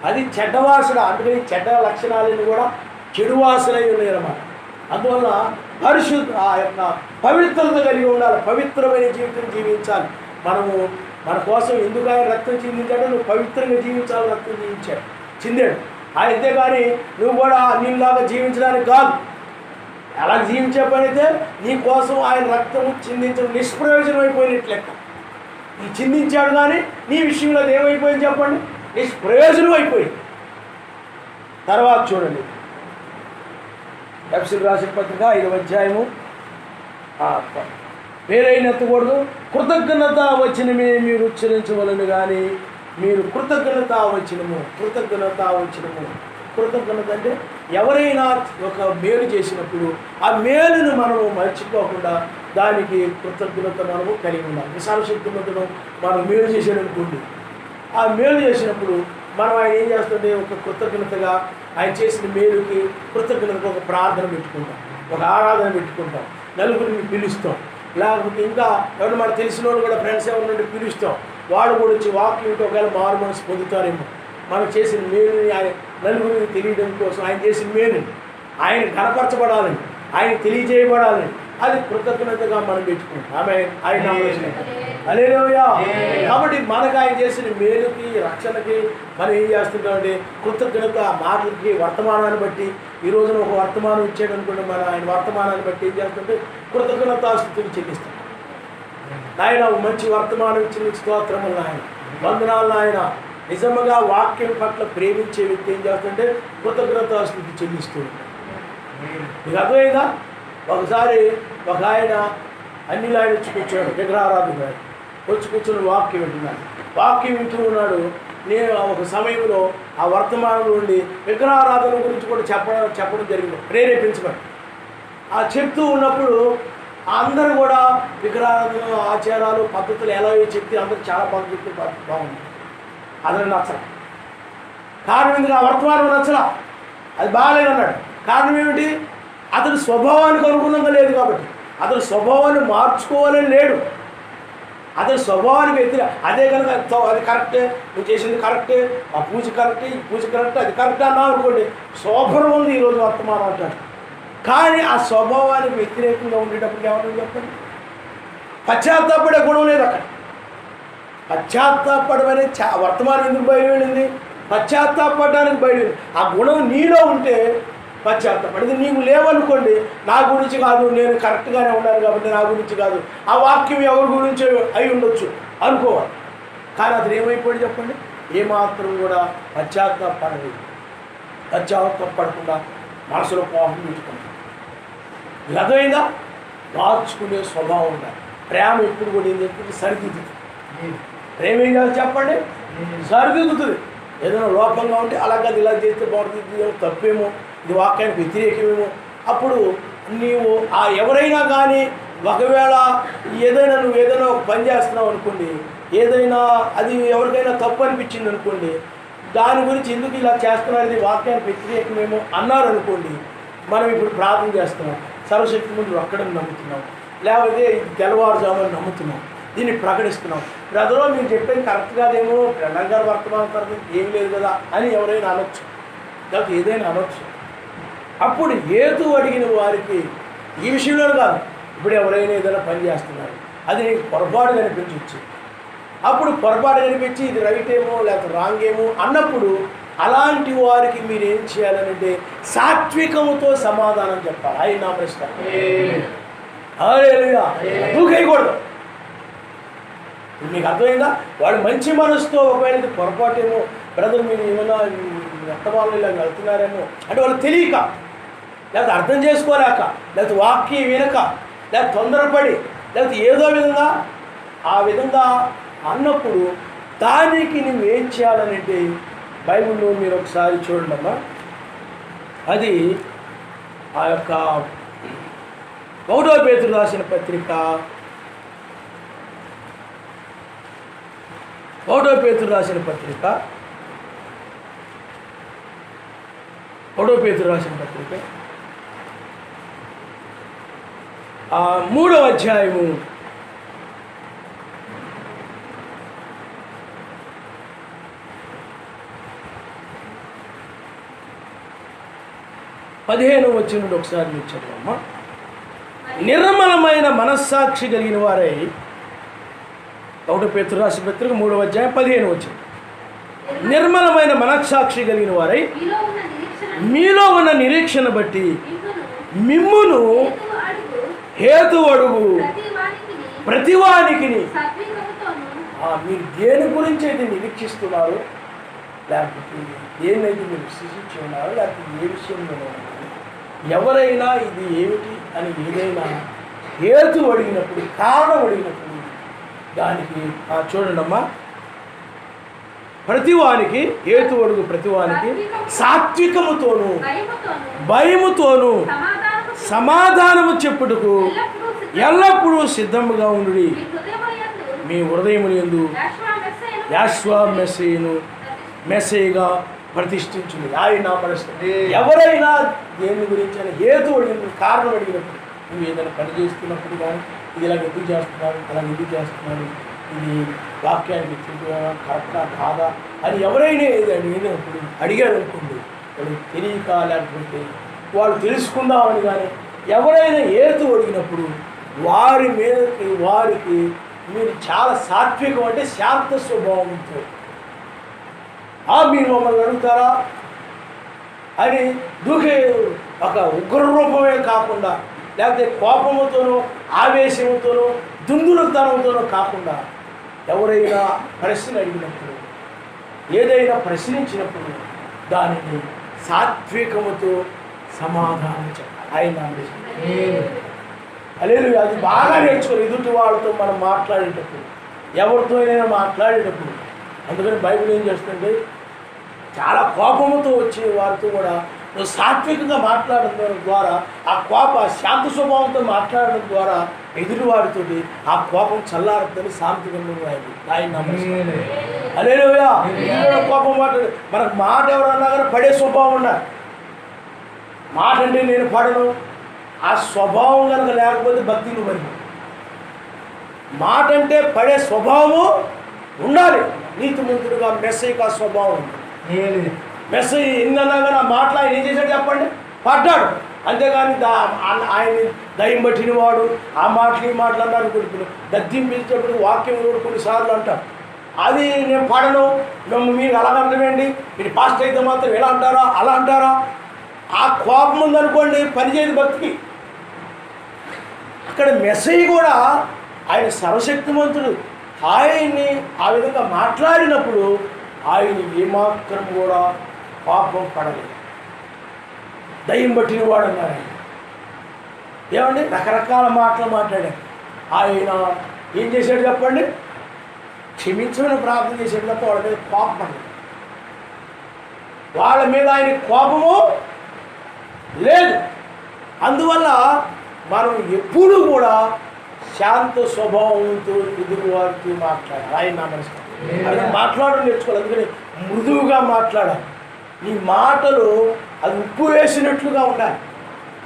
అది చెడ్డవాసన. అందుకని చెడ్డ లక్షణాలను కూడా చెడు వాసన ఉన్నాయి అన్నమాట. అందువల్ల ఆ యొక్క పవిత్రత కలిగి ఉండాలి, పవిత్రమైన జీవితం జీవించాలి. మనము మన కోసం ఎందుకు ఆయన రక్తం చిందించాడో, నువ్వు పవిత్రంగా జీవించాలి, రక్తం చిందాడు. అంతేగాని నువ్వు కూడా నీలాగా జీవించడానికి కాదు. అలా జీవించే పని అయితే నీ కోసం ఆయన రక్తము చిందించడం నిష్ప్రయోజనం అయిపోయినట్లు లెక్క. ఈ చిందించాడు కానీ నీ విషయంలో అది ఏమైపోయింది చెప్పండి, నిష్ప్రయోజనం అయిపోయింది. తర్వాత చూడండి, ఎఫెసీయులకు రాసిన పత్రిక 5వ అధ్యాయము వేరైన ఎత్తకూడదు, కృతజ్ఞత వచనమే మీరు ఉచ్చరించవలను కానీ మీరు కృతజ్ఞత వచనము. కృతజ్ఞత అంటే ఎవరైనా ఒక మేలు చేసినప్పుడు ఆ మేలును మనము మర్చిపోకుండా దానికి కృతజ్ఞత మనము కలిగి ఉండాలి. సర్వశక్తిమంతుడు మనం మేలు చేసాడు అనుకోండి, ఆ మేలు చేసినప్పుడు మనం ఆయన ఏం చేస్తుంటే ఒక కృతజ్ఞతగా ఆయన చేసిన మేలుకి కృతజ్ఞతగా ఒక ప్రార్థన పెట్టుకుంటాం, ఒక ఆరాధన పెట్టుకుంటాం, నలుగురిని పిలుస్తాం, లేకపోతే ఇంకా ఎవరు మనకు తెలిసిన వాళ్ళు కూడా ఫ్రెండ్స్ ఎవరినంటే పిలుస్తాం, వాళ్ళు కూడా వచ్చి వాక్యం ఒకవేళ మారు మనసు పొందుతారేమో. మనం చేసిన మేలుని ఆయన నలుగురికి తెలియడం కోసం ఆయన చేసిన మేలుని ఆయన కనపరచబడాలని, ఆయన తెలియజేయబడాలని అది కృతజ్ఞతగా మనం పెట్టుకుంటాం. ఆమె ఆయన హల్లెలూయా. కాబట్టి మనకు ఆయన చేసిన మేలుకి రక్షణకి మనం ఏం చేస్తుంటామంటే కృతజ్ఞత మాటలకి వర్తమానాన్ని బట్టి ఈ రోజున ఒక వర్తమానం ఇచ్చాడు అనుకోండి, మన ఆయన వర్తమానాన్ని బట్టి ఏం చేస్తుంటే కృతజ్ఞతాస్తుతులు చెల్లిస్తాం. ఆయన మంచి వర్తమానం ఇచ్చిన స్తోత్రములు ఆయన వందనాలు. ఆయన నిజంగా వాక్యం పట్ల ప్రేమించే వ్యక్తి ఏం చేస్తుంటే కృతజ్ఞతాస్తుతి చెల్లిస్తూ ఉంటాడు. మీకు అర్థమైందా? ఒకసారి ఒక ఆయన అన్ని ఆయన వచ్చి కూర్చోడు, విగ్రహారాధన వచ్చి కూర్చొని వాక్యం వింటున్నాడు. వాక్యం వింటూ ఉన్నాడు. నేను ఒక సమయంలో ఆ వర్తమానం నుండి విగ్రహారాధన గురించి కూడా చెప్పడం జరిగింది, ప్రేరేపించబడి ఆ చెప్తూ ఉన్నప్పుడు అందరూ కూడా విగ్రహారాధన ఆచారాలు పద్ధతులు ఎలా చెప్తే అందరూ చాలా బాగా చెప్తే బాగుంది. అతను నచ్చల. కారణం ఎందుకు? ఆ వర్తమానం నచ్చల, అది బాగాలేదు అన్నాడు. కారణం ఏమిటి? అతని స్వభావానికి అనుగుణంగా లేదు కాబట్టి. అతని స్వభావాన్ని మార్చుకోవాలని లేడు, అతని స్వభావానికి వ్యతిరేక. అదే కనుక అది కరెక్టే, నువ్వు చేసింది కరెక్టే, ఆ పూజ కరెక్టే, ఈ పూజ కరెక్టే, అది కరెక్టే అన్నావు అనుకోండి, శోభనం ఉంది ఈరోజు వర్తమానం అంటాడు. కానీ ఆ స్వభావానికి వ్యతిరేకంగా ఉండేటప్పుడు ఏమన్నా చెప్పండి, పశ్చాత్తాపడే గుణం లేదు అక్కడ. పశ్చాత్తాపడమనే వర్తమానం ఎందుకు బయలువెళ్ళింది? పశ్చాత్తాపడడానికి బయలువెళ్ళింది. ఆ గుణం నీలో ఉంటే పశ్చాత్తాపడేది. నీకు లేవనుకోండి, నా గురించి కాదు, నేను కరెక్ట్గానే ఉన్నాను కాబట్టి నా గురించి కాదు, ఆ వాక్యం ఎవరి గురించి అయి ఉండొచ్చు అనుకోవాలి. కానీ అతను ఏమైపోయాడు చెప్పండి? ఏమాత్రం కూడా పశ్చాత్తాపడలేదు. పశ్చాత్తాపడకుండా మనసులో కోపం పెట్టుకుంటాం. ఇది అర్థమైందా? మార్చుకునే స్వభావం ఉండాలి. ప్రేమ ఎప్పుడు కూడా ఏం చెప్తుంది? సరిదిద్దుతుంది. ప్రేమ ఏం చేయాలి చెప్పండి? సరిదిద్దుతుంది. ఏదైనా లోపంగా ఉంటే అలాగే ఇలా చేస్తే బాగుంటుంది, తప్పేమో, ఇది వాక్యానికి వ్యతిరేకమేమో. అప్పుడు నీవు ఆ ఎవరైనా కానీ ఒకవేళ నువ్వు ఏదైనా ఒక పని చేస్తున్నావు అనుకోండి, ఏదైనా అది ఎవరికైనా తప్పు అనిపించింది అనుకోండి, దాని గురించి ఎందుకు ఇలా చేస్తున్నారు, ఇది వాక్యానికి వ్యతిరేకమేమో అన్నారు అనుకోండి, మనం ఇప్పుడు ప్రార్థన చేస్తున్నాం, సర్వశక్తి ముందు ఒక్కడని నమ్ముతున్నాం, లేకపోతే తెల్లవారుజాముని నమ్ముతున్నాం, దీన్ని ప్రకటిస్తున్నాం. బ్రదరో మీరు చెప్పేది కరెక్ట్ కాదేమో, ప్రణవ్ గారు వర్తమానం తరగతి ఏం లేదు కదా అని ఎవరైనా అనొచ్చు, లేకపోతే ఏదైనా అనొచ్చు. అప్పుడు ఏదో అడిగిన వారికి ఈ విషయంలో కాదు, ఇప్పుడు ఎవరైనా ఏదైనా పని చేస్తున్నారు, అది నీకు పొరపాటు కనిపించవచ్చు. అప్పుడు పొరపాటు కనిపించి ఇది రైట్ ఏమో లేకపోతే రాంగ్ ఏమో అన్నప్పుడు అలాంటి వారికి మీరు ఏం చేయాలనంటే సాత్వికముతో సమాధానం చెప్పాలి. ఆయన నామరిస్తారు దూకేయకూడదు. మీకు అర్థమైందా? వాడు మంచి మనసుతో ఒకవేళ పొరపాటు ఏమో, బ్రదర్ మీరు ఏమైనా వర్తమానం ఇలా వెళ్తున్నారేమో అంటే వాళ్ళు తెలియక, లేకపోతే అర్థం చేసుకోలేక, లేకపోతే వాక్యం వినక, లేకపోతే తొందరపడి, లేకపోతే ఏదో విధంగా ఆ విధంగా అన్నప్పుడు దానికి నువ్వేం చేయాలనంటే బైబిల్లో మీరు ఒకసారి చూడండి అమ్మా. అది ఆ యొక్క 1వ పేతురు రాసిన పత్రిక 1వ పేతురు రాసిన పత్రిక 3వ అధ్యాయము 15వ వచనం ఒకసారి మీరు చదవమ్మా. నిర్మలమైన మనస్సాక్షి కలిగిన వారై, 1వ పేతురు రాసిన పత్రిక 3వ అధ్యాయం 15వ వచనం. నిర్మలమైన మనస్సాక్షి కలిగిన వారై మీలో ఉన్న నిరీక్షణ బట్టి మిమ్మును హేతు అడుగు ప్రతివానికి మీరు దేని గురించి అయితే నిరీక్షిస్తున్నారు, లేకపోతే దేన్నైతే మీరు విశ్వసించి ఉన్నారు, లేకపోతే ఏ విషయంలో ఎవరైనా ఇది ఏమిటి అని ఏదైనా హేతు అడిగినప్పుడు, కారణం అడిగినప్పుడు దానికి చూడండి అమ్మా, ప్రతివానికి హేతు అడుగు ప్రతివానికి సాత్వికముతోను భయముతోను సమాధానము చెప్పుటకు ఎల్లప్పుడూ సిద్ధముగా ఉండు. మీ హృదయములందు యాశ్వా మెస్సీగా ప్రతిష్ఠించుంది. ఆయన పరిస్థితి ఎవరైనా దేని గురించి అని ఏదో అడిగిన కారణం అడిగినప్పుడు, నువ్వు ఏదైనా పని చేస్తున్నప్పుడు కానీ ఇది ఇలా ఎందుకు చేస్తున్నావు, అలా ఎందుకు చేస్తున్నాడు, ఇది వాక్యానికి తిరుగుతున్నా కరెక్టా కాదా అని ఎవరైనా ఏది అడిగినప్పుడు అడిగారు అనుకోండి, వాళ్ళు తెలియక లేకపోతే వాళ్ళు తెలుసుకుందామని కానీ ఎవరైనా ఏదో అడిగినప్పుడు వారికి మీరు చాలా సాత్వికం అంటే శాంత స్వభావంతో మీరు మమ్మల్ని అడుగుతారా అని దూకే ఒక ఉగ్ర రూపమే కాకుండా, లేకపోతే కోపముతోనో ఆవేశంతోనో దుందుడుతనంతోనో కాకుండా ఎవరైనా ప్రశ్న అడిగినప్పుడు, ఏదైనా ప్రశ్నించినప్పుడు దానిని సాత్వికముతో సమాధానం చెప్పాలి. ఆయన అలేదు అది బాగా నేర్చుకోవాలి. ఎదుటి వాళ్ళతో మనం మాట్లాడేటప్పుడు, ఎవరితో అయినా మాట్లాడేటప్పుడు. అందుకని బైబిల్ ఏం చేస్తుంటే చాలా కోపంతో వచ్చే వారితో కూడా నువ్వు సాత్వికంగా మాట్లాడడం ద్వారా ఆ శాంత స్వభావంతో మాట్లాడడం ద్వారా ఎదుటివాడితో ఆ కోపం చల్లారుతుందని సాంతికంగా ఆయన నమ్మకం. హల్లెలూయా. కోపం మాట్లాడు మనకు మాట ఎవరన్నా కానీ పడే స్వభావం ఉండాలి. మాట అంటే నేను పడను, ఆ స్వభావం కనుక లేకపోతే భక్తిని మరి మాట అంటే పడే స్వభావం ఉండాలి. నీతిమంతుడుగా మెస్సయ్యకు ఆ స్వభావం ఉంది. మెస్సయ్య ఎన్నన్నా కానీ ఆ మాటలు ఆయన ఏం చేశాడు చెప్పండి, పడ్డాడు. అంతేగాని ఆయన్ని దయ్యం పట్టిన వాడు ఆ మాటలు ఈ మాటలు అన్నారు. కొడుకులు గద్దింపించేటప్పుడు వాక్యం కూడా కొన్నిసార్లు అంటారు, అది నేను పడను, మీరు అలా అంటారండి, మీరు పాస్ట్ అయితే మాత్రం ఎలా అంటారా అలా అంటారా. ఆ కోపం ఉందనుకోండి పనిచేయదు భక్తికి. అక్కడ మెస్సయ్య కూడా ఆయన సర్వశక్తిమంతుడు. ఆయన్ని ఆ విధంగా మాట్లాడినప్పుడు ఆయన ఏమాత్రం కూడా పాపం పడలేదు. దయ్యం పట్టిన వాడు అన్నారు. ఏమండి రకరకాల మాటలు మాట్లాడారు. ఆయన ఏం చేశాడు చెప్పండి, క్షమించమని ప్రార్థన చేసేది తప్ప వాళ్ళ మీద కోపం పడలేదు. వాళ్ళ మీద ఆయన కోపము లేదు. అందువల్ల మనం ఎప్పుడూ కూడా శాంత స్వభావంతో ఎదురువారితో మాట్లాడాలి. ఆయన నమస్కారం అది మాట్లాడడం నేర్చుకోవాలి. అందుకని మృదువుగా మాట్లాడాలి. నీ మాటలు అది ఉప్పు వేసినట్లుగా ఉండాలి.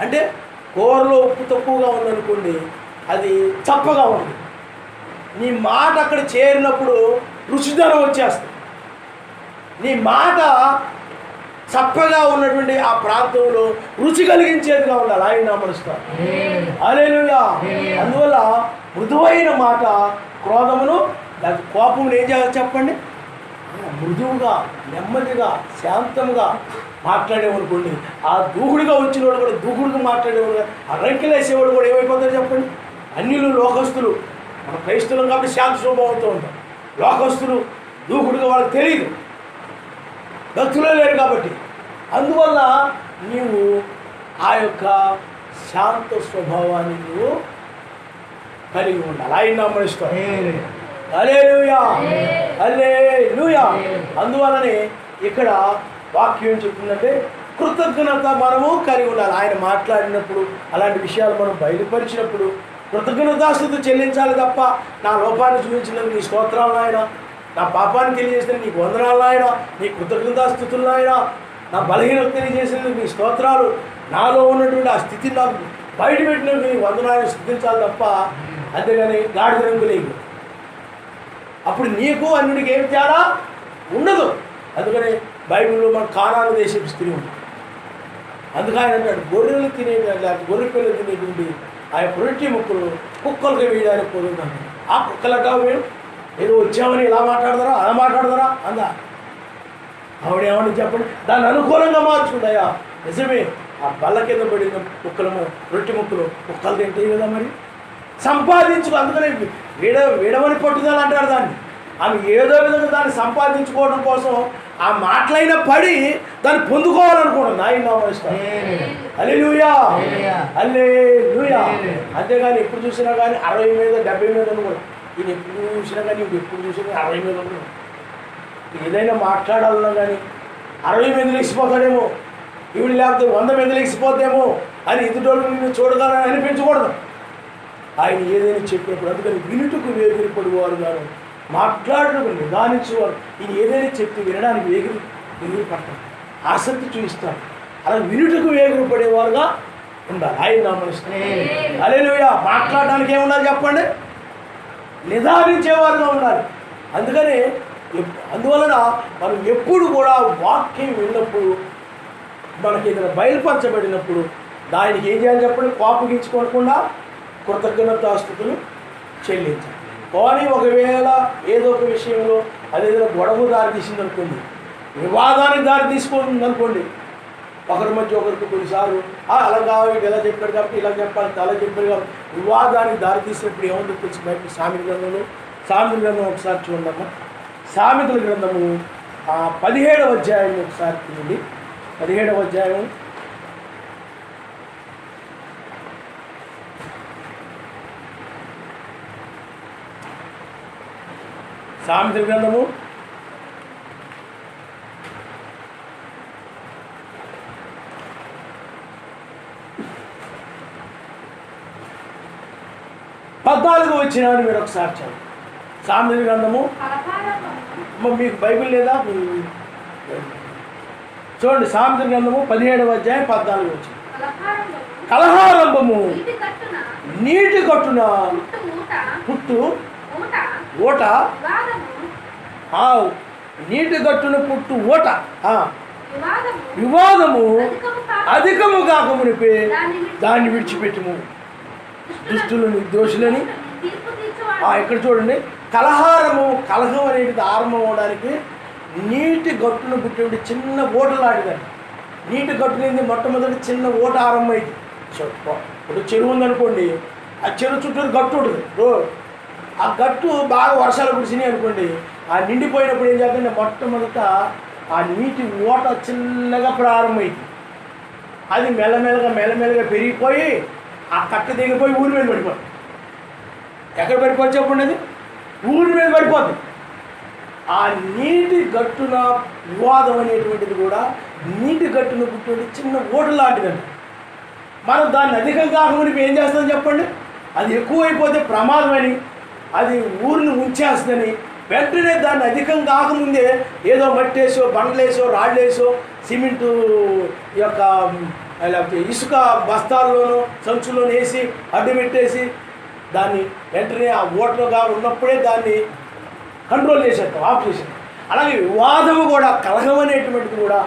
అంటే కూరలో ఉప్పు తక్కువగా ఉందనుకోండి, అది చప్పగా ఉంది. నీ మాట అక్కడ చేరినప్పుడు రుచిదనం వచ్చేస్తుంది. నీ మాట చప్పగా ఉన్నటువంటి ఆ ప్రాంతంలో రుచి కలిగించేదిగా ఉండాలి. ఆయన నమస్కారం. హల్లెలూయా. అందువల్ల మృదువైన మాట క్రోధమును లేకపోతే కోపమును ఏం చేయాలి చెప్పండి, మృదువుగా నెమ్మదిగా శాంతంగా మాట్లాడేవనుకోండి. ఆ దూకుడుగా వచ్చినవాడు కూడా దూకుడుగా మాట్లాడేవాడు, ఆ రంకెలేసేవాడు కూడా ఏమైపోతాడు చెప్పండి. అన్యులు లోకస్తులు, మన క్రైస్తవులం కాబట్టి శాంత స్వభావంతో ఉంటాం. లోకస్తులు దూకుడుగా వాళ్ళకి తెలియదు, భక్తులే లేరు కాబట్టి. అందువల్ల నీవు ఆ యొక్క శాంత స్వభావాన్ని నువ్వు కలిగి ఉండాలి. ఆయన నమ్మనిస్తాం. హల్లెలూయా, హల్లెలూయా. అందువల్లనే ఇక్కడ వాక్యం చెప్తుందంటే కృతజ్ఞత మనము కలిగి ఉండాలి. ఆయన మాట్లాడినప్పుడు అలాంటి విషయాలు మనం బయలుపరిచినప్పుడు కృతజ్ఞతాస్తుతి చెల్లించాలి తప్ప నా లోపాన్ని చూపించినందుకు నీ స్తోత్రాలు నాయన, నా పాపాన్ని తెలియజేసిన నీకు వందనాలు నాయన, నీ కృతజ్ఞతాస్తుతులు నాయన, నా బలహీనత తెలియజేసినందుకు నీ స్తోత్రాలు, నాలో ఉన్నటువంటి ఆ స్థితిని నాకు బయటపెట్టినందుకు నీ వందనాలను స్థుతించాలి తప్ప అంతేగాని గాడిద రంగులేవు. అప్పుడు నీకు అన్యుడికి ఏం తేడా ఉండదు. అందుకని బైబిల్లో మన కానాను దేశపు స్త్రీ ఉంది. అందుకని అంటాడు గొర్రెలు తినే లేకపోతే గొర్రె పిల్లలు తినేటువంటి ఆ రొట్టె ముక్కలు కుక్కలకి వేయడానికి పోతుందంట. ఆ కుక్కలగా మీరు ఏదో వచ్చామని ఇలా మాట్లాడతారా అలా మాట్లాడతారా అందా. ఆవిడేమని చెప్పండి, దాన్ని అనుకూలంగా మార్చుకుంటాయా. నిజమే, ఆ బల్ల కింద పడిన కుక్కలము రొట్టె ముక్కలు కుక్కలు తింటాయి కదా మరి సంపాదించుకో. అందుకనే విడవని పట్టుదల అంటారు దాన్ని. ఆమె ఏదో విధంగా దాన్ని సంపాదించుకోవడం కోసం ఆ మాటలైనా పడి దాన్ని పొందుకోవాలనుకుంటుంది. ఆయన నామస్కారం. హల్లెలూయా, హల్లెలూయా. అంతేగాని ఎప్పుడు చూసినా కానీ 60 మీద 70 మీద ఉండకూడదు. ఈయన ఎప్పుడు చూసినా కానీ ఎప్పుడు చూసినా 60 మీద ఉండదు. ఏదైనా మాట్లాడాలన్నా కానీ 60 మీద లేచిపోతాడేమో, ఈవిడ లేకపోతే 100 మీద లేచిపోతేమో అని ఎదుటోళ్ళు నిన్ను చూడగానే అనిపించకూడదు. ఆయన ఏదైనా చెప్పినప్పుడు. అందుకని వినుటకు వేగిరపడువారు గాను మాట్లాడటకు నిదానించేవారు. ఈయన ఏదైనా చెప్తే వినడానికి వేగిరి పడతారు, ఆసక్తి చూపిస్తారు. అలా వినుటకు వేగిరపడేవారుగా ఉండాలి. ఆయన నామనిస్తాం. హల్లెలూయా. మాట్లాడడానికి ఏముండాలి చెప్పండి? నిదానించేవారుగా ఉండాలి. అందుకని అందువలన మనం ఎప్పుడు కూడా వాక్యం విన్నప్పుడు, మనకి ఏదైనా బయలుపరచబడినప్పుడు దానికి ఏం చేయాలి చెప్పండి? కోపగించుకోకుండా కృతజ్ఞతాస్తుతులు చెల్లించాలి. కానీ ఒకవేళ ఏదో ఒక విషయంలో అదేదైనా గొడవ దారి తీసింది అనుకోండి, వివాదానికి దారి తీసుకుంటుంది అనుకోండి, ఒకరి మధ్య ఒకరికి కొన్నిసార్లు అలా కావాలి, ఇలా చెప్పాడు కాబట్టి ఇలా చెప్పాలి, అలా చెప్పాడు కాబట్టి వివాదానికి దారి తీసినప్పుడు ఏముందో తెలిసి బయట సామెతల గ్రంథం ఒకసారి చూడమ్మా. సామెతల గ్రంథము 17వ అధ్యాయం ఒకసారి చూడండి. 17వ అధ్యాయం సామెతల గ్రంథము 14వ వచనాన్ని మీరు ఒకసారి చదువు. సామెతల గ్రంథము, మీకు బైబిల్ లేదా? చూడండి, సామెతల గ్రంథము 17వ అధ్యాయం 14వ వచనం. కలహారంభము నీటి కట్టున పుట్టు ఊట, నీటి గట్టున పుట్టు ఊట, వివాదము అధికము కాక మునిపే దాన్ని విడిచిపెట్టుము. దుష్టులని దోషులని ఇక్కడ చూడండి, కలహం అనేది ఆరంభం అవడానికి నీటి గట్టును పుట్టే చిన్న ఓట లాంటిదండి. నీటి గట్టునేది మొట్టమొదటి చిన్న ఓట ఆరంభమైంది. ఇప్పుడు చెరువు ఉందనుకోండి, ఆ చెరువు చుట్టూ గట్టు ఉంటుంది. ఆ గట్టు బాగా వర్షాలు కురిసినాయి అనుకోండి, ఆ నిండిపోయినప్పుడు ఏం చేద్దంటే మొట్టమొదట ఆ నీటి ఓట చిన్నగా ప్రారంభమైంది. అది మెల్లమెల్లగా పెరిగిపోయి ఆ కట్ట దిగిపోయి ఊరి మీద పడిపోతుంది. ఎక్కడ పడిపోవచ్చు చెప్పండి? అది ఊరి మీద పడిపోతుంది. ఆ నీటి గట్టున వివాదం అనేటువంటిది కూడా నీటి గట్టున పుట్టిన చిన్న ఓట లాంటిదండి. మనం దాన్ని అధికంగా కాకముందు ఏం చేస్తాం చెప్పండి? అది ఎక్కువైపోతే ప్రమాదమని, అది ఊరిని ఉంచేస్తుందని వెంటనే దాన్ని అధికంగా కాకముందే ఏదో మట్టేసో, బండ్లేసో, రాళ్ళేసో, సిమెంటు యొక్క లేకపోతే ఇసుక బస్తాల్లోనూ సంచులోనూ వేసి అడ్డు పెట్టేసి దాన్ని వెంటనే ఆ ఓటలుగా ఉన్నప్పుడే దాన్ని కంట్రోల్ చేసేస్తాం, ఆఫ్ చేసేస్తాం. అలాగే వివాదము కూడా, కలహం అనేటువంటిది కూడా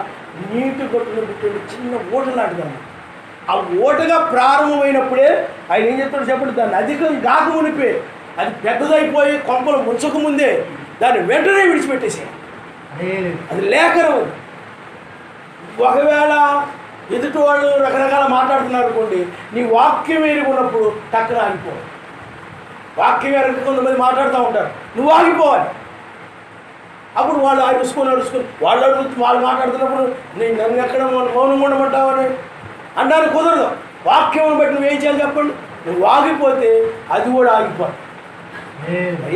నీటి గట్టున పుట్టిన చిన్న ఓట లాంటిదన్నమాట. ఆ ఓటగా ప్రారంభమైనప్పుడే ఆయన ఏం చెప్తాడు చెప్పండి? దాన్ని అధికం కాకమునిపే, అది పెద్దదైపోయి కొంపలు ముంచకముందే దాన్ని వెంటనే విడిచిపెట్టేసే. అది లేఖనం. ఒకవేళ ఎదుటి వాళ్ళు రకరకాల మాట్లాడుతున్నారు అనుకోండి, నీ వాక్యం ఎరుగున్నప్పుడు టక్కున ఆగిపోవాలి. వాక్యం ఎరగ కొంతమంది మాట్లాడుతూ ఉంటారు, నువ్వు ఆగిపోవాలి. అప్పుడు వాళ్ళు అరుచుకొని వాళ్ళు మాట్లాడుతున్నప్పుడు నేను నన్ను ఎక్కడ మౌనం ఉండమంటావని అంటారు. కుదరదు. వాక్యం బట్టి నువ్వేం చేయాలి చెప్పండి? నువ్వు ఆగిపోతే అది కూడా ఆగిపోవాలి.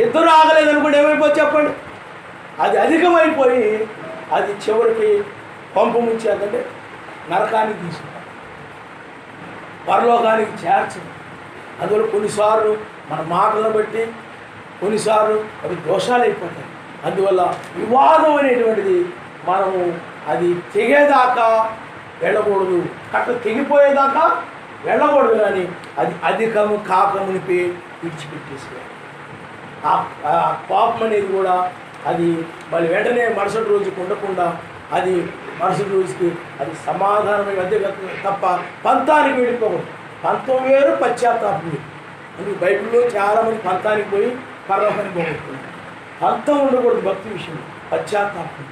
ఇద్దరు ఆగలేదనుకోండి ఏమైపోతుంది చెప్పండి? అది అధికమైపోయి అది చివరికి పంపు ముంచేదంటే నరకానికి తీసుకుంటాం, పరలోకానికి చేర్చదు. అందువల్ల కొన్నిసార్లు మన మాటలను బట్టి కొన్నిసార్లు అవి దోషాలు అయిపోతాయి. అందువల్ల వివాదం అనేటువంటిది మనము అది తెగేదాకా వెళ్ళకూడదు, కట్ట తెగిపోయేదాకా వెళ్ళకూడదు. కానీ అది అధికము కాకమునిపే విడిచిపెట్టేసేయాలి. ఆ కోపం అనేది కూడా అది మళ్ళీ వెంటనే మరుసటి రోజుకి ఉండకుండా అది మరుసటి రోజుకి అది సమాధానమే అంతే తప్ప పంతానికి వెళ్ళిపోకూడదు. పంతం వేరు, పశ్చాత్తాపం వేరు. అందుకు బైబిల్లో చాలామంది పంతానికి పోయి పరలోకానికి పోగొట్టుకున్నారు. పంతం ఉండకూడదు భక్తి విషయంలో, పశ్చాత్తాపం.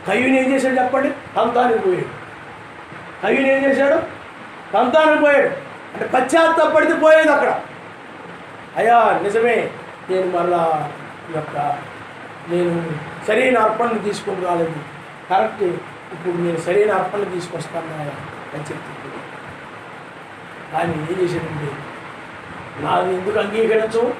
కయ్యూని ఏం చేశాడు చెప్పండి? పంతానికి పోయాడు. కయ్యూని ఏం చేశాడు? పంతానికి పోయాడు. అంటే పశ్చాత్తాపడితే పోయేది అక్కడ. అయ్యా నిజమే, నేను మళ్ళా నేను సరైన అర్పణను తీసుకొని రాలేదు, కరెక్ట్, ఇప్పుడు నేను సరైన అర్పణ తీసుకొస్తాను అని చెప్తుంది. ఆయన ఏం చేశాడంటే, నాది ఎందుకు అంగీకరించవు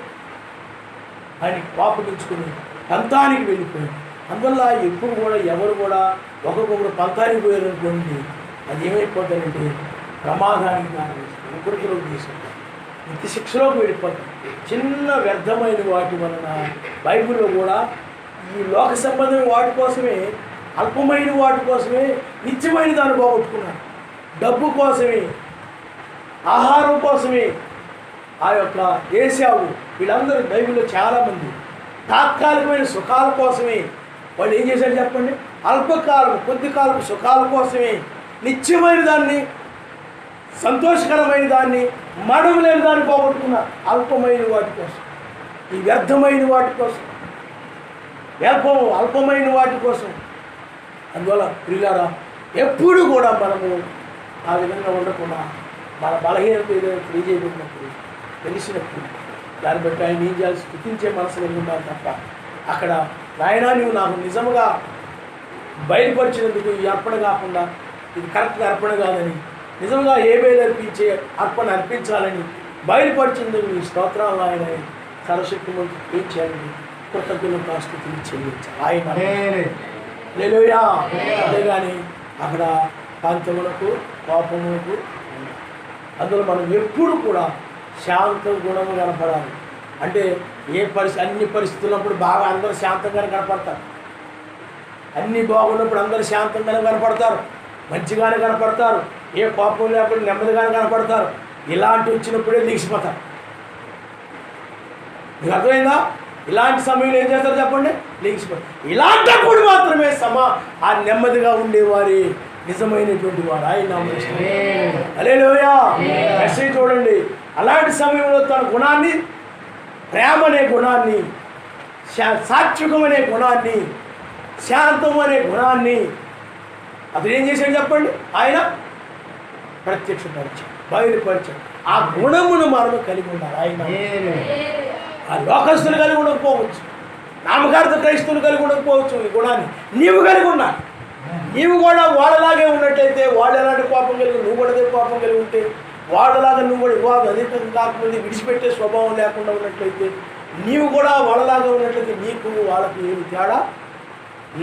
అని కోపగించుకుని పంతానికి వెళ్ళిపోయాడు. అందువల్ల ఎప్పుడు కూడా ఎవరు కూడా ఒకరికొకరు పంతానికి పోయారనుకోండి, అది ఏమైపోతారంటే ప్రమాదానికి కారణం, ఒకరికిలోకి తీసుకుంటారు. నిత్య శిక్షలోకి వెళ్ళిపోతాం. చిన్న వ్యర్థమైన వాటి వలన బైబిల్లో కూడా ఈ లోక సంబంధమైన వాటి కోసమే, అల్పమైన వాటి కోసమే నిత్యమైన దాన్ని పోగొట్టుకున్నారు. డబ్బు కోసమే, ఆహారం కోసమే ఆ యొక్క ఏశావు వీళ్ళందరూ బైబిల్లో చాలామంది తాత్కాలికమైన సుఖాల కోసమే వాళ్ళు ఏం చేశారు చెప్పండి? అల్పకాలం, కొద్ది కాలం సుఖాల కోసమే నిత్యమైన దాన్ని, సంతోషకరమైన దాన్ని, మరణం లేని దాన్ని పోగొట్టుకున్నారు. అల్పమైన వాటి కోసం, ఈ వ్యర్థమైన వాటి కోసం, అల్పమైన వాటి కోసం. అందువల్ల ప్రియులారా, ఎప్పుడు కూడా మనము ఆ విధంగా ఉండకుండా మన బలహీనత ఏదైనా తెలియజేయబడినప్పుడు, తెలిసినప్పుడు దాన్ని బట్టి ఆయన ఏం చేయాలి? స్థుతించే మనసు కలిగి ఉండాలి తప్ప అక్కడ నాయనా నువ్వు నాకు నిజముగా బయలుపరిచినందుకు ఈ అర్పణ కాకుండా ఇది కరెక్ట్గా అర్పణ కాదని, నిజంగా ఏబేలు అర్పించే అర్పణ అర్పించాలని బయలుపరిచినందుకు ఈ స్తోత్రాలు ఆయన సర్వశక్తిమంతుడు ఏం చేయాలని కృతజ్ఞత స్తుతులు చెల్లించాలి ఆయన. హల్లెలూయా. అంతేగాని అక్కడ కాంతములకు, కోపములకు, అందులో మనం ఎప్పుడు కూడా శాంత గుణము కనపడాలి. అంటే అన్ని పరిస్థితున్నప్పుడు బాగా అందరూ శాంతంగానే కనపడతారు. అన్నీ బాగున్నప్పుడు అందరూ శాంతంగానే కనపడతారు, మంచిగానే కనపడతారు, ఏ కోపం లేకుండా నెమ్మదిగానే కనపడతారు. ఇలాంటి వచ్చినప్పుడే దిగిసిపోతారు. మీకు అర్థమైందా? ఇలాంటి సమయంలో ఏం చేస్తారు చెప్పండి? దిగిసిపోతారు. ఇలాంటప్పుడు మాత్రమే ఆ నెమ్మదిగా ఉండేవారి నిజమైనటువంటి వారు ఆయన. హల్లెలూయా. మెసేజ్ చూడండి. అలాంటి సమయంలో తన గుణాన్ని, ప్రేమ అనే గుణాన్ని, సాత్వికం అనే గుణాన్ని, శాంతం అనే గుణాన్ని అతను ఏం చేశాడు చెప్పండి? ఆయన ప్రత్యక్షపరిచాడు, బయలుపరిచాడు. ఆ గుణమును మనము కలిగి ఉండాలి ఆయన. ఆ లోకస్తులు కలిగి ఉండకపోవచ్చు, నామకార్థ క్రైస్తవులు కలిగి ఉండకపోవచ్చు. ఈ గుణాన్ని నీవు కలిగి ఉండాలి. నీవు కూడా వాళ్ళలాగే ఉన్నట్లయితే, వాళ్ళు ఎలాంటి కోపం కలిగి, నువ్వు కూడా అదే కోపం కలిగి ఉంటే, వాళ్ళలాగా నువ్వు కూడా వివాదం అధికం కాకముందు విడిచిపెట్టే స్వభావం లేకుండా ఉన్నట్లయితే, నీవు కూడా వాళ్ళలాగా ఉన్నట్లయితే నీకు వాళ్ళకి ఏమి తేడా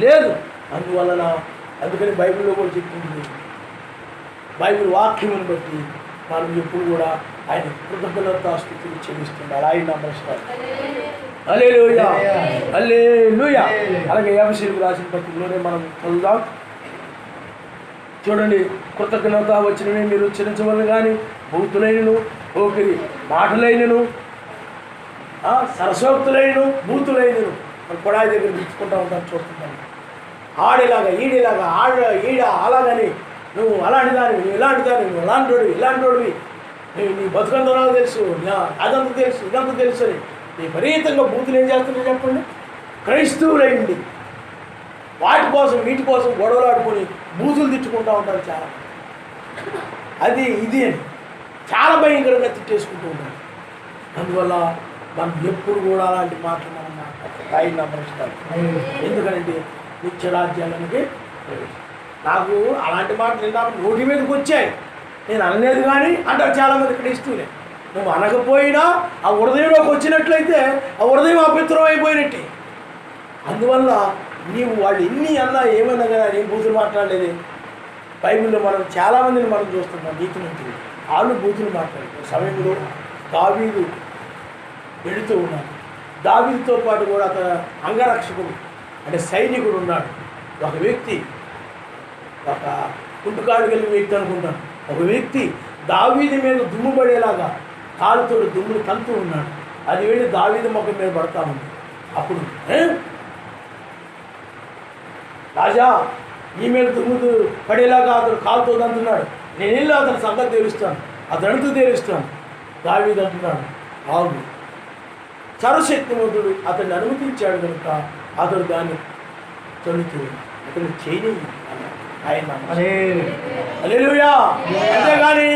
లేదు. అందుకని బైబిల్లో కూడా చెప్తుంది, బైబిల్ వాక్యమును బట్టి మనం ఎప్పుడు కూడా ఆయన కృతజ్ఞతాస్తుతులు చెల్లిస్తుండాలి. ఆయన నమస్కారం. హల్లెలూయా, హల్లెలూయా. అలాగే ఎఫెసీయులకు రాసిన పత్రికలోనే మనం చదువుదాం. చూడండి, కృతజ్ఞత వచ్చినవి మీరు ఉచ్చరించవలను కానీ భూతులైనను, ఓకిరి మాటలైనను, సరసోక్తులైనను, భూతులైనను మనం కొడాయి దగ్గర పిలుచుకుంటూ ఉంటాం, చూస్తుంటాం. ఆడేలాగా, ఈడేలాగా, ఈడ అలాగని, నువ్వు అలాంటి దానివి, నువ్వు ఇలాంటి దానివి, నువ్వు ఇలాంటోడివి, నీ బతుకంత నాకు తెలుసు, అదంతా తెలుసు, ఇదంతా తెలుసు అని విపరీతంగా బూతులు ఏం చేస్తున్నారో చెప్పండి? క్రైస్తవులైంది వాటి కోసం వీటి కోసం గొడవలు ఆడుకొని బూతులు తిట్టుకుంటూ ఉంటారు చాలా. అది ఇది అని చాలా భయంకరంగా తిట్టేసుకుంటూ ఉంటారు. అందువల్ల మనం ఎప్పుడు కూడా అలాంటి మాటలు మనం రాయి నమస్కారం. ఎందుకంటే నిత్యరాజ్యాలనికి నాకు అలాంటి మాటలు విన్నప్పుడు నోటి మీదకి వచ్చాయి, నేను అనలేదు కానీ అంటారు చాలామంది క్రైస్తవులే. నువ్వు అనకపోయినా ఆ హృదయంలోకి వచ్చినట్లయితే ఆ హృదయం అపవిత్రం అయిపోయినట్టే. అందువల్ల నీవు వాళ్ళు ఎన్ని అన్నా ఏమన్నా కదా నేను బూతులు మాట్లాడలేదు. బైబిల్లో మనం చాలామందిని మనం చూస్తున్నాం నీతిమంతులు, వాళ్ళు బూతులు మాట్లాడారు. సమయంలో దావీదు వెళుతూ ఉన్నాడు. దావీదుతో పాటు కూడా అతను అంగరక్షకుడు అంటే సైనికుడు ఉన్నాడు. ఒక వ్యక్తి, ఒక కుంటుకాడు కలిగిన వ్యక్తి అనుకుంటాను, ఒక వ్యక్తి దావీదు మీద దుమ్ము పడేలాగా కాలుతో దుమ్ముని తంతూ ఉన్నాడు. అది వెళ్ళి దావీదు ముఖం మీద పడతా ఉంది. అప్పుడు రాజా నీ మీద దుమ్ము పడేలాగా అతను కాలుతో తంతున్నాడు, నేను వెళ్ళి అతని సంగతి తెలుస్తాను, అతను అడుగుతూ తెలుస్తాను. దావీదు అంటున్నాడు, ఆగు, సర్వశక్తిమంతుడు అతన్ని అనుమతించాడు కనుక అతడు దాన్ని చదువుతూ అతను చేయని ఆయన. హల్లెలూయా. అంతేగాని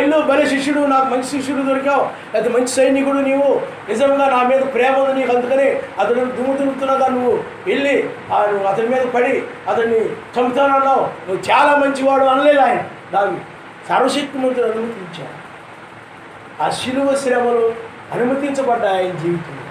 ఇల్లు బలి శిష్యుడు, నాకు మంచి శిష్యుడు దొరికావు, లేకపోతే మంచి సైనికుడు, నీవు నిజంగా నా మీద ప్రేమ ఉంది నీకు, అందుకని అతడు దుమ్ము దుమ్ముతున్నాగా నువ్వు వెళ్ళి నువ్వు అతని మీద పడి అతన్ని చంపుతానన్నావు, నువ్వు చాలా మంచివాడు అనలేదు ఆయన. దావి సర్వశక్తిమంతుడు అనుమతించాడు. ఆ శిలువ శ్రమలు అనుమతించబడ్డాయి ఆయన జీవితంలో.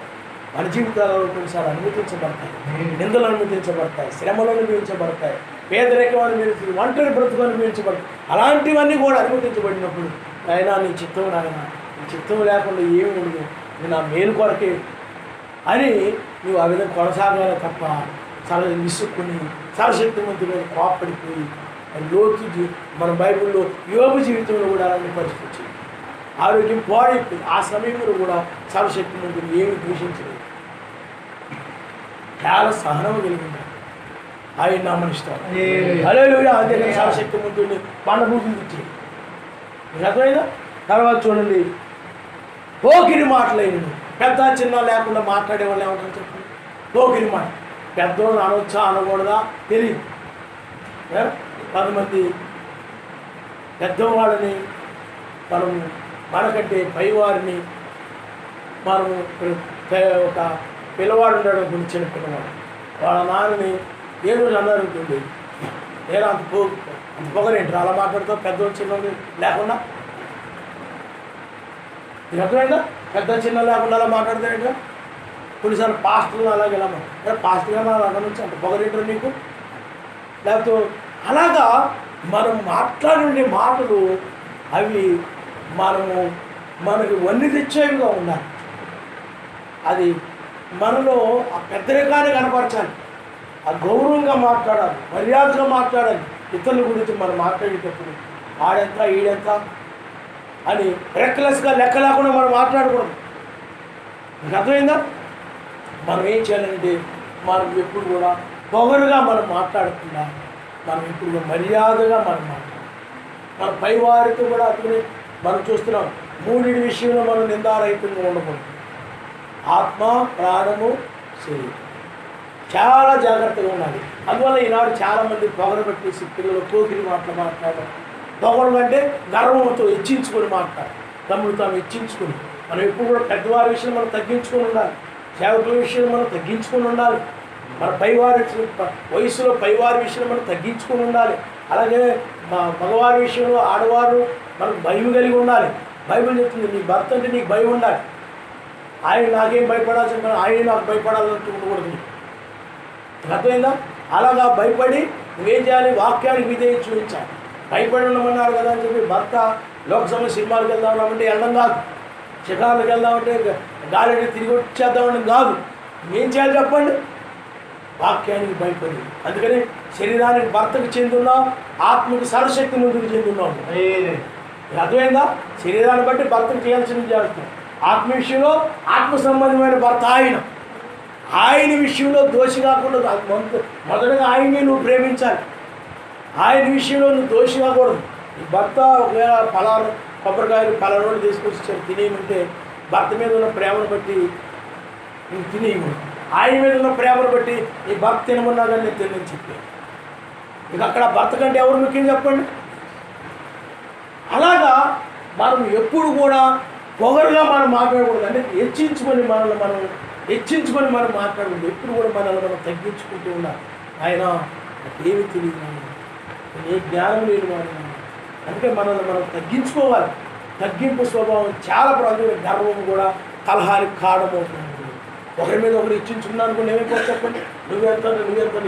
మన జీవితాలలో కొన్నిసార్లు అనుమతించబడతాయి, నిందలు అనుమతించబడతాయి, శ్రమలు అనుభవించబడతాయి, పేదరికం అనుభవించబడి, ఒంటరి బ్రతుకు అనుభవించబడతాయి. అలాంటివన్నీ కూడా అనుమతించబడినప్పుడు అయినా నీ చిత్తం నాయన, నీ చిత్తం లేకుండా ఏమి ఉండదు, ఇది నా మేలు కొరకే అని నువ్వు ఆ విధంగా కొనసాగాలి తప్ప చాలా విసుక్కుని సర్వశక్తిమంతుడు కోప్పడిపోయి లోతు మన బైబిల్లో యోబు జీవితంలో కూడా అలాంటి పరిస్థితి ఆరోగ్యం పాడైపోయింది. ఆ సమయంలో కూడా సర్వశక్తిమంతుడు ఏమి దూషించలేదు, చాలా సహనం కలిగింది. ఆయన నామనిస్తాడు. హల్లెలూయా. అందుకని సర్వశక్తిమంతుడిని పండబూతులు ఇచ్చేది. మీకు అర్థమైందా? తర్వాత చూడండి, పోకిరి మాటలైనవి. పెద్ద చిన్న లేకుండా మాట్లాడే వాళ్ళు ఏమంటారు చెప్పండి? పోకిరి మాట. పెద్దోళ్ళు అనవచ్చా అనకూడదా తెలియదు. కొంతమంది పెద్దవాళ్ళని మనకంటే పైవారిని మనము ఒక పిల్లవాడు ఉన్నాడు, కొన్ని చిన్న పిల్లవాడు, వాళ్ళ నాన్నని ఏ రోజు అన్నారు ఉంటుంది, నేను అంత పొగరేంటారు అలా మాట్లాడుతావు పెద్దోళ్ళు చిన్నోళ్ళు లేకుండా. ఇది అర్థమైందా? పెద్ద చిన్న లేకుండా అలా మాట్లాడతాడు. కొన్నిసార్లు పాస్టర్లు అలాగే ఎలా పాస్టర్గా అక్కడ నుంచి అంత పొగరేంటారు నీకు, లేకపోతే అలాగా మనం మాట్లాడే మాటలు అవి మనకి వన్ని తెచ్చేవిగా ఉండాలి. అది మనలో ఆ పెద్దరికాన్ని కనపరచాలి, ఆ గౌరవంగా మాట్లాడాలి, మర్యాదగా మాట్లాడాలి. ఇతరుల గురించి మనం మాట్లాడేటప్పుడు ఆడెంత ఈడెంత అని రెక్లెస్గా లెక్క లేకుండా మనం మాట్లాడకూడదు. మీకు అర్థమైందా? మనం ఏం చేయాలంటే మనం ఎప్పుడు కూడా పొగరుగా మనం మాట్లాడకుండా మనం ఇప్పుడు మర్యాదగా మనం మాట్లాడాలి. మన పైవారితో కూడా అట్లనే మనం చూస్తున్నాం. మూడింటి విషయంలో మనం నిందారహితంగా ఉండకూడదు. ఆత్మ, ప్రాణము, శరీరం. చాలా జాగ్రత్తగా ఉండాలి. అందువల్ల ఈనాడు చాలామంది పొగరు పెట్టేసి పిల్లలు పోకిరి మాట్లాడడం. పొగరు అంటే గర్వంతో హెచ్చించుకొని మాట్లాడాలి, తమ్ముడు తాము హెచ్చించుకొని. మనం ఎప్పుడు కూడా పెద్దవారి విషయం మనం తగ్గించుకొని ఉండాలి, సేవకుల విషయం మనం తగ్గించుకొని ఉండాలి, మన పైవారి వయసులో పైవారి విషయంలో మనం తగ్గించుకొని ఉండాలి. అలాగే మగవారి విషయంలో ఆడవారు మనకు భయం కలిగి ఉండాలి. బైబిల్ చెప్తుంది, నీ భర్త అంటే నీకు భయం ఉండాలి. ఆయన నాకేం భయపడాల్సి, ఆయన నాకు భయపడాలంటూ ఉండకూడదు. అర్థమైందా? అలాగా భయపడి నువ్వేం చేయాలి? వాక్యానికి విధేయత చూపించాలి. భయపడి ఉండమన్నారు కదా అని చెప్పి భర్త లోకసభ సినిమాలకు వెళ్దామంటే వెళ్ళడం కాదు, షికారులకు వెళ్దామంటే గాలిని తిరిగి వచ్చేద్దామని కాదు. ఏం చేయాలి చెప్పండి? వాక్యానికి భయపడి. అందుకని శరీరానికి భర్తకు చెందున్నావు, ఆత్మకు సర్వశక్తి ముందుకు చెందున్నావు. అర్థమైందా? శరీరాన్ని బట్టి భర్తకు చేయాల్సింది చేస్తున్నాం. ఆత్మ విషయంలో ఆత్మ సంబంధమైన భర్త ఆయన విషయంలో దోషి కాకుండా మొదటగా ఆయన్ని నువ్వు ప్రేమించాలి. ఆయన విషయంలో నువ్వు దోషి కాకూడదు. ఈ భర్త ఒకవేళ ఫలాలు కొబ్బరికాయలు ఫలాలు తీసుకొచ్చి తినేయమంటే భర్త మీద ఉన్న ప్రేమను బట్టి నువ్వు తినేయకూడదు. ఆయన మీద ఉన్న ప్రేమను బట్టి నీ భర్త తినమన్నా కానీ నేను తినని చెప్పాను. ఇక అక్కడ భర్త కంటే ఎవరు ముఖ్యం చెప్పండి? అలాగా మనం ఎప్పుడు కూడా పొగరుగా మనం మాట్లాడకూడదు. అంటే హెచ్చించుకొని హెచ్చించుకొని మనం మాట్లాడకూడదు. ఎప్పుడు కూడా మనల్ని మనం తగ్గించుకుంటూ ఉండాలి. ఆయన ఏమి తెలియదు, ఏ జ్ఞానం లేని వాడు. అందుకే మనల్ని మనం తగ్గించుకోవాలి. తగ్గింపు స్వభావం చాలా ప్రాంతంలో గర్వం కూడా కలహానికి కారణమవుతుంది. ఒకరి మీద ఒకరు హెచ్చించుకున్నా అనుకుని ఏమైపోతుంది చెప్పండి? నువ్వెంత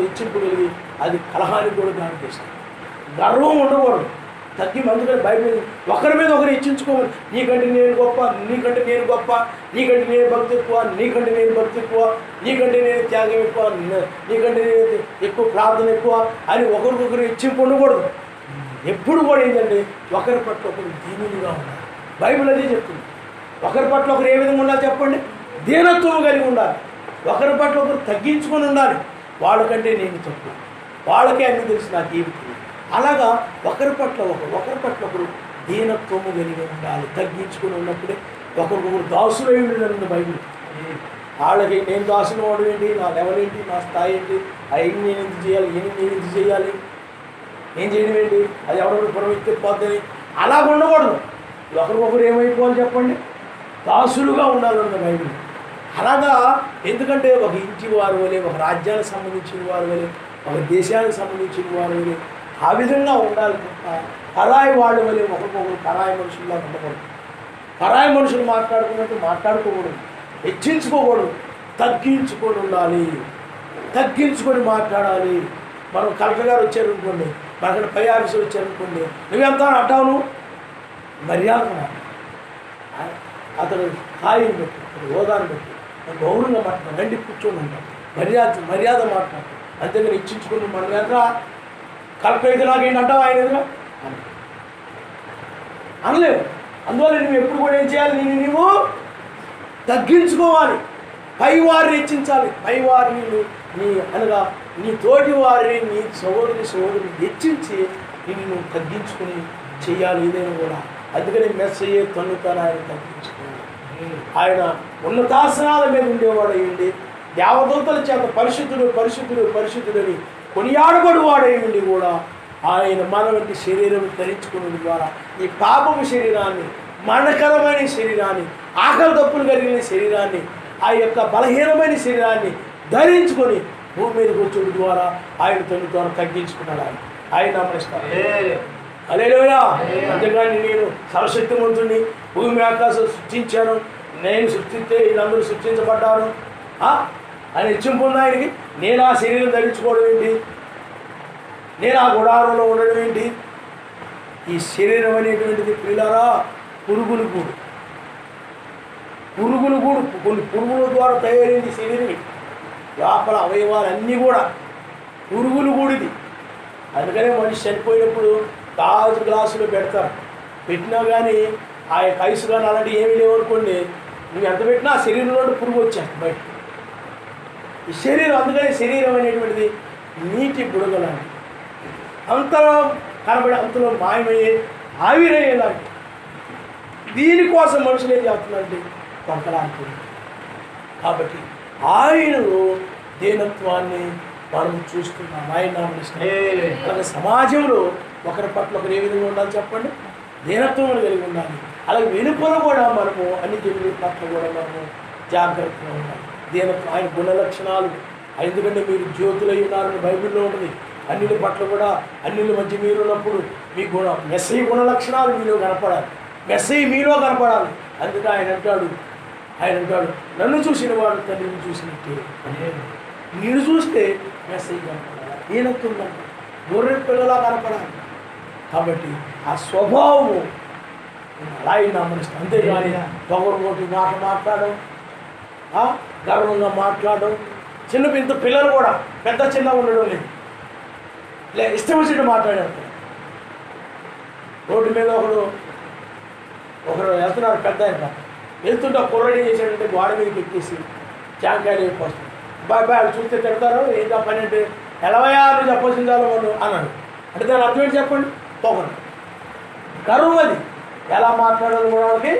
హెచ్చింపు కలిగి అది కలహానికి కూడా దాని చేస్తుంది. గర్వం ఉండకూడదు. అందుకని బైబిల్ ఒకరి మీద ఒకరు హెచ్చించుకోవాలి. నీకంటే నేను గొప్ప, నీకంటే నేను గొప్ప, నీకంటే నేను భక్తి ఎక్కువ, నీకంటే నేను భక్తి ఎక్కువ, నీకంటే నేను త్యాగం ఎక్కువ, నీకంటే నేను ఎక్కువ ప్రార్థన ఎక్కువ అని ఒకరికొకరు హెచ్చింపు ఉండకూడదు. ఎప్పుడు కూడా ఏంటంటే ఒకరి పట్ల ఒకరు దీనులుగా ఉండాలి. బైబిల్ అదే చెప్తుంది. ఒకరి పట్ల ఒకరు ఏ విధంగా ఉండాలి చెప్పండి? దీనత్వం కలిగి ఉండాలి. ఒకరి పట్ల ఒకరు తగ్గించుకొని ఉండాలి. వాళ్ళకంటే నేను తక్కువ, వాళ్ళకే అన్ని తెలిసి నాకు ఏమి తెలియదు. అలాగా ఒకరి పట్ల ఒకరు దీనత్వము కలిగి ఉండాలి. తగ్గించుకొని ఉన్నప్పుడే ఒకరికొకరు దాసులు అయి ఉండదు బైబిల్. వాళ్ళకి నేను దాసులు వాడు ఏంటి, నా లెవెల్ ఏంటి, నా స్థాయి ఏంటి, అవి నేను ఎంత చేయాలి, నేను ఎంత చేయాలి, ఏం చేయడం ఏంటి, అది ఎవరెవరు పురవెత్తిపోద్దని అలా ఉండకూడదు. ఒకరికొకరు ఏమైపోవాలి చెప్పండి? దాసులుగా ఉండాలన్నది బైబిల్. అలాగా ఎందుకంటే ఒక ఇంటి వారు వలె, ఒక రాజ్యానికి సంబంధించిన వారు వలె, ఒక దేశానికి సంబంధించిన వారు వలె ఆ విధంగా ఉండాలి తప్ప పరాయి వాళ్ళు వలె ఒకరికొకరు పరాయి మనుషుల్లా ఉండకూడదు. పరాయి మనుషులు మాట్లాడుకున్నట్టు మాట్లాడుకోకూడదు, హెచ్చించుకోకూడదు, తగ్గించుకొని ఉండాలి, తగ్గించుకొని మాట్లాడాలి. మనం కలెక్టర్ గారు వచ్చారనుకోండి, మనక్కడ పై ఆఫీసర్ వచ్చారనుకోండి, నువ్వెంత అంటావు, మర్యాద అతడు స్థాయిని బట్టి అతడు హోదాను బట్టి గౌరవంగా మాట్లాడు, రండి కూర్చొని ఉంటాం, మర్యాద మాట్లాడు. అంతేగాని ఇచ్చించుకుని మన ఎదురా కలెక్టర్ అయితే నాకేంటి అంటావు ఆయన ఎదురా అనలేవు. అందువల్ల నువ్వు ఎప్పుడు కూడా ఏం చేయాలి, నువ్వు తగ్గించుకోవాలి, పైవారిని హెచ్చించాలి. పైవారిని నీ అనగా నీ తోటి వారిని, నీ సోదరుని హెచ్చించి నువ్వు తగ్గించుకుని చెయ్యాలి ఏదైనా కూడా. అందుకని మెస్సయ్యే తన్నుతాను ఆయన తగ్గించుకున్నాడు. ఆయన ఉన్నతాసనాల మీద ఉండేవాడు అయ్యండి, దేవదూతల చేత పరిశుద్ధుడు పరిశుద్ధుడు పరిశుద్ధుడని కొనియాడబడు వాడై ఉండి కూడా ఆయన మన వంటి శరీరం ధరించుకున్న ద్వారా ఈ పాపపు శరీరాన్ని, మరణకరమైన శరీరాన్ని, ఆకలి తప్పులు కలిగిన శరీరాన్ని, ఆ యొక్క బలహీనమైన శరీరాన్ని ధరించుకొని భూమి మీద కూర్చోడం ద్వారా ఆయన తను తగ్గించుకున్నాడు. ఆయన నమస్కారం. హల్లెలూయా. అంతేగాని నేను సర్వశక్తిమంతుడిని, భూమి ఆకాశం సృష్టించాను, నేను సృష్టిస్తే వీళ్ళందరూ సృష్టించబడ్డాను అని హెచ్చింపు ఉంది ఆయనకి. నేను ఆ శరీరం ధరించుకోవడం ఏంటి, నేను ఆ గుడారంలో ఉండడం ఏంటి? ఈ శరీరం అనేటువంటిది పిల్లరా పురుగులు గూడు, కొన్ని పురుగుల ద్వారా తయారైంది శరీరం. లోపల అవయవాలన్నీ కూడా పురుగులు గూడిది. అందుకనే మనిషి చనిపోయినప్పుడు గాజు గ్లాసులో పెడతారు, పెట్టినా కానీ ఆ యొక్క ఐసు కానీ అలాంటివి ఏమీ లేవనుకోండి, నువ్వు ఎంత పెట్టినా ఆ శరీరంలో పురుగు వచ్చేస్తుంది బయట. ఈ శరీరం, అందుకని శరీరం అనేటువంటిది నీటి బుడగలాంటి, అంతలో కనబడి అంతలో మాయమయ్యే ఆవిరయ్యేలాంటి. దీనికోసం మనుషులు ఏం చేస్తున్నారంటే కొంతలాంటి. కాబట్టి ఆయనలో దీనత్వాన్ని మనం చూస్తున్నాం. ఆయన అలాగే సమాజంలో ఒకరి పట్ల ఒకరు ఏ విధంగా ఉండాలి చెప్పండి, దీనత్వం కలిగి ఉండాలి. అలాగే వెనుకలు కూడా మనము అన్ని జనుల పట్ల కూడా మనము జాగ్రత్తగా ఉండాలి. దీనత్వం ఆయన గుణ లక్షణాలు. ఎందుకంటే మీరు జ్యోతులై ఉన్నారని బైబిల్లో ఉంటుంది. అన్నిల పట్ల కూడా అన్నిల మధ్య మీరు ఉన్నప్పుడు మీ మెస్సీ గుణ లక్షణాలు మీలో కనపడాలి, మెస్సీ మీలో కనపడాలి. అందుకే ఆయన అంటాడు నన్ను చూసిన వాడు తండ్రిని చూసినట్టే. నేను చూస్తే మెస్సీ కనపడాలి, దీనత్వం కనపడాలి, గొర్రె పిల్లలా కనపడాలి. కాబట్టి ఆ స్వభావము అలా నమ్మనిస్తాం. అంతేగాని పొగరగొట్టి మాట్లాడడం, గర్వంగా మాట్లాడడం. ఇంత పిల్లలు కూడా పెద్ద చిన్న ఉండడం లేదు, ఇష్టం వచ్చినట్టు మాట్లాడారు. రోడ్డు మీద ఒకరు వెళ్తున్నారు, పెద్ద ఆయన వెళ్తుంటే కుర్రడి చేశాడంటే గోడ మీదకి ఎక్కేసి జాంకాయలు అయిపోతుంది. బాయ్ చూస్తే తిడతారు, ఏం చెప్పని అంటే ఎలవయా నువ్వు చెప్పాల్సింది వాళ్ళు అన్నాడు. అంటే దాని అర్థం ఏంటి చెప్పండి, పొగరు, గర్వం. అది ఎలా మాట్లాడాలి కూడా వాళ్ళకి.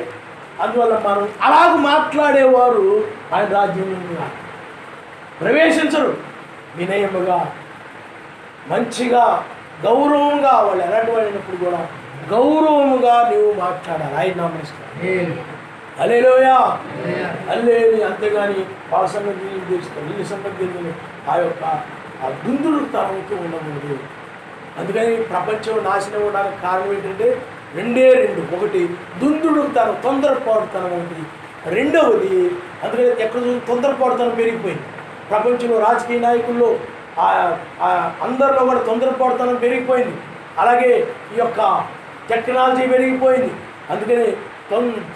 అందువల్ల మనం అలాగ మాట్లాడేవారు ఆయన రాజ్యంలో ప్రవేశించరు. వినయముగా, మంచిగా, గౌరవంగా, వాళ్ళు ఎలాంటి వాడినప్పుడు కూడా గౌరవముగా నువ్వు మాట్లాడాలి. ఆయన నమస్కారం. హల్లెలూయా, హల్లెలూయా. అంతేగాని వాళ్ళ సంగతి నేను తెలుస్తాను, వీళ్ళ సంగతి తెలియదు, ఆ యొక్క ఆ దుందుడు తనతో ఉండకూడదు. అందుకని ప్రపంచం నాశనం ఉండడానికి కారణం ఏంటంటే రెండే రెండు. ఒకటి దుందుడు తనం, తొందరపాటుతనం ఒకటి. రెండవది అందుకని ఎక్కడ తొందరపాటుతనం పెరిగిపోయింది ప్రపంచంలో. రాజకీయ నాయకుల్లో అందరిలో కూడా తొందరపాటుతనం పెరిగిపోయింది. అలాగే ఈ యొక్క టెక్నాలజీ పెరిగిపోయింది. అందుకని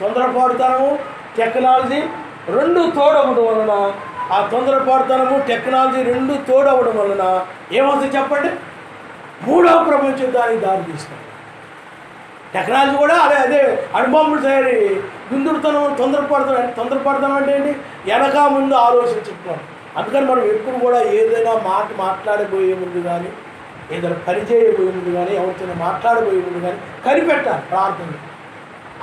తొందరపాటుతనము, టెక్నాలజీ రెండు తోడవడం వలన, ఆ తొందరపాటుతనము, టెక్నాలజీ రెండు తోడవడం వలన ఏమవుతుంది చెప్పండి, మూడవ ప్రపంచ యుద్ధానికి దారి తీస్తుంది. టెక్నాలజీ కూడా అదే అణుబాంబులు తయారీ, గుందుడుతనం, తొందరపడతాం అంటే ఏంటి, వెనక ముందు ఆలోచించుకుంటాం. అందుకని మనం ఎప్పుడు కూడా ఏదైనా మాట్లాడబోయే ముందు కానీ, ఏదైనా పని చేయబోయే ముందు కానీ, ఎవరితో మాట్లాడబోయే ముందు కానీ కనిపెట్టాలి ప్రార్థన.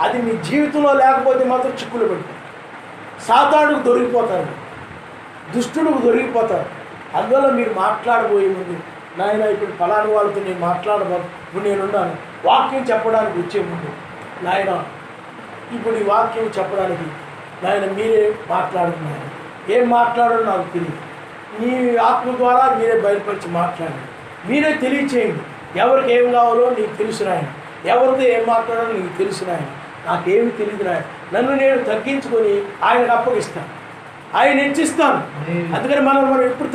అది మీ జీవితంలో లేకపోతే మాత్రం చిక్కులు పెడతారు, సాతానుకు దొరికిపోతారు, దుష్టుడికి దొరికిపోతారు. అందువల్ల మీరు మాట్లాడబోయే ముందు, నాయన ఇప్పుడు ఫలాని వాళ్ళతో నేను ఇప్పుడు నేనున్నాను, వాక్యం చెప్పడానికి వచ్చే ముందు, నాయన ఇప్పుడు ఈ వాక్యం చెప్పడానికి నాయన మీరే మాట్లాడుతున్నారు, ఏం మాట్లాడాలో నాకు తెలియదు, మీ ఆత్మ ద్వారా మీరే బయలుపరిచి మాట్లాడండి, మీరే తెలియచేయండి. ఎవరికి ఏం కావాలో నీకు తెలుసు నాయన, ఎవరితో ఏం మాట్లాడాలో నీకు తెలుసు నాయన, నాకేమి తెలియదు నాయన. నన్ను నేను తగ్గించుకొని ఆయనకు అప్పగిస్తాను, ఆయన హెచ్చిస్తాను. అందుకని మనం ఎప్పుడు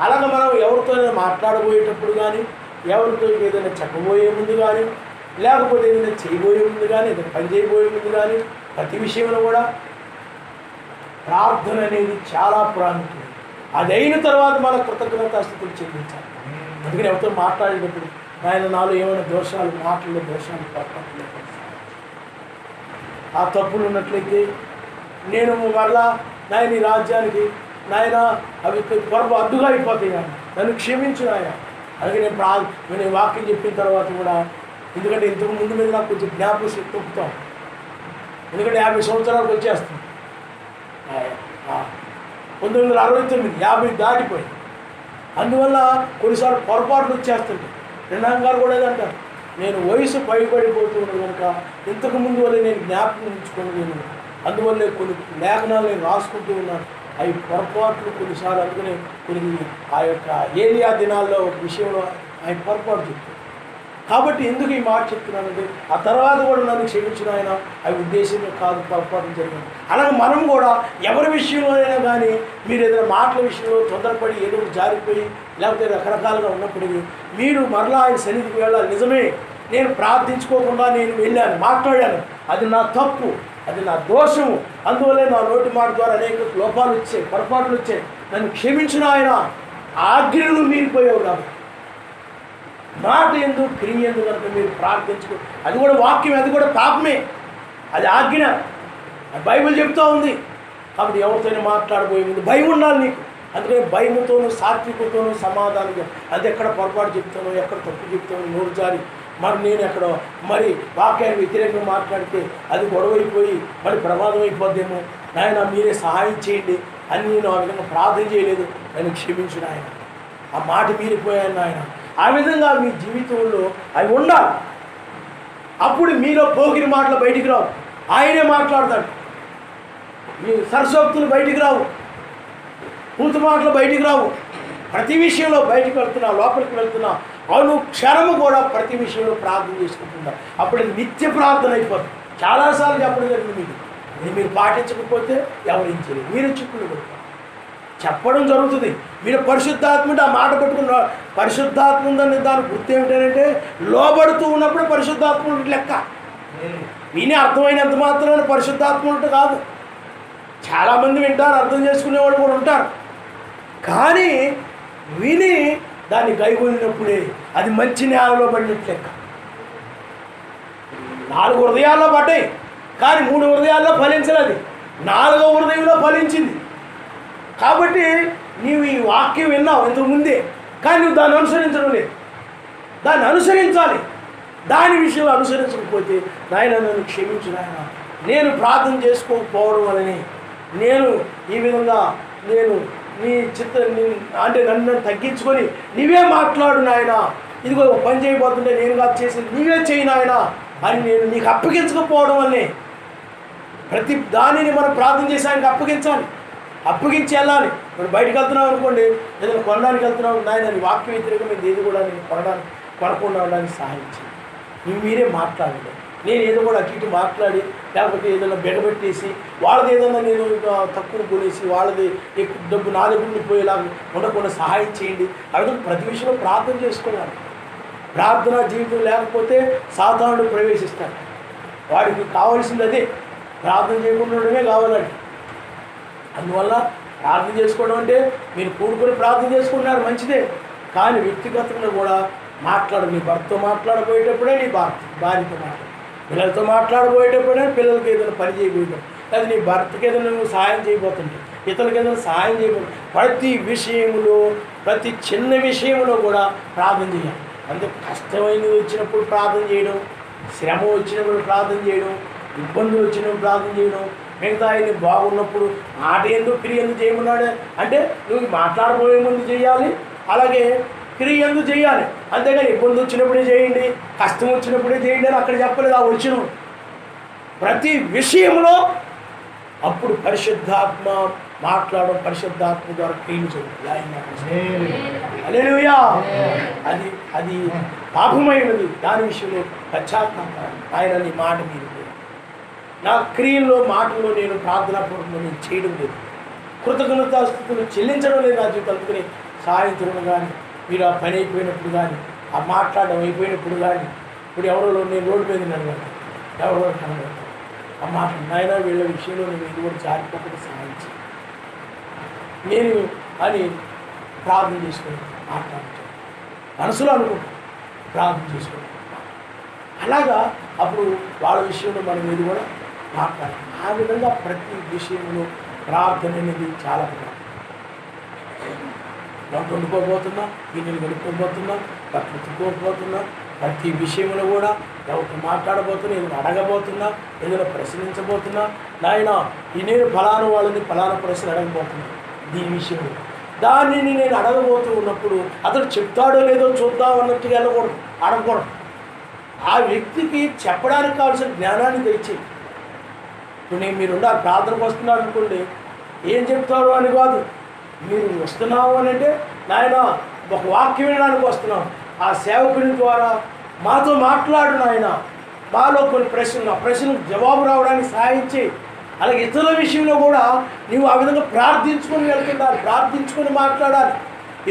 అలాగే మనం ఎవరితో మాట్లాడబోయేటప్పుడు కానీ, ఎవరితో ఏదైనా చెప్పబోయే ముందు కానీ, లేకపోతే ఏదైనా చేయబోయే ముందు కానీ, ఏదైనా పని చేయబోయే ముందు కానీ, ప్రతి విషయంలో కూడా ప్రార్థన అనేది చాలా ప్రాముఖ్యం. అది అయిన తర్వాత మన కృతజ్ఞతాస్థుతులు చెల్లించాలి. అందుకని ఎవరితో మాట్లాడేటప్పుడు ఆయన నాలో ఏమైనా దోషాలు, మాటల్లో దోషాలు, పొరపాట్లు ఆ తప్పులు ఉన్నట్లయితే నేను మరలా నాయన ఈ రాజ్యానికి నాయన అవి అడ్డుగా అయిపోతాయి, నన్ను క్షమించు నాయన. అలాగే నేను వాక్యం చెప్పిన తర్వాత కూడా, ఎందుకంటే ఇంతకు ముందు మీద నాకు కొంచెం జ్ఞాపకం శక్తి తొక్కుతాం, ఎందుకంటే 50 సంవత్సరాలకు వచ్చేస్తాం. 1969 50 దాటిపోయి, అందువల్ల కొన్నిసార్లు పొరపాట్లు వచ్చేస్తుంటాయి. రెండాం గారు కూడా ఏదంటారు, నేను వయసు పైబడిపోతున్నది కనుక ఇంతకుముందు వల్ల నేను జ్ఞాపకం ఉంచుకోలేను, అందువల్లే కొన్ని లేఖనాలు నేను రాసుకుంటూ ఉన్నాను. అవి పొరపాట్లు కొన్నిసార్లు అందుకనే కొన్ని ఆ యొక్క ఏలియా దినాల్లో ఒక విషయంలో ఆయన పొరపాటు చెప్తారు. కాబట్టి ఎందుకు ఈ మాట చెప్తున్నానంటే, ఆ తర్వాత కూడా నన్ను క్షమించిన ఆయన అవి ఉద్దేశంలో కాదు, పొరపాటు జరిగింది. అలాగే మనం కూడా ఎవరి విషయంలోనైనా కానీ మీరు ఏదైనా మాటల విషయంలో తొందరపడి ఏదో జారిపోయి లేకపోతే రకరకాలుగా ఉన్నప్పటికీ మీరు మరలా ఆయన సన్నిధికి వెళ్ళాలి. నిజమే, నేను ప్రార్థించుకోకుండా నేను వెళ్ళాను, మాట్లాడాను, అది నా తప్పు, అది నా దోషము, అందువల్లే నా నోటి మాట ద్వారా అనేక లోపాలు వచ్చాయి, పొరపాట్లు వచ్చాయి, నన్ను క్షమించిన ఆయన ఆజ్ఞలు మీరిపోయావు కాబట్టి మాట ఎందు క్రియ ఎందు కనుక మీరు ప్రార్థించుకో, అది కూడా వాక్యం, అది కూడా పాపమే, అది ఆజ్ఞ, బైబిల్ చెప్తూ ఉంది. కాబట్టి ఎవరితోనే మాట్లాడబోయే ముందు భయం ఉండాలి నీకు. అందుకని భయముతోనూ సాత్వికతోనూ సమాధానంగా, అది ఎక్కడ పొరపాటు చెప్తానో, ఎక్కడ తప్పు చెప్తానో నోరు జారి మరి నేను ఎక్కడ మరి వాక్యాన్ని వ్యతిరేకంగా మాట్లాడితే అది గొడవైపోయి మరి ప్రమాదం అయిపోద్దేమో, నాయన మీరే సహాయం చేయండి అని నేను ఆ విధంగా ప్రార్థన చేయలేదు, నన్ను క్షమించిన ఆయన, ఆ మాట మీరిపోయాను ఆయన. ఆ విధంగా మీ జీవితంలో అవి ఉండాలి. అప్పుడు మీలో పోగిన మాటలు బయటికి రావు, ఆయనే మాట్లాడతాడు. మీ సరసోక్తులు బయటికి రావు, పూత మాటలు బయటికి రావు. ప్రతి విషయంలో బయటికి వెళ్తున్నా, లోపలికి వెళ్తున్నా, అవును క్షణము కూడా ప్రతి విషయంలో ప్రార్థన చేసుకుంటున్నా. అప్పుడు నిత్య ప్రార్థన అయిపోతుంది. చాలాసార్లు చెప్పడం జరిగింది మీకు, ఇది మీరు పాటించకపోతే ఎవరు ఏం చేయలేదు, మీరు చిక్కులు పెడతారు. చెప్పడం జరుగుతుంది. మీరు పరిశుద్ధాత్మ ఆ మాట పట్టుకున్న పరిశుద్ధాత్మ ఉందని దాని గుర్తు ఏమిటంటే, లోబడుతూ ఉన్నప్పుడు పరిశుద్ధాత్మ లెక్క. విని అర్థమైనంత మాత్రమే పరిశుద్ధాత్మ ఉంటే కాదు. చాలామంది వింటారు, అర్థం చేసుకునేవాళ్ళు కూడా ఉంటారు, కానీ విని దాన్ని గైకొనినప్పుడే అది మంచి నేలలో పడినట్టు లెక్క. 4 హృదయాల్లో పడ్డాయి, కానీ 3 హృదయాల్లో ఫలించలేదు, 4వ హృదయంలో ఫలించింది. కాబట్టి నీవు ఈ వాక్యం విన్నావు ఇంతకుముందే, కానీ నువ్వు దాన్ని అనుసరించడం లేదు. దాన్ని అనుసరించాలి. దాని విషయంలో అనుసరించకపోతే నాయన నన్ను క్షమించు నాయన, నేను ప్రార్థన చేసుకోకపోవడం వలని నేను ఈ విధంగా నేను నీ అంటే నన్ను తగ్గించుకొని నీవే మాట్లాడు నాయన, ఇదిగో పని చేయబోతుంటే నేను కాదు చేసి నీవే చేయి నాయన అని నేను నీకు అప్పగించకపోవడం వల్లే. ప్రతి దానిని మనం ప్రార్థన చేసి ఆయనకి అప్పగించి వెళ్ళాలి. ఇప్పుడు బయటకు వెళ్తున్నాం అనుకోండి, ఏదైనా కొనడానికి వెళ్తున్నాం, నాయన నీ వాక్య వ్యతిరేకమైన ఏది కూడా నేను కొనకుండా ఉండడానికి సహాయం చేయండి, మీరే మాట్లాడండి. నేను ఏదో కూడా అటు ఇటు మాట్లాడి లేకపోతే ఏదైనా బెడబెట్టేసి వాళ్ళది ఏదైనా నేను తక్కువ కొనేసి వాళ్ళది ఎక్కువ డబ్బు నా దగ్గర ఉండిపోయేలా ఉండకుండా సహాయం చేయండి. అవి ప్రతి విషయంలో ప్రార్థన చేసుకోవాలి. ప్రార్థన జీవితం లేకపోతే సాతానుడు ప్రవేశిస్తాడు. వాడికి కావాల్సింది అదే, ప్రార్థన చేయకుండా ఉండడమే కావాలండి. అందువల్ల ప్రార్థన చేసుకోవడం అంటే మీరు కూడుకొని ప్రార్థన చేసుకుంటున్నారు మంచిదే, కానీ వ్యక్తిగతంగా కూడా మాట్లాడు. నీ భర్తతో మాట్లాడబోయేటప్పుడే నీ భార్యతో మాట్లాడు, పిల్లలతో మాట్లాడబోయేటప్పుడే పిల్లలకి ఏదైనా పని చేయబోయేటప్పుడు, లేదా నీ భర్తకి ఏదైనా నువ్వు సహాయం చేయబోతుంటే ఇతరులకి ఏదైనా సహాయం చేయబోతుంది. ప్రతి విషయంలో ప్రతి చిన్న విషయంలో కూడా ప్రార్థన చేయాలి. అందుకే కష్టమైనది వచ్చినప్పుడు ప్రార్థన చేయడం, శ్రమ వచ్చినప్పుడు ప్రార్థన చేయడం, ఇబ్బందులు వచ్చినప్పుడు ప్రార్థన చేయడం, మిగతా ఆయన బాగున్నప్పుడు మాట ఎందుకు క్రియ ఎందుకు చేయమన్నాడు అంటే నువ్వు మాట్లాడబోయే ముందు చేయాలి, అలాగే క్రియ ఎందుకు చేయాలి. అంతేగాని ఇబ్బంది వచ్చినప్పుడే చేయండి, కష్టం వచ్చినప్పుడే చేయండి అని అక్కడ చెప్పలేదు. ఆ వచ్చిన ప్రతి విషయంలో అప్పుడు పరిశుద్ధాత్మ మాట్లాడడం, పరిశుద్ధాత్మ ద్వారా క్రియలు జరుగుతుంది. హల్లెలూయా. అది పాపమైనది. దాని విషయంలో పశ్చాత్తాపం. ఆయన నీ మాట మీద నా క్రియల్లో మాటల్లో నేను ప్రార్థనాపూర్వకంగా నేను చేయడం లేదు, కృతజ్ఞతాస్తుతులు చెల్లించడం లేదు. నా జీవితం అందుకని సాయంత్రం కానీ మీరు ఆ పని అయిపోయినప్పుడు కానీ ఆ మాట్లాడడం అయిపోయినప్పుడు కానీ ఇప్పుడు ఎవరో నేను రోడ్డు మీద నిలబడతాను, ఎవరో కనబడతాను, ఆ మాట నాయన వీళ్ళ విషయంలో నేను ఇది కూడా జారిపోకుండా సహాయించి నేను అని ప్రార్థన చేసుకుని మాట్లాడుతాను, మనసులో అనుకుంటాను, ప్రార్థన చేసుకుని అలాగా అప్పుడు వాళ్ళ విషయంలో మనం ఇది కూడా మాట్లాడాలి. ఆ విధంగా ప్రతి విషయంలో ప్రార్థన అనేది చాలా వంట వండుకోబోతున్నా, గిన్నెలు కడుక్కోబోతున్నా, బట్టలు తుక్కోబోతున్నా, ప్రతి విషయంలో కూడా ఎవరికి మాట్లాడబోతున్నా, ఏదైనా అడగబోతున్నా, ఏదైనా ప్రశ్నించబోతున్నా, నాయన ఈ నేను ఫలానా వాళ్ళని ఫలానా ప్రశ్న అడగబోతున్నా దీని విషయంలో దాన్ని నేను అడగబోతూ ఉన్నప్పుడు అతడు చెప్తాడో లేదో చూద్దాం అన్నట్టుగా వెళ్ళకూడదు, అడగకూడదు. ఆ వ్యక్తికి చెప్పడానికి కావాల్సిన జ్ఞానాన్ని తెచ్చి ఇప్పుడు మీరు ప్రార్థనకు వస్తున్నారు అనుకోండి, ఏం చెప్తారు అని కాదు, మీరు వస్తున్నావు అని అంటే నాయన ఒక వాక్యం వినడానికి వస్తున్నాం, ఆ సేవకుని ద్వారా మాతో మాట్లాడు నాయన, మాలో కొన్ని ప్రశ్నలకు జవాబు రావడానికి సహాయించి, అలాగే ఇతరుల విషయంలో కూడా నీవు ఆ విధంగా ప్రార్థించుకొని వెళ్తుండాలి, ప్రార్థించుకొని మాట్లాడాలి.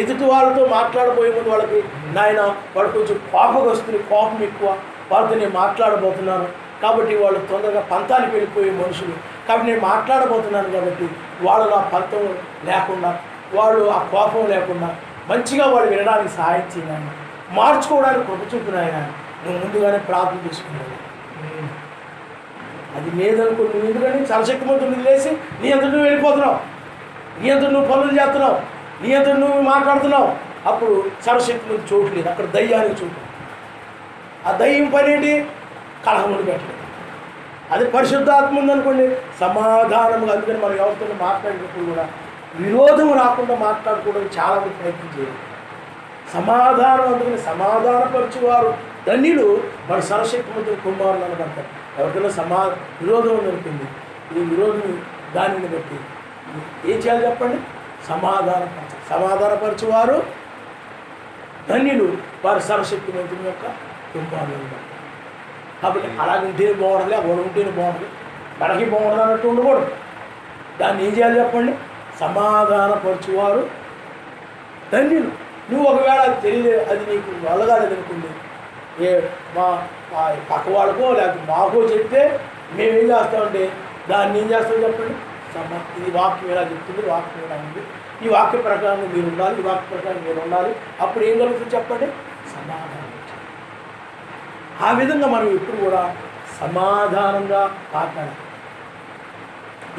ఎదుటి వాళ్ళతో మాట్లాడబోయే ముందు వాళ్ళకి నాయన వాడు కొంచెం కోపం వస్తుంది, కోపం ఎక్కువ, వాళ్ళతో నేను మాట్లాడబోతున్నాను కాబట్టి వాళ్ళు తొందరగా పంతానికి వెళ్ళిపోయే మనుషులు, కాబట్టి నేను మాట్లాడబోతున్నాను కాబట్టి వాళ్ళు ఆ పంతం లేకుండా, వాళ్ళు ఆ కోపం లేకుండా మంచిగా వాళ్ళు వినడానికి సహాయం చేయాలి, మార్చుకోవడానికి కృప చూపినాయన నువ్వు ముందుగానే ప్రార్థన చేసుకున్నావు. అది లేదనుకో, నువ్వు ఎందుకంటే చలశక్తిమంతుడు లేచి నీ అంతటి నువ్వు వెళ్ళిపోతున్నావు, నీ అంతటి నువ్వు పనులు చేస్తున్నావు, నీ అంతటి నువ్వు మాట్లాడుతున్నావు, అప్పుడు సర్వశక్తిమంతుడు చోటు లేదు, అక్కడ దయ్యానికి చోటు. ఆ దయ్యం పని ఏంటి? కలహములు పెట్టలేదు. అది పరిశుద్ధాత్మ ఉందనుకోండి సమాధానంగా. అందుకని మనం ఎవరితో మాట్లాడినప్పుడు కూడా విరోధం రాకుండా మాట్లాడుకోవడానికి చాలా మంది ప్రయత్నం చేయాలి. సమాధానం, అందుకని సమాధానపరచువారు ధన్యులు మన సర్వశక్తిమంతుడు కుమారులు అనబడతారు. ఎవరికైనా విరోధం ఉందనుకుంది, ఈ విరోధం దానిని బట్టి ఏం చేయాలి చెప్పండి? సమాధానపరచువారు ధన్యులు వారు సర్వశక్తిమంతుని యొక్క కుమారులు అనబడతారు. కాబట్టి అలాగే ఉంటేనే బాగుండాలి, అక్కడ ఉంటేనే బాగుంటుంది, మనకి బాగుండదు అన్నట్టు ఉండకూడదు. దాన్ని ఏం చేయాలి చెప్పండి? సమాధానపరచువారు ధన్యులు. నువ్వు ఒకవేళ అది తెలియదు, అది నీకు వల్లగాలేదనుకుంది, మా పక్క వాళ్ళకో లేకపోతే మాకో చెప్తే మేమేం చేస్తామంటే దాన్ని ఏం చేస్తామో చెప్పండి? ఇది వాక్యం ఎలా చెప్తుంది, వాక్యం ఎలా ఉంది, ఈ వాక్య ప్రకారం మీరు ఉండాలి, ఈ వాక్య ప్రకారం మీరు ఉండాలి, అప్పుడు ఏం కలుగుతుంది చెప్పండి? సమాధానం. ఆ విధంగా మనం ఎప్పుడు కూడా సమాధానంగా మాట్లాడాలి.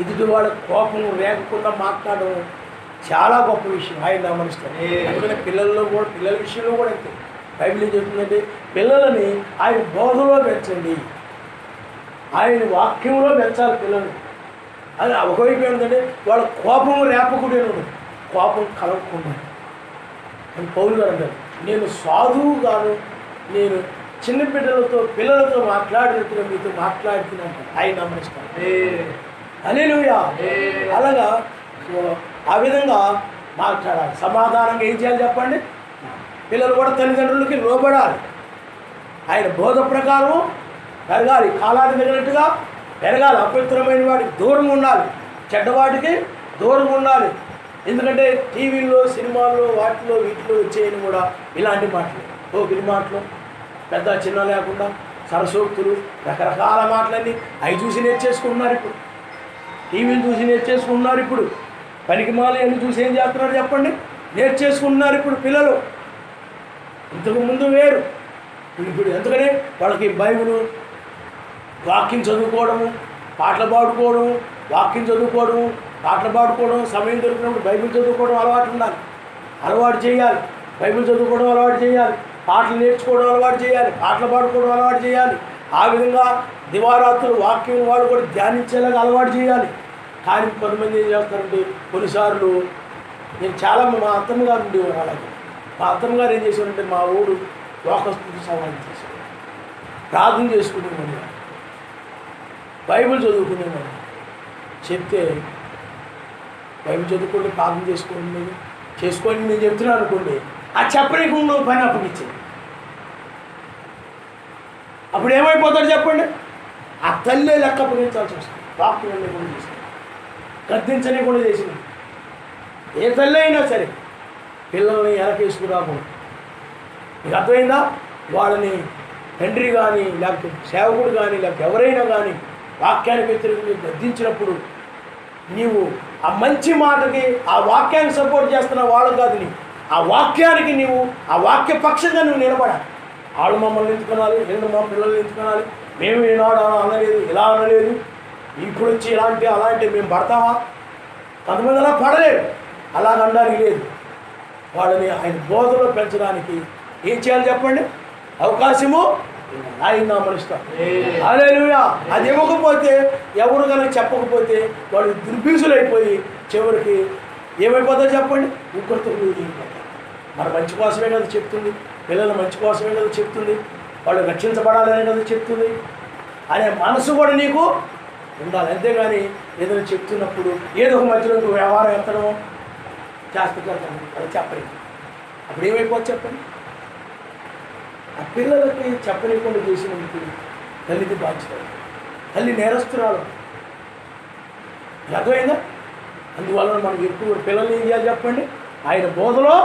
ఎదుటి వాళ్ళ కోపం రేగకుండా మాట్లాడడం చాలా గొప్ప విషయం. ఆయన గమనిస్తారు. అందుకని పిల్లల విషయంలో కూడా అంతే. బైబిల్ ఏం చెప్తుందంటే పిల్లలని ఆయన బోధలో పెంచండి, ఆయన వాక్యంలో పెంచాలి పిల్లలు. అది ఒకవైపు ఏంటంటే వాళ్ళ కోపం రేపకుండా ఉండదు, కోపం కలగకుండా. అని పౌలు గారు అంటారు, నేను సాధువుగాను నేను చిన్న పిల్లలతో మాట్లాడినట్టుగా మీతో మాట్లాడుతున్నాను ఆయన గమనిస్తాను. హల్లెలూయా. అలాగా ఆ విధంగా మాట్లాడాలి. సమాధానంగా ఏం చేయాలి చెప్పండి? పిల్లలు కూడా తల్లిదండ్రులకి లోబడాలి, ఆయన బోధ ప్రకారం పెరగాలి, కాలానికి తగినట్టుగా పెరగాలి. అపవిత్రమైన వాటికి దూరంగా ఉండాలి, చెడ్డవాటికి దూరంగా ఉండాలి. ఎందుకంటే టీవీల్లో సినిమాల్లో వాటిలో వీటిలో వచ్చేయని కూడా ఇలాంటి మాటలు, ఓపిరి మాటలు, పెద్ద చిన్న లేకుండా సరసోక్తులు, రకరకాల మాటలన్నీ అవి చూసి నేర్చేసుకుంటున్నారు. ఇప్పుడు టీవీలు చూసి నేర్చేసుకుంటున్నారు. ఇప్పుడు పనికిమాలి అన్ని చూసి ఏం చేస్తున్నారు చెప్పండి? నేర్చేసుకుంటున్నారు ఇప్పుడు పిల్లలు. ఇంతకుముందు వేరు, ఇప్పుడు ఎందుకని వాళ్ళకి బైబిల్ వాక్యం చదువుకోవడము, పాటలు పాడుకోవడము, వాక్యం చదువుకోవడము, పాటలు పాడుకోవడం, సమయం దొరికినప్పుడు బైబిల్ చదువుకోవడం అలవాటు ఉండాలి, అలవాటు చేయాలి. బైబిల్ చదువుకోవడం అలవాటు చేయాలి, పాటలు నేర్చుకోవడం అలవాటు చేయాలి, పాటలు పాడుకోవడం అలవాటు చేయాలి. ఆ విధంగా దివారాత్రులు వాక్యం వాడు కూడా ధ్యానించేలాగా అలవాటు చేయాలి. కానీ కొంతమంది ఏం చేస్తారంటే కొన్నిసార్లు నేను చాలా మా అత్తమ్మగారు ఉండేవారు. అలాగే మా అత్తమ్మగారు ఏం చేశారంటే మా ఊరు లోకస్తుకి సహాయం చేశారు, ప్రార్థన చేసుకునేవాడు, బైబిల్ చదువుకునేవాడు. చెప్తే బైబిల్ చదువుకోండి, ప్రార్థన చేసుకోండి నేను చెప్తున్నాను అనుకోండి, ఆ చెప్పలేకుండా పని అప్పగించేది. అప్పుడు ఏమైపోతాడు చెప్పండి? ఆ తల్లే లెక్క అప్పగించాల్సి వస్తుంది. వాక్యం లేకుండా చేసింది, గద్దించని కూడా చేసింది. ఏ తల్లి అయినా సరే పిల్లల్ని ఎలకేసుకురాకూడదు. మీకు అర్థమైందా? వాళ్ళని తండ్రి కానీ లేకపోతే సేవకుడు కానీ లేకపోతే ఎవరైనా కానీ వాక్యానికి వ్యతిరేకంగా గద్దించినప్పుడు నీవు ఆ మంచి మాటకి ఆ వాక్యానికి సపోర్ట్ చేస్తున్న వాళ్ళు కాదు, నీవు ఆ వాక్యానికి నీవు ఆ వాక్య పక్షంగా నువ్వు నిలబడాలి. వాళ్ళు మమ్మల్ని ఎంచుకోవాలి, నేను మా పిల్లల్ని ఎంచుకోవాలి, మేము ఈనాడు అనలేదు, ఇలా అనలేదు, ఇప్పుడు వచ్చి ఇలాంటి అలాంటి మేము పడతామా? కొంతమంది అలా పడలేరు, అలాగ అనడానికి లేదు. వాళ్ళని ఆయన బోధలో పెంచడానికి ఏం చేయాలి చెప్పండి? అవకాశము ఆయన నామనిస్తాం. హల్లెలూయా. అది ఇవ్వకపోతే, ఎవరు కనుక చెప్పకపోతే వాళ్ళు దుర్బీసులైపోయి చివరికి ఏమైపోతారు చెప్పండి? ఉగ్రతలు అయిపోతారు. మన మంచి కోసమే కదా చెప్తుంది, పిల్లల మంచి కోసమే కదా చెప్తుంది, వాళ్ళు రక్షించబడాలనే కదా చెప్తుంది అనే మనసు కూడా నీకు ఉండాలి. అంతేగాని ఏదైనా చెప్తున్నప్పుడు ఏదో ఒక మధ్యలో వ్యవహారం ఎత్తడమో చేస్తాం అది చెప్పలేదు. అప్పుడు ఏమైపోతుంది చెప్పండి? ఆ పిల్లలకి చెప్పలేకుండా చేసినందుకు తల్లిది బాధ్యత, తల్లి నేరస్తురాలు. అర్థమైందా? అందువల్ల మనకి ఎక్కువ పిల్లల్ని ఏం చేయాలి చెప్పండి? ఆయన బోధలో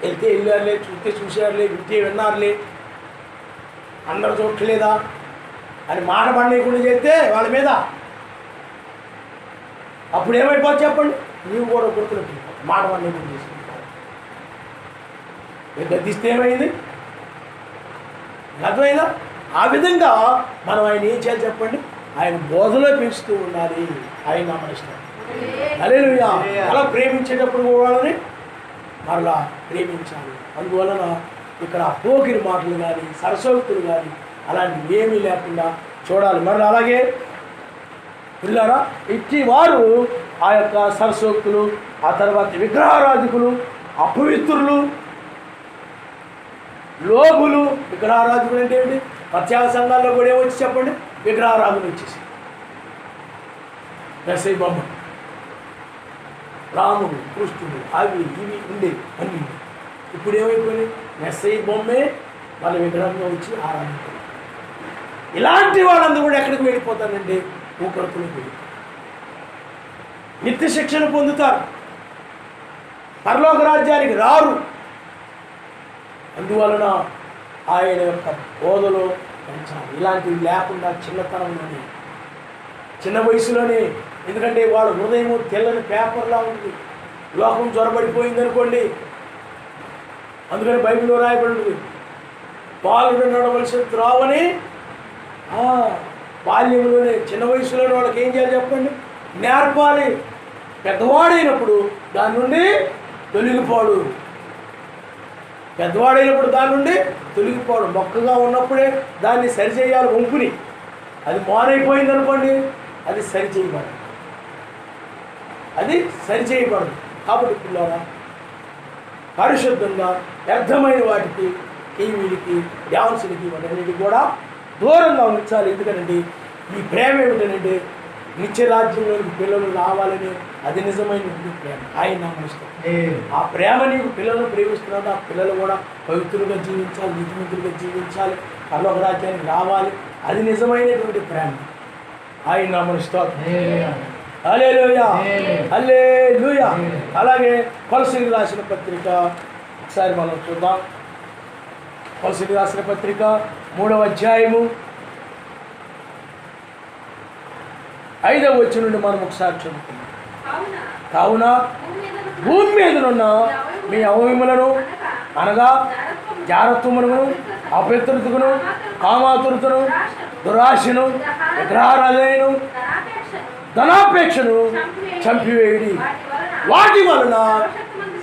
వెళ్తే వెళ్ళారులే, చూస్తే చూసారులే, వింటే విన్నారులే, అందరూ చూడలేదా అని మాట పడలేకుండా చేస్తే వాళ్ళ మీద అప్పుడు ఏమైపోతుంది చెప్పండి? నీవు కూడా గుర్తులు మాట పడలేకుండా చేసుకుంటావు. గద్దిస్తే ఏమైంది? అర్థమైందా? ఆ విధంగా మనం ఆయన ఏం చేయాలి చెప్పండి? ఆయన బోధలో పెంచుతూ ఉండాలి. ఆయన నామనిస్తాం. హల్లెలూయా. అలా ప్రేమించేటప్పుడు వాళ్ళని మరలా ప్రేమించాలి. అందువలన ఇక్కడ పోకిరి మాటలు కానీ సరసోక్తులు కానీ అలాంటివి ఏమీ లేకుండా చూడాలి. మరలా అలాగే పిల్లరా ఇచ్చి వారు ఆ యొక్క సరసోక్తులు, ఆ తర్వాత విగ్రహారాధికులు, అపవిత్రులు, లోబులు. విగ్రహారాధికులు అంటే ఏమిటి? ప్రత్యేక సంఘాల్లో కూడా ఏమొచ్చి చెప్పండి? విగ్రహారాధులు వచ్చేసి ఎస్ఐ బొమ్మ, రాముడు, కృష్ణుడు, అవి ఇవి ఉండేవి అన్నీ. ఇప్పుడు ఏమైపోయింది? ఎస్ఐ బొమ్మే వాళ్ళ విగ్రహంగా వచ్చి ఆరాధించారు. ఇలాంటి వాళ్ళందరూ కూడా ఎక్కడికి వెళ్ళిపోతారండి? ఊకరతులకు వెళ్ళి నిత్య శిక్షణ పొందుతారు, పరలోక రాజ్యానికి రారు. అందువలన ఆయన యొక్క బోధలో పెంచాలి. ఇలాంటివి లేకుండా చిన్నతనంలోనే, చిన్న వయసులోనే. ఎందుకంటే వాళ్ళ హృదయం తెల్లని పేపర్లా ఉంటుంది, లోకం జ్వరబడిపోయింది అనుకోండి. అందుకని బైబిల్లో రాయబడి బాలుడు నడవలసిన త్రోవని బాల్యంలోనే, చిన్న వయసులోనే వాళ్ళకి ఏం చేయాలి చెప్పండి? నేర్పాలి. పెద్దవాడైనప్పుడు దాని నుండి తొలగిపోడు. పెద్దవాడైనప్పుడు దాని నుండి తొలగిపోడు. మొక్కగా ఉన్నప్పుడే దాన్ని సరిచేయాలి. వంపుని అది మానైపోయింది అనుకోండి, అది సరిచేయబడదు, అది సరిచేయబడదు. కాబట్టి పిల్లరా పరిశుద్ధంగా వ్యర్థమైన వాటికి, టీవీలకి, డ్యాన్సులకి, వాటన్నిటికి కూడా దూరంగా ఉంచాలి. ఎందుకంటే ఈ ప్రేమ ఏమిటంటే నిత్య రాజ్యంలోనికి పిల్లలు రావాలని, అది నిజమైన ప్రేమ. ఆయన నామనిస్తాం. ఆ ప్రేమ నీకు పిల్లలను ప్రేమిస్తున్నాడు. ఆ పిల్లలు కూడా పవిత్రులుగా జీవించాలి, నీతిమంతులుగా జీవించాలి, పరలోక రాజ్యానికి రావాలి. అది నిజమైనటువంటి ప్రేమ. ఆయన నామనిస్తాం. హల్లెలూయా, హల్లెలూయా. అలాగే కొలసీలకు రాసిన పత్రిక ఒకసారి మనం చూద్దాం. కొలసీలకు రాసిన పత్రిక 3వ అధ్యాయము 5వ వచనం నుండి మనం ఒకసారి చదువుకుందాం. కావున భూమి మీదనున్న మీ అవయములను అనగా జారత్వమును, అపవిత్రతను, కామాతురతను, దురాశను, విగ్రహారాధనను, ధనాపేక్షను చంపివేయుడి. వాటి వలన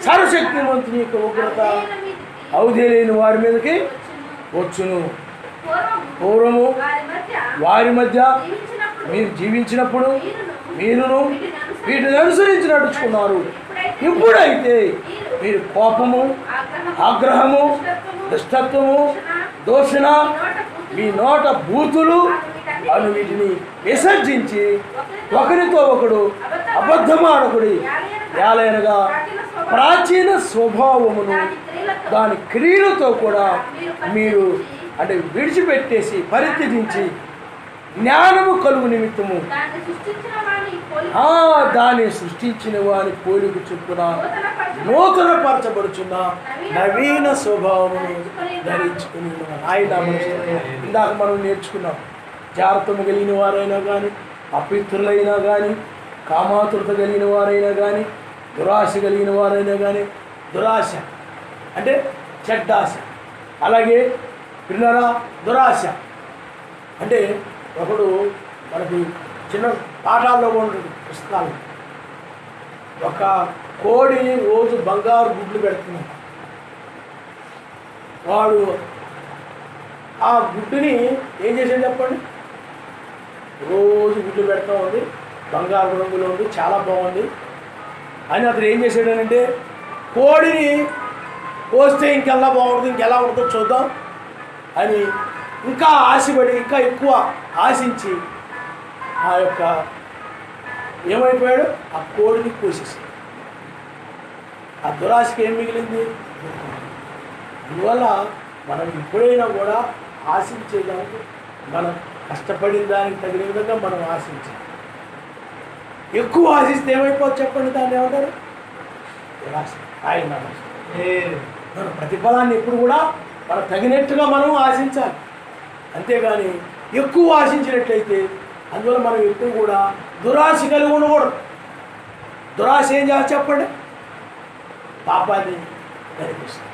సర్వశక్తిమంతుని యొక్క ఉగ్రత అవధేలేని వారి మీదకి వచ్చును. పూర్వము వారి మధ్య మీరు జీవించినప్పుడు మీరును వీటిని అనుసరించి నడుచుకున్నారు. ఇప్పుడైతే మీరు కోపము, ఆగ్రహము, దుష్టత్వము, దూషణ, మీ నోట బూతులు అను వీటిని విసర్జించి ఒకరితో ఒకడు అబద్ధమాడకుడి. ఏలైనగా ప్రాచీన స్వభావమును దాని క్రియలతో కూడా మీరు అంటే విడిచిపెట్టేసి పరిత్యజించి జ్ఞానము కలుగు నిమిత్తము దాన్ని సృష్టించిన వారి పోలిక చొప్పున నూతన పరచబడుచున్న నవీన స్వభావమును ధరించుకుని ఆయన. ఇందాక మనం నేర్చుకున్నాం, జాగ్రత్త కలిగిన వారైనా కానీ, అపిత్రులైనా కానీ, కామాతురత కలిగిన వారైనా కానీ, దురాశ కలిగిన వారైనా కానీ. దురాశ అంటే చెడ్డాశ. అలాగే పిల్లరా దురాశ అంటే ఒకడు మనకి చిన్న పాఠాల్లో ఉంటుంది పుస్తకాలు, ఒక కోడిని రోజు బంగారు గుడ్లు పెడుతున్నాడు. వాడు ఆ గుడ్డుని ఏం చేసాడు చెప్పండి? రోజు గుడ్లు పెడతా ఉంది, బంగారు రంగులో ఉంది, చాలా బాగుంది అని అతను ఏం చేశాడనంటే, కోడిని కోస్తే ఇంకెలా బాగుంటుంది, ఇంకెలా ఉంటుందో చూద్దాం అని ఇంకా ఆశపడి, ఇంకా ఎక్కువ ఆశించి ఆ యొక్క ఏమైపోయాడు, ఆ కోడిని కోసేసాడు. ఆ దురాశకి ఏం మిగిలింది? అందువల్ల మనం ఎప్పుడైనా కూడా ఆశించేదానికి, మనం కష్టపడిన దానికి తగిన విధంగా మనం ఆశించాలి. ఎక్కువ ఆశిస్తే ఏమైపోవచ్చు చెప్పండి? దాన్ని ఏమంటారు? దురాశ. ఆయన మన ప్రతిఫలాన్ని ఎప్పుడు కూడా మనం తగినట్టుగా మనం ఆశించాలి, అంతేగాని ఎక్కువ ఆశించినట్లయితే అందువల్ల మనం ఎప్పుడు కూడా దురాశ కలిగి ఉండకూడదు. దురాశ ఏం చేయాలి చెప్పండి? పాపాన్ని నడిపిస్తుంది.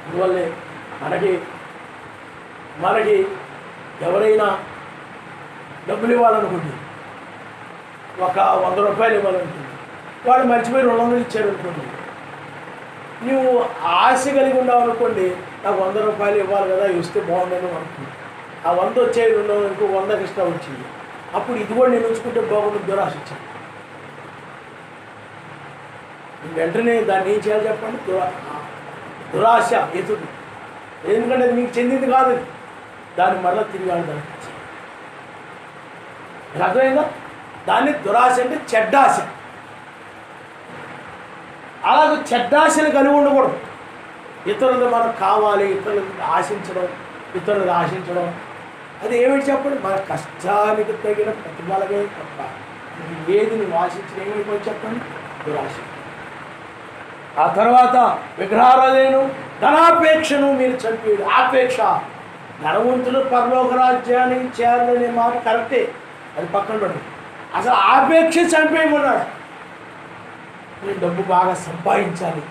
అందువల్లే మనకి ఎవరైనా డబ్బులు ఇవ్వాలనుకుంటుంది, ఒక 100 రూపాయలు ఇవ్వాలనుకుంటుంది, వాడు మర్చిపోయి 200 ఇచ్చారనుకోండి, నువ్వు ఆశ కలిగి ఉన్నావు అనుకోండి, నాకు 100 రూపాయలు ఇవ్వాలి కదా, ఇస్తే బాగుండను అనుకుంది. ఆ 100 వచ్చేది 200 అనుకో, 100 ఇష్టం వచ్చింది. అప్పుడు ఇది కూడా నేను ఉంచుకుంటే బాగుంటుంది, దురాశ వచ్చింది. వెంటనే దాన్ని ఏం చేయాలి చెప్పండి? దురాశ ఎదురు. ఎందుకంటే అది మీకు చెందింది కాదు, దాన్ని మరలా తిరిగి ఆడదానికి అర్థమైందా? దాన్ని దురాశ అంటే చెడ్డాశ. అలాగే చెడ్డాశను కలిగి ఉండకూడదు. ఇతరులు మనకు కావాలి, ఇతరులకు ఆశించడం అది ఏమిటి చెప్పండి? మన కష్టానికి తగిన ప్రతిఫలమే తప్ప ఏది నువ్వు ఆశించిన ఏమైపోయి చెప్పండి? దురాశ. ఆ తర్వాత విగ్రహారాధనను, ధనాపేక్షను మీరు చంపేది. ఆపేక్ష, ధనవంతులు పరలోక రాజ్యానికి చేయాలనే మాట కరెక్టే, అది పక్కన పడి అసలు ఆపేక్ష చంపేయమన్నాడు. నేను డబ్బు బాగా సంపాదించాలి,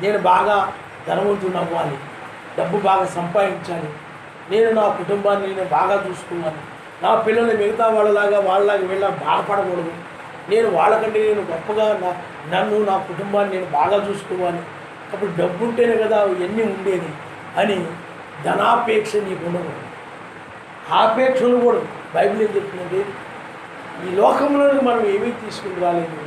నేను బాగా ధనవంతుడు అవ్వాలి, డబ్బు బాగా సంపాదించాలి, నేను నా కుటుంబాన్ని నేను బాగా చూసుకోవాలి, నా పిల్లల్ని మిగతా వాళ్ళలాగా వీళ్ళ బాధపడకూడదు, నేను వాళ్ళకంటే నేను గొప్పగా నన్ను నా కుటుంబాన్ని నేను బాగా చూసుకోవాలి, అప్పుడు డబ్బు ఉంటేనే కదా ఇవన్నీ ఉండేది అని ధనాపేక్ష నీకు ఉండకూడదు. ఆపేక్షలు కూడా బైబిల్ ఏం చెప్తుందంటే, ఈ లోకంలోకి మనం ఏమీ తీసుకుని రాలేదు,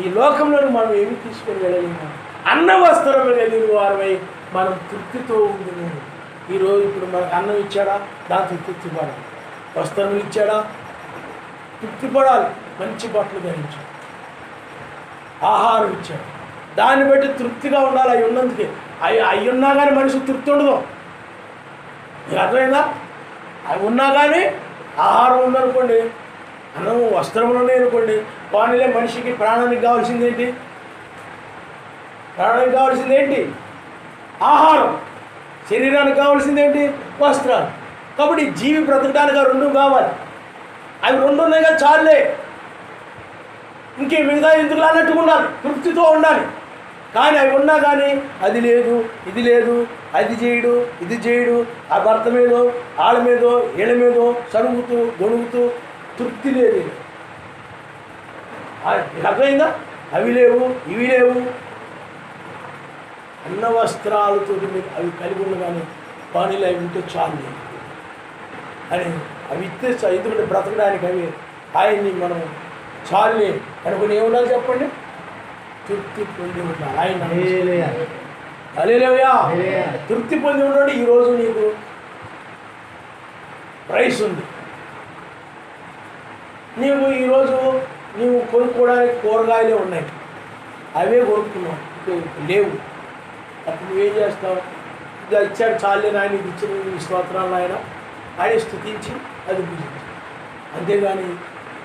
ఈ లోకంలోకి మనం ఏమీ తీసుకొని వెళ్ళలేము, అన్న వస్త్రము కలిగిన వారమై మనం తృప్తితో ఉంది. ఈరోజు ఇప్పుడు మనకు అన్నం ఇచ్చాడా, దాంతో తృప్తి పడాలి. వస్త్రం ఇచ్చాడా, తృప్తి పడాలి, మంచి బట్టలు ధరించాలి. ఆహారం ఇచ్చాడు, దాన్ని బట్టి తృప్తిగా ఉండాలి. అవి ఉన్నందుకే అవి ఉన్నా కానీ మనిషి తృప్తి ఉండదు. మీకు అర్థమైందా? అవి ఉన్నా కానీ ఆహారం ఉందనుకోండి, అన్నం వస్త్రములు ఉన్నాయి అనుకోండి, వానిలే మనిషికి ప్రాణానికి కావాల్సిందేంటి? ప్రాణానికి కావాల్సిందేంటి? ఆహారం. శరీరానికి కావాల్సిందేంటి? వస్త్రాలు. కాబట్టి జీవి బ్రతకడానికి ఆ 2 కావాలి. అవి 2 ఉన్నాయి కదా, చాలే, ఇంకే మిగతా ఎందుకు అన్నట్టుగా ఉండాలి, తృప్తితో ఉండాలి. కానీ అవి ఉన్నా కానీ అది లేదు, ఇది లేదు, అది చేయడు, ఇది చేయడు, ఆ భర్త మీదో ఆళ్ళ మీదో ఏళ్ళ మీదో సరుగుతూ గొడుగుతూ తృప్తి లేదు. అర్థమైందా? అవి లేవు, ఇవి లేవు. అన్న వస్త్రాలతో మీరు అవి కలిగి ఉండగానే పనులు అవి ఉంటే చాలు అని అవి ఇస్తే ఎందుకంటే బ్రతకడానికి అవి ఆయన్ని మనం చాలునే అనుకుని ఏముండాలి చెప్పండి? తృప్తి పొంది ఉండాలి. ఆయన హల్లెలూయా. తృప్తి పొంది ఉండండి. ఈరోజు నీకు ప్రైస్ ఉంది, ఈరోజు నీవు కొనుక్కోవడానికి కూరగాయలే ఉన్నాయి, అవే కొనుక్కున్నావు, లేవు. అప్పుడు నువ్వేం చేస్తావు? ఇది ఇచ్చాడు చాలే నాయన, ఇది ఇచ్చిన స్తోత్రాలు ఆయన స్థుతించి అది పూజించు. అంతేగాని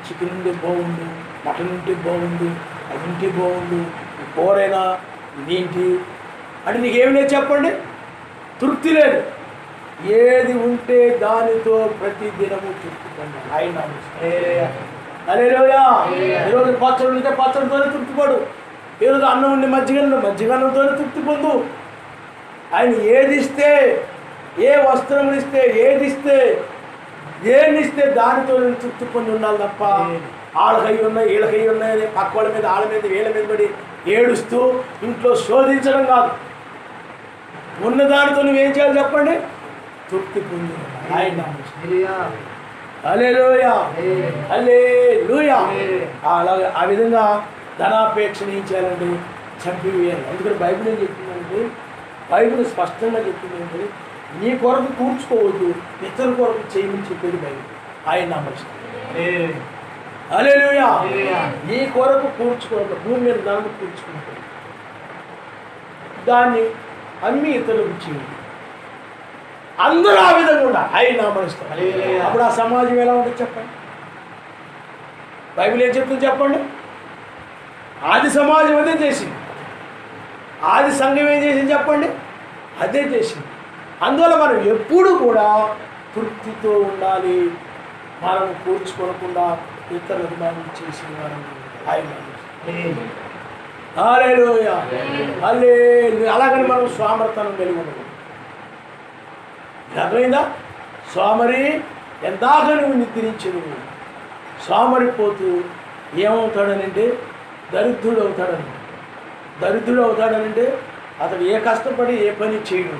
చికెన్ ఉంటే బాగుండు, మటన్ ఉంటే బాగుండు, అది ఉంటే బాగుండు, కూరైనా ఇదేంటి అంటే నీకేమి లేదు చెప్పండి, తృప్తి లేదు. ఏది ఉంటే దానితో ప్రతి దినము తృప్తి పొందాలి. ఆయన హల్లెలూయా. ఈరోజు పచ్చడి ఉంటే పచ్చడితోనే తృప్తి పడు, ఈరోజు అన్నం ఉండి మజ్జిగన్నంతోనే తృప్తి పొందు. ఆయన ఏది ఇస్తే, ఏ వస్త్రములు ఇస్తే, ఏది ఇస్తే, ఏమి ఇస్తే దానితో తృప్తి పొంది ఉండాలి తప్ప వాళ్ళకై ఉన్నాయి వీళ్ళకై ఉన్నాయి పక్క వాళ్ళ మీద వాళ్ళ మీద వీళ్ళ మీద పడి ఏడుస్తూ ఇంట్లో శోధించడం కాదు. ఉన్నదానితో నువ్వేం చేయాలి చెప్పండి, తృప్తి పొంది. హల్లెలూయా హల్లెలూయా. అలాగే ఆ విధంగా ధనాపేక్షను ఏం చేయాలండి, చంపివేయాలి. అందుకని బైబిల్ ఏం చెప్తుందంటే, బైబిల్ స్పష్టంగా చెప్తుందంటే నీ కొరకు కూర్చుకోవద్దు, ఇతరుల కొరకు చేయమని చెప్పేది బైబిల్. ఆయన నమ్మకం. హల్లెలూయా. నీ కొరకు కూర్చుకోవద్దు, భూమి మీద ధనం కూర్చుకుంటాడు, దాన్ని అమ్మి ఇతరులకు చేయండి. అందరూ ఆ విధంగా ఉండాలి. ఆయన నమ్మకం. అప్పుడు ఆ సమాజం ఎలా ఉంటుంది చెప్పండి, బైబిల్ ఏం చెప్తుంది చెప్పండి. ఆది సమాజం అదే చేసింది, ఆది సంఘం ఏం చేసింది చెప్పండి, అదే చేసింది. అందువల్ల మనం ఎప్పుడు కూడా తృప్తితో ఉండాలి, మనం కూర్చుకోకుండా ఇతరులకు మనం చేసిన వారం. హల్లెలూయా హల్లెలూయా. అలాగని మనం స్వామర్థనం కలిగి ఉండదు. అర్థమైందా? సోమరి ఎందాక నువ్వు నిద్రించదు, సోమరిపోతూ ఏమవుతాడనంటే దరిద్రుడు అవుతాడని. దరిద్రుడు అవుతాడనంటే అతడు ఏ కష్టపడి ఏ పని చేయడు,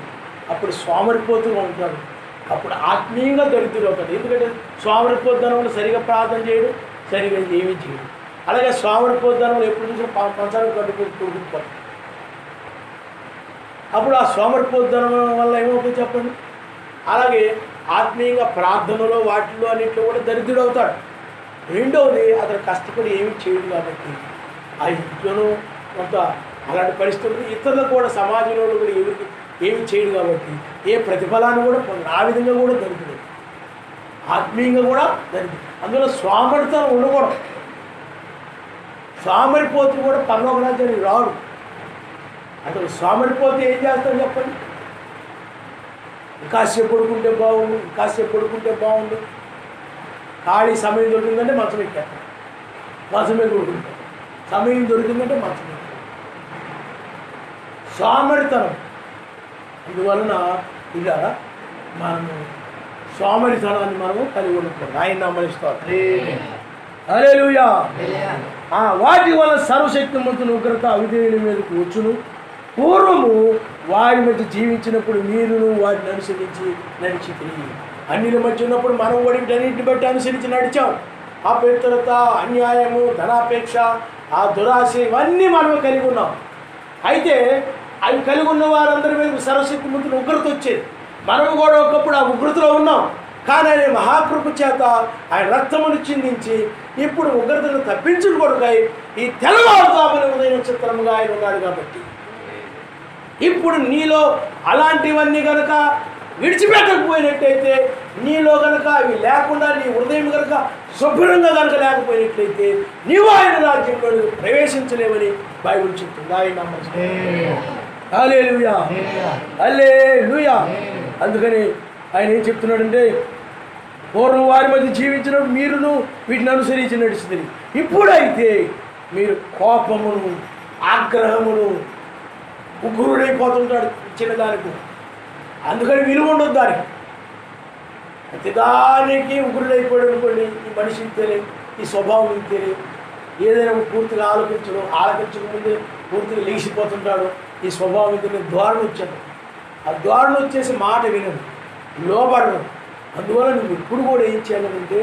అప్పుడు సోమరిపోతుగా ఉంటాడు, అప్పుడు ఆత్మీయంగా దరిద్రుడు అవుతాడు. ఎందుకంటే సోమరిపోతనంలో సరిగా ప్రార్థన చేయడు, సరిగా ఏమీ చేయడు. అలాగే సోమరిపోతనంలో ఎప్పుడు చూసినా పంచాలు కట్టుకుంటుపోతాడు. అప్పుడు ఆ సోమరిపోతనం వల్ల ఏమవుతుంది చెప్పండి. అలాగే ఆత్మీయంగా ప్రార్థనలో వాటిల్లో అన్నింటిలో కూడా దరిద్రుడు అవుతాడు. రెండవది అతను కష్టపడి ఏమీ చేయడు కాబట్టి ఆ ఇంట్లోనూ కొంత అలాంటి పరిస్థితులు, ఇతరులకు కూడా సమాజంలో కూడా ఎవరికి ఏమి చేయడు కాబట్టి ఏ ప్రతిఫలాన్ని కూడా పొందడు. ఆ విధంగా కూడా దరిద్రుడు, ఆత్మీయంగా కూడా దరిద్రుడు. అందులో స్వామర్థనం ఉండకూడదు. స్వామరిపోతు కూడా పరలోక రాజ్యానికి రాడు. అసలు స్వామరిపోతే ఏం చేస్తాడు చెప్పండి, కాసేపు పడుకుంటే బాగుండు, కాసేపు పడుకుంటే బాగుండు, ఖాళీ సమయం దొరికిందంటే మంచం ఎక్కేస్తాడు, మంచమే కొడుకుంటాడు, సమయం దొరికిందంటే మంచం ఎక్కాడు. సోమరితనం. అందువలన ఇలా మనము సోమరితనాన్ని మనము కలిగి ఉండకూడదు. ఆయన నమ్మలిస్తాడు. హల్లెలూయా. వాటి వల్ల సర్వశక్తిమంతుని ఉగ్రత అవిధేయుల మీదకు వచ్చును. పూర్వము వారి మధ్య జీవించినప్పుడు మీరును వాటిని అనుసరించి నడిచి తిరిగి. అన్నిల మధ్య ఉన్నప్పుడు మనం వాటిని బట్టి అనుసరించి నడిచాం. అపవిత్రత, అన్యాయము, ధనాపేక్ష, ఆ దురాశ ఇవన్నీ మనమే కలిగి ఉన్నాం. అయితే అవి కలిగి ఉన్న వారందరి మీద సర్వశక్తిమంతుని ఉగ్రత వచ్చేది. మనము కూడా ఒకప్పుడు ఆ ఉగ్రతలో ఉన్నాం. కానీ ఆయన మహాకృప చేత ఆయన రక్తమును చిందించి ఇప్పుడు ఉగ్రతను తప్పించుకు కొడుకై ఈ తెల్లవారుజామున ఉదయం చిత్రముగా ఆయన ఉన్నాడు. కాబట్టి ఇప్పుడు నీలో అలాంటివన్నీ కనుక విడిచిపెట్టకపోయినట్టయితే, నీలో కనుక అవి లేకుండా నీ హృదయం కనుక శుభ్రంగా కనుక లేకపోయినట్లయితే నీవు ఆయన రాజ్యంలో ప్రవేశించలేవని బైబిల్ చెప్తుంది. ఆయన హల్లెలూయా హల్లెలూయా. అందుకని ఆయన ఏం చెప్తున్నాడంటే, పూర్వం వారి మధ్య జీవించినప్పుడు మీరును వీటిని అనుసరించి నడుస్తుంది. ఇప్పుడైతే మీరు కోపమును, ఆగ్రహమును, ఉగ్రుడైపోతుంటాడు చిన్నదానికి. అందుకని విలువ ఉండదు దానికి. ప్రతిదానికి ఉగ్రుడైపోయాడు అనుకోండి, ఈ మనిషికి తెలియదు, ఈ స్వభావం తెలియదు. ఏదైనా పూర్తిగా ఆలోచించకముందే పూర్తిగా లేచిపోతుంటాడు. ఈ స్వభావం తెలియదు, ధోరణ వచ్చాడు. ఆ ధోరణ వచ్చేసి మాట వినదు, లోబడదు. అందువల్ల నువ్వు ఎప్పుడు కూడా ఏం చేయాలంటే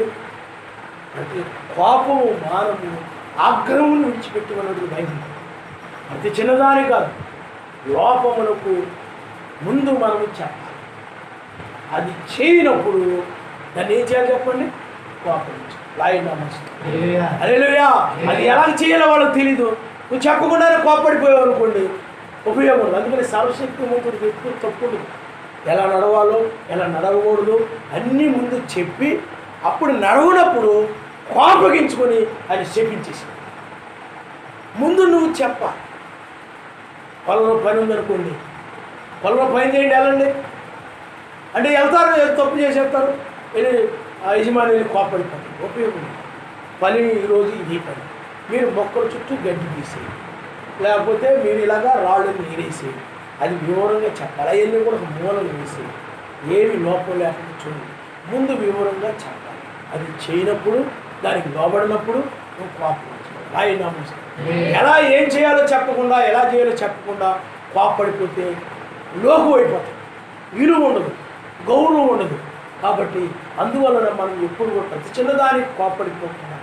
ప్రతి కోపము, మానము, ఆగ్రహమును విడిచిపెట్టుకున్నట్టు బైబిల్. ప్రతి చిన్నదాని కాదు, లోపములకు ముందు మనము చెప్పాలి. అది చేయనప్పుడు దాన్ని ఏం చేయాలి చెప్పండి, కోపం. హల్లెలూయా. అది ఎలా చేయాలో వాళ్ళకి తెలీదు. నువ్వు చెప్పకుండానే కోపడిపోయావు అనుకోండి, ఉపయోగం ఉండదు. అందుకని సర్వశక్తిమంతుడికి ఎక్కువ తప్పుడు ఎలా నడవాలో ఎలా నడవకూడదు అన్నీ ముందు చెప్పి అప్పుడు నడవనప్పుడు కోపగించుకొని ఆయన శపించేసి ముందు నువ్వు చెప్పాలి. పొలంలో పని ఉందనుకోండి, పొలంలో పని చేయండి, వెళ్ళండి అంటే వెళ్తారు, తప్పు చేసేస్తారు, వెళ్ళి ఆ యజమాని కోపడిపోతారు. ఉపయోగం పని ఈరోజు ఇది పని, మీరు మొక్కల చుట్టూ గడ్డి తీసేయండి, లేకపోతే మీరు ఇలాగా రాళ్ళని నీరేసేయండి. అది వివరంగా చెప్పాలి. అవన్నీ కూడా ఒక మూలం వేసేయండి, ఏమి లోపం లేకుండా చూడండి. ముందు వివరంగా చెప్పాలి. అది చేయనప్పుడు, దానికి లోబడినప్పుడు నువ్వు కోపం వచ్చుకోవాలి. ఆయన ఎలా ఏం చేయాలో చెప్పకుండా, ఎలా చేయాలో చెప్పకుండా కోపడిపోతే లోకు అయిపోతాయి, విలువ ఉండదు, గౌరవం ఉండదు. కాబట్టి అందువలన మనం ఎప్పుడు కూడా ప్రతి చిన్నదానికి కోపడిపోకుండా,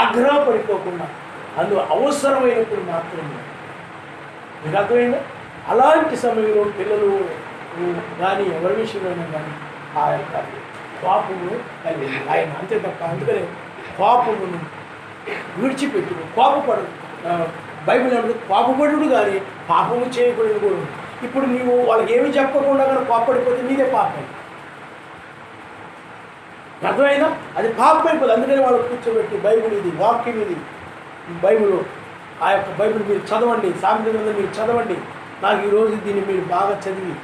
ఆగ్రహపడిపోకుండా, అవసరమైనప్పుడు మాత్రమే. మీకు అర్థమైందా? అలాంటి సమయంలో పిల్లలు కానీ ఎవరి విషయంలోనే కానీ ఆ యొక్క కోపము కలిగి ఆయన అంతే తప్ప. అందుకనే కోపమును విడిచిపెట్టు, కోపపడు. బైబిల్ అంటే కోపపడు కానీ పాపము చేయకూడదు కూడా. ఇప్పుడు నీవు వాళ్ళకి ఏమి చెప్పకుండా కానీ కోపడిపోతే నీదే పాపం. అర్థమైందా? అది పాపం అయిపోతుంది. అందుకని వాళ్ళు కూర్చోబెట్టి బైబిల్ ఇది, వాక్యం ఇది, బైబిల్ ఆ యొక్క బైబిల్ మీరు చదవండి, సామెతల మీరు చదవండి, నాకు ఈరోజు దీన్ని మీరు బాగా చదివి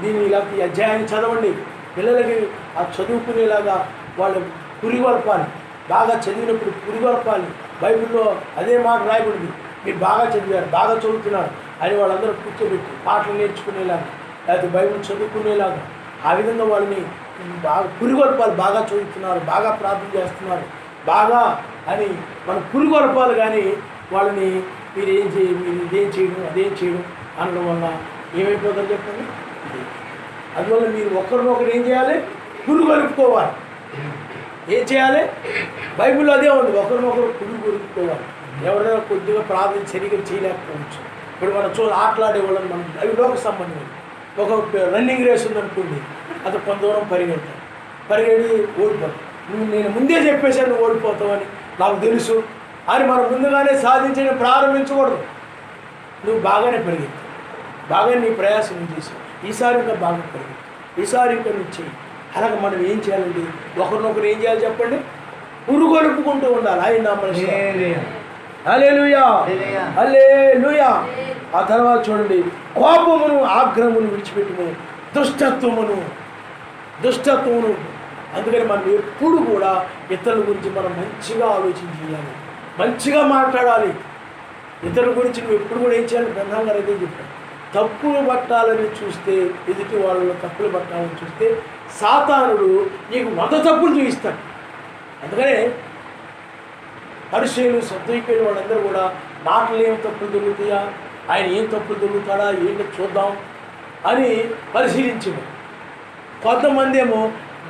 దీన్ని ఇలాంటి అధ్యాయాన్ని చదవండి. పిల్లలకి ఆ చదువుకునేలాగా వాళ్ళు పురిగొల్పాలి. బాగా చదివినప్పుడు పురిగొల్పాలి. బైబిల్లో అదే మాట రాయబడింది, మీరు బాగా చదివారు, బాగా చదువుతున్నారు అని వాళ్ళందరూ కూర్చోబెట్టి పాటలు నేర్చుకునేలాగా, లేకపోతే బైబిల్ చదువుకునేలాగా ఆ విధంగా వాళ్ళని బాగా పురిగొల్పాలి. బాగా చదువుతున్నారు, బాగా ప్రార్థన చేస్తున్నారు, బాగా అని మనం పురిగొల్పాలి. కానీ వాళ్ళని మీరు ఇదేం చేయడం అదేం చేయడం అనడం వల్ల ఏమైపోతుందో చెప్పండి. అందువల్ల మీరు ఒకరినొకరు ఏం చేయాలి? పురుగొలుపుకోవాలి. ఏం చేయాలి? బైబిల్లో అదే ఉంది, ఒకరినొకరు పురుగొలుపుకోవాలి. ఎవరైనా కొద్దిగా ప్రార్థన సరిగ్గా చేయలేకపోవచ్చు. ఇప్పుడు మనం ఆటలాడే వాళ్ళని మనం అవి లోక సంబంధం. ఒక రన్నింగ్ రేస్ ఉందనుకోండి, అది కొంత దూరం పరిగెడి ఓడిపోతాం. నేను ముందే చెప్పేశాను నువ్వు ఓడిపోతావని, నాకు తెలుసు అని మనం ముందుగానే సాధించని ప్రారంభించకూడదు. నువ్వు బాగానే పరిగెత్తావు, బాగా నీ ప్రయాసం చేసావు, ఈసారి ఇంకా బాగా పరిగెత్తావు, ఈసారి ఇంకా నువ్వు చెయ్యి. అలాగే మనం ఏం చేయాలండి? ఒకరినొకరు ఏం చేయాలి చెప్పండి? పురుగొలుపుకుంటూ ఉండాలి. ఆయన నామమున హల్లెలూయా, హల్లెలూయా. ఆ తర్వాత చూడండి, కోపమును ఆగ్రహమును విడిచిపెట్టుము, దుష్టత్వమును. అందుకని మనం ఎప్పుడు కూడా ఇతరుల గురించి మనం మంచిగా ఆలోచన చేయాలి, మంచిగా మాట్లాడాలి. ఇతరుల గురించి నువ్వు ఎప్పుడు కూడా ఏం చేయాలి? బ్రహ్మంగా అయితే చెప్పాడు, తప్పులు పట్టాలని చూస్తే, ఎదుటి వాళ్ళలో తప్పులు పట్టాలని చూస్తే సాతానుడు నీకు 100 తప్పులు చూపిస్తాడు. అందుకనే పరిచయులు సర్దుయిపోయిన వాళ్ళందరూ కూడా మాటలు ఏం తప్పులు దొరుకుతాయా, ఆయన ఏం తప్పులు దొరుకుతాడా ఏంటో చూద్దాం అని పరిశీలించాడు. కొంతమంది ఏమో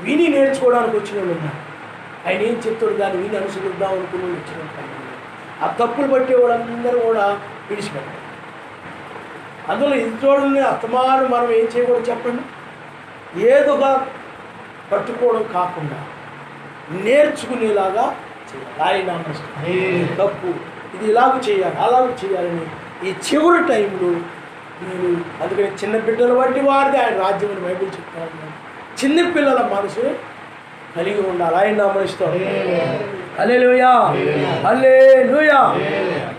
విని నేర్చుకోవడానికి వచ్చిన వాళ్ళు ఉన్నారు. ఆయన ఏం చెప్తాడు దాన్ని విని అనుసరిద్దాం అనుకుని వచ్చిన ఆ తప్పులు పట్టే వాళ్ళందరూ కూడా విడిచిపెట్టారు. అందులో ఇంట్లోనే అస్తమానం మనం ఏం చేయకూడదు చెప్పండి? ఏదోగా పట్టుకోవడం కాకుండా నేర్చుకునేలాగా చేయాలి. ఆయన తప్పు ఇది ఇలాగ చేయాలి, అలాగ చేయాలని ఈ చివరి టైంలో మీరు, అందుకని చిన్న బిడ్డలు బట్టి వారిది ఆయన రాజ్యం అని బైబిల్ చెప్తాను. చిన్నపిల్లల మనసు కలిగి ఉండాలి. ఆయన నామమున హల్లెలూయా, హల్లెలూయా.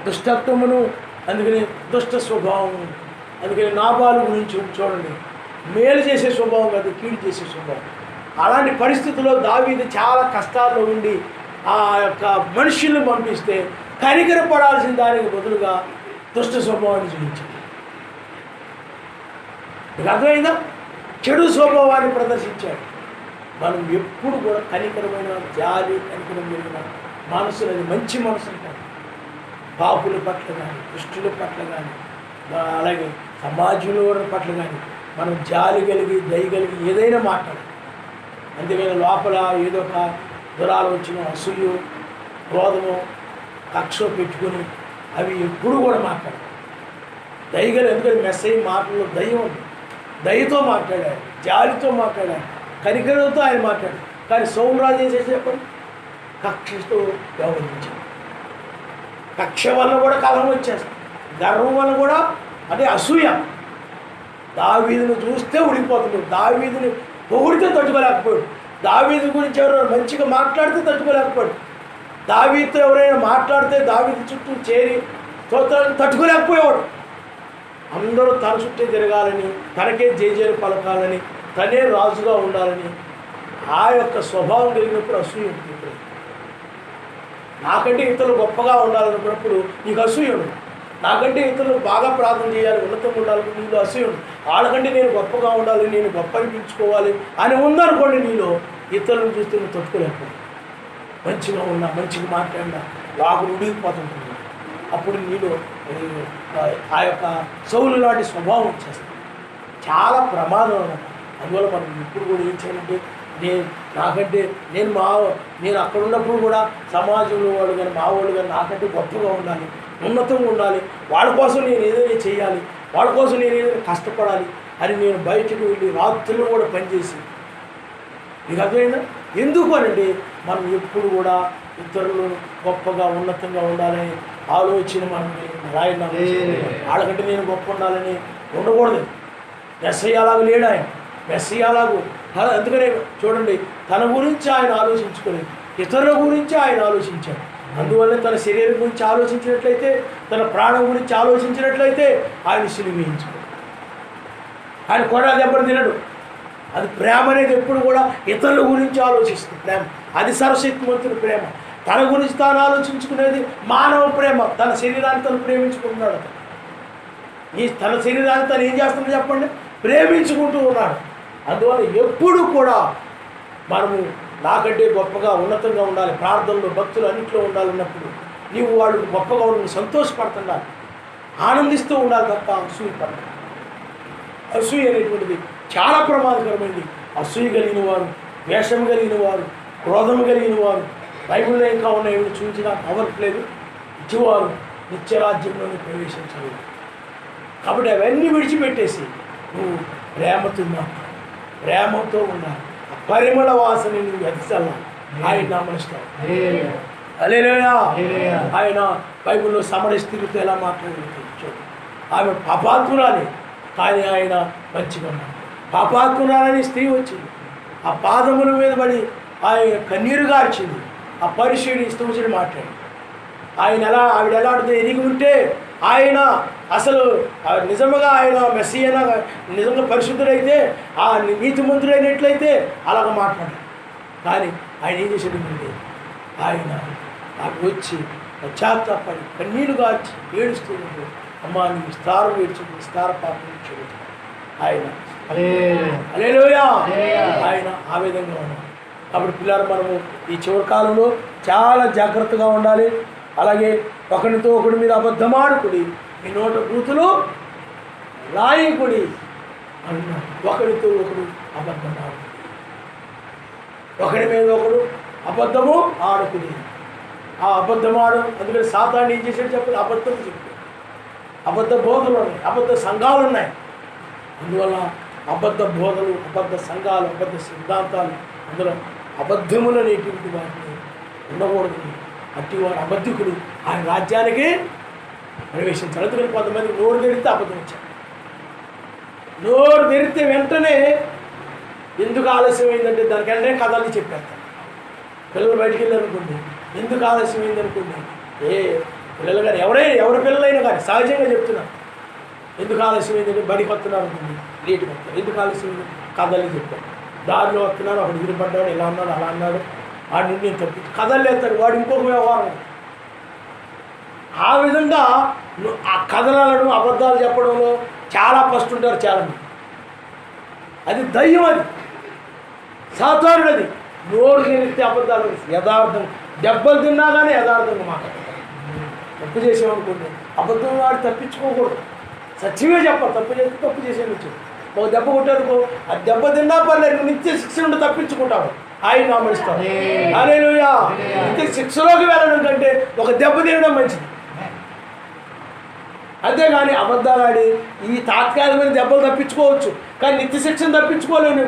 దుష్టత్వమును, అందుకని దుష్ట స్వభావం. అందుకని నాబాలు గురించి చూడండి, మేలు చేసే స్వభావం కాదు, కీడు చేసే స్వభావం. అలాంటి పరిస్థితుల్లో దావీదు చాలా కష్టాల్లో ఉండి ఆ యొక్క మనుషులను పంపిస్తే కనికరపడాల్సిన దానికి బదులుగా దుష్ట స్వభావాన్ని చూపించాడు. మీకు అర్థమైందా? చెడు స్వభావాన్ని ప్రదర్శించాడు. మనం ఎప్పుడు కూడా కనికరమైన, జాలి, కనికరం కలిగిన మనసులు, అది మంచి మనసు అంటారు. పాపుల పట్ల కానీ, దుష్టుల పట్ల కానీ, అలాగే సమాజంలో పట్ల కానీ మనం జాలి కలిగి, దయ కలిగి ఏదైనా మాట్లాడాలి. అందుకని లోపల ఏదో ఒక దురాలోచన, అసూయ, క్రోధము, కక్ష పెట్టుకొని అవి ఎప్పుడు కూడా మాట్లాడాలి. దయగలి, ఎందుకంటే మెసేజ్ మాటల్లో దయ ఉంది. దయతో మాట్లాడారు, జాలితో మాట్లాడారు, కనికరంతో ఆయన మాట్లాడారు. కానీ సౌలు రాజు ఏం చేసి చెప్పండి? కక్షతో వ్యవహరించాడు. కక్ష వల్ల కూడా కలహం వచ్చేస్తుంది, గర్వం వల్ల కూడా అదే అసూయ. దావీదును చూస్తే ఉడికిపోతున్నాడు, దావీదుని పొగిడితే తట్టుకోలేకపోయాడు, దావీదు గురించి ఎవరు మంచిగా మాట్లాడితే తట్టుకోలేకపోయాడు. దావీదుతో ఎవరైనా మాట్లాడితే దావీదు చుట్టూ చేరి స్తోత్రాలను తట్టుకోలేకపోయేవాడు. అందరూ తన చుట్టే తిరగాలని, తనకే జేజేలు పలకాలని, తనే రాజుగా ఉండాలని ఆ యొక్క స్వభావం కలిగినప్పుడు అసూయ ఉంటుంది. నాకంటే ఇతరులు గొప్పగా ఉండాలనుకున్నప్పుడు నీకు అసూయ ఉండదు. నాకంటే ఇతరులు బాగా ప్రార్థన చేయాలి, ఉన్నతంగా ఉండాలని నీలో అసూయ ఉండదు. వాళ్ళకంటే నేను గొప్పగా ఉండాలి, నేను గొప్ప అనిపించుకోవాలి అని ఉందనుకోండి, నీలో ఇతరులను చూస్తే నువ్వు తట్టుకోలేకపోతుంది. మంచిగా ఉన్నా, మంచిగా మాట్లాడినా లాగు ఉడిగిపోతుంటుంది. అప్పుడు నీలో ఆ యొక్క సౌలు లాంటి స్వభావం వచ్చేస్తుంది. చాలా ప్రమాదం అన్నమాట. అందువల్ల మనం ఇప్పుడు కూడా ఏం చేయాలంటే, నేను అక్కడ ఉన్నప్పుడు కూడా సమాజంలో వాళ్ళు కానీ మా వాళ్ళు కానీ నాకంటే గొప్పగా ఉండాలి, ఉన్నతంగా ఉండాలి, వాళ్ళ కోసం నేను ఏదైనా చేయాలి, వాళ్ళ కోసం నేను ఏదైనా కష్టపడాలి అని నేను బయటకు వెళ్ళి రాత్రులు కూడా పనిచేసి, మీకు అర్థమైందా? ఎందుకు అనంటే మనం ఎప్పుడు కూడా ఇతరులు గొప్పగా ఉన్నతంగా ఉండాలని ఆలోచన మనం రాయడం. వాళ్ళకంటే నేను గొప్ప ఉండాలని ఉండకూడదు. మెస్సయ్యలాగా లేడు ఆయన, మెస్సయ్యలాగా. అందుకనే చూడండి, తన గురించి ఆయన ఆలోచించుకోలేదు, ఇతరుల గురించి ఆయన ఆలోచించాడు. అందువల్ల తన శరీరం గురించి ఆలోచించినట్లయితే, తన ప్రాణం గురించి ఆలోచించినట్లయితే ఆయన సిలువ వేయించుకోడు. ఆయన కొడ దెబ్బలు తినడు. అది ప్రేమ అనేది ఎప్పుడు కూడా ఇతరుల గురించి ఆలోచిస్తుంది. ప్రేమ అది సర్వశక్తిమంతుడి ప్రేమ. తన గురించి తాను ఆలోచించుకునేది మానవ ప్రేమ. తన శరీరాన్ని తను ప్రేమించుకుంటున్నాడు. తన శరీరాన్ని తను ఏం చేస్తుందో చెప్పండి, ప్రేమించుకుంటూ ఉన్నాడు. అందువల్ల ఎప్పుడు కూడా మనము నాకంటే గొప్పగా ఉన్నతంగా ఉండాలి, ప్రార్థనలో భక్తులు అన్నింటిలో ఉండాలన్నప్పుడు నీవు వాళ్ళు గొప్పగా ఉండి సంతోషపడుతుండాలి, ఆనందిస్తూ ఉండాలి తప్ప అసూయ పడాలి. అసూయ అనేటువంటిది చాలా ప్రమాదకరమైనది. అసూయ కలిగిన వారు, ద్వేషం కలిగిన వారు, క్రోధం కలిగిన వారు బైబిల్లో ఇంకా ఉన్నాయి, చూపించిన అవ్వట్లేదు, ఇచ్చివారు నిత్యరాజ్యంలోనే ప్రవేశించలేదు. కాబట్టి అవన్నీ విడిచిపెట్టేసి నువ్వు ప్రేమతో ఉండాలి. ఆ పరిమళ వాసన నువ్వు ఎదచాలా. ఆయన నామనిస్తావు. హల్లెలూయా. ఆయన బైబిల్లో సమర స్త్రీతో ఎలా మాట్లాడుతూ, ఆమె పాపాత్మురాలి కానీ ఆయన మంచిగా ఉన్నాడు. పాపాత్మురాలని స్త్రీ వచ్చింది, ఆ పాదముల మీద పడి ఆయన కన్నీరు గార్చింది. ఆ పరిశీలి స్తోత్రుడు మాట్లాడి ఆవిడ ఎలాంటిదో ఎరిగి ఉంటే ఆయన అసలు నిజంగా ఆయన మెస్సీయనా నిజంగా పరిశుద్ధుడైతే, ఆ నీతిమంతుడైనట్లయితే అలాగ మాట్లాడాడు. కానీ ఆయన ఏం చేసేది అంటే, ఆయన వచ్చి పశ్చాత్తాపడి కన్నీరు గార్చి ఏడుస్తూ ఉంటే, అమ్మా నీ విస్తారం ఏడ్చి విస్తార పాపం చెబుతాడు ఆయన. హల్లెలూయా. ఆయన ఆ విధంగా ఉన్నాడు. కాబట్టి పిల్లలు మనము ఈ చివరి కాలంలో చాలా జాగ్రత్తగా ఉండాలి. అలాగే ఒకరితో ఒకడు మీరు అబద్ధమాడుకుడి, మీ నోట బూతులు రాయకుడి అన్నాడు. ఒకరితో ఒకడు అబద్ధం ఆడుకుడి, ఒకరి మీద ఒకడు అబద్ధము ఆడుకుడి. ఆ అబద్ధం అందుకని సాతాను ఏం చేశాడు చెప్పండి, అబద్ధం చెప్పాడు. అబద్ధ బోధలు ఉన్నాయి, అబద్ధ సంఘాలు ఉన్నాయి. అందువల్ల అబద్ధ బోధలు, అబద్ధ సంఘాలు, అబద్ధ సిద్ధాంతాలు, అందులో అబద్ధములు అనేటువంటి వాటిని ఉండకూడదు. అట్టివాడు అబద్ధికుడు ఆయన రాజ్యానికి ప్రవేశించాడు. అందుకని కొంతమంది నోరు తెరిస్తే అబద్ధం వచ్చాడు. నోరు తెరిస్తే వెంటనే ఎందుకు ఆలస్యమైందంటే దానికి వెంటనే కథల్ని చెప్పేస్తాను. పిల్లలు బయటికి వెళ్ళారనుకోండి, ఎందుకు ఆలస్యమైంది అనుకోండి, పిల్లలు కానీ ఎవరి పిల్లలైనా కానీ సహజంగా చెప్తున్నారు. ఎందుకు ఆలస్యమైందంటే బడికి వస్తున్నారు అనుకోండి, లేటుగా వస్తారు. ఎందుకు ఆలస్యమైంది కథల్ని చెప్పారు. దారిలో వస్తున్నారు, అక్కడ విడిపడ్డాడు, ఇలా అన్నాడు, అలా అన్నాడు, వాడి నుండి నేను తప్పించి కథలు వేస్తాడు. వాడు ఇంకొక వ్యవహారం. ఆ విధంగా ఆ కథలను అబద్ధాలు చెప్పడంలో చాలా ఫస్ట్ ఉంటారు చాలామంది. అది దయ్యం, అది సాధారణ. అది నోరు తెరిస్తే అబద్ధాలు, యథార్థం దెబ్బలు తిన్నా కానీ యథార్థంగా మాట్లాడతారు. తప్పు చేసామనుకోండి, అబద్ధం వాడు తప్పించుకోకూడదు, సత్యమే చెప్పాలి. తప్పు చేస్తే తప్పు చేసేది. ఒక దెబ్బ కొట్టారుకో, ఆ దెబ్బ తిన్నా పర్లేదు, నిత్య శిక్ష నుండి తప్పించుకుంటావు. ఆయన నామనిస్తాడు. హల్లెలూయా. నిత్య శిక్షలోకి వెళ్ళడం కంటే ఒక దెబ్బ తినడం మంచిది. అంతేగాని అబద్ధాలాడి ఈ తాత్కాలికమైన దెబ్బలు తప్పించుకోవచ్చు, కానీ నిత్య శిక్షను తప్పించుకోలేవు.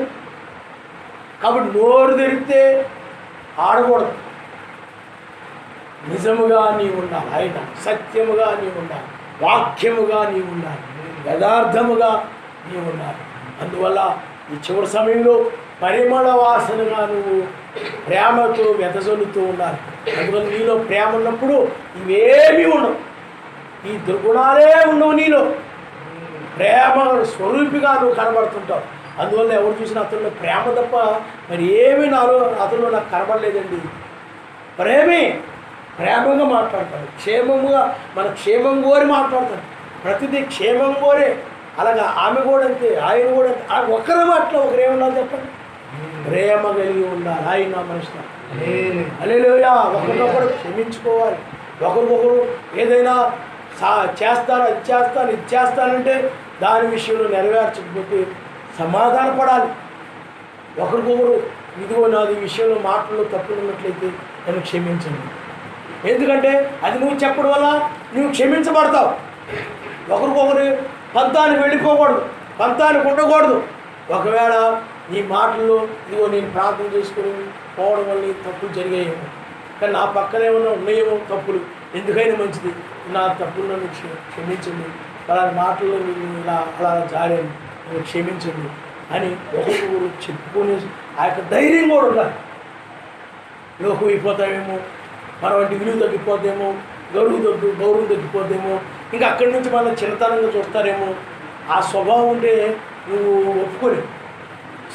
కాబట్టి నోరు తెరిస్తే ఆడకూడదు. నిజముగా నీవు ఉండాలి, ఆయన సత్యముగా నీవు ఉండాలి, వాక్యముగా నీవు ఉండాలి, యథార్థముగా నీవు ఉండాలి. అందువల్ల ఈ చివరి సమయంలో పరిమళ వాసనగా నువ్వు ప్రేమతో వెదజల్లుతూ ఉండాలి. అందువల్ల నీలో ప్రేమ ఉన్నప్పుడు ఇవేమీ ఉండవు, ఈ దుర్గుణాలే ఉండవు. నీలో ప్రేమ స్వరూపిగా నువ్వు కనబడుతుంటావు. అందువల్ల ఎవరు చూసినా అతనిలో ప్రేమ తప్ప మరి ఏమీ అతనిలో నాకు కనబడలేదండి. ప్రేమగా మాట్లాడతాడు, క్షేమంగా మన క్షేమం కోరి మాట్లాడతాడు, ప్రతిదీ క్షేమం కోరే. అలాగా ఆమె కూడా అంతే, ఆయన కూడా అంతే. ఒకరి మాటలో ఒకరేముండాలి చెప్పండి, ప్రేమ కలిగి ఉండాలి. ఆయన మనిషి హల్లెలూయా. ఒకరినొకరు క్షమించుకోవాలి. ఒకరికొకరు ఏదైనా చేస్తాను ఇది చేస్తానంటే దాని విషయంలో నెరవేర్చకపోతే సమాధానపడాలి. ఒకరికొకరు ఇదిగో నాది విషయంలో మాటల్లో తప్పులు ఉన్నట్లయితే నన్ను క్షమించండి. ఎందుకంటే అది నువ్వు చెప్పడం వల్ల నువ్వు క్షమించబడతావు. ఒకరికొకరు పంతానికి వెళ్ళిపోకూడదు, పంతానికి ఉండకూడదు. ఒకవేళ నీ మాటల్లో ఇదిగో నేను ప్రార్థన చేసుకుని పోవడం వల్ల తప్పులు జరిగాయేమో, కానీ నా పక్కనే ఉన్నాయేమో తప్పులు, ఎందుకైనా మంచిది నా తప్పులు నన్ను క్షమించండి, అలాంటి మాటల్లో నేను అలా జారాను, నేను క్షమించండి అని ఒకరికొకరు చెప్పుకొని ఆ యొక్క ధైర్యం కూడా ఉండాలి. లోకం అయిపోతామేమో, మన వంటి విలువ తగ్గిపోతేమో, గౌరవం తగ్గిపోతేమో, ఇంకా అక్కడి నుంచి మనం చిన్నతనంగా చూస్తారేమో. ఆ స్వభావం ఉంటే నువ్వు ఒప్పుకొని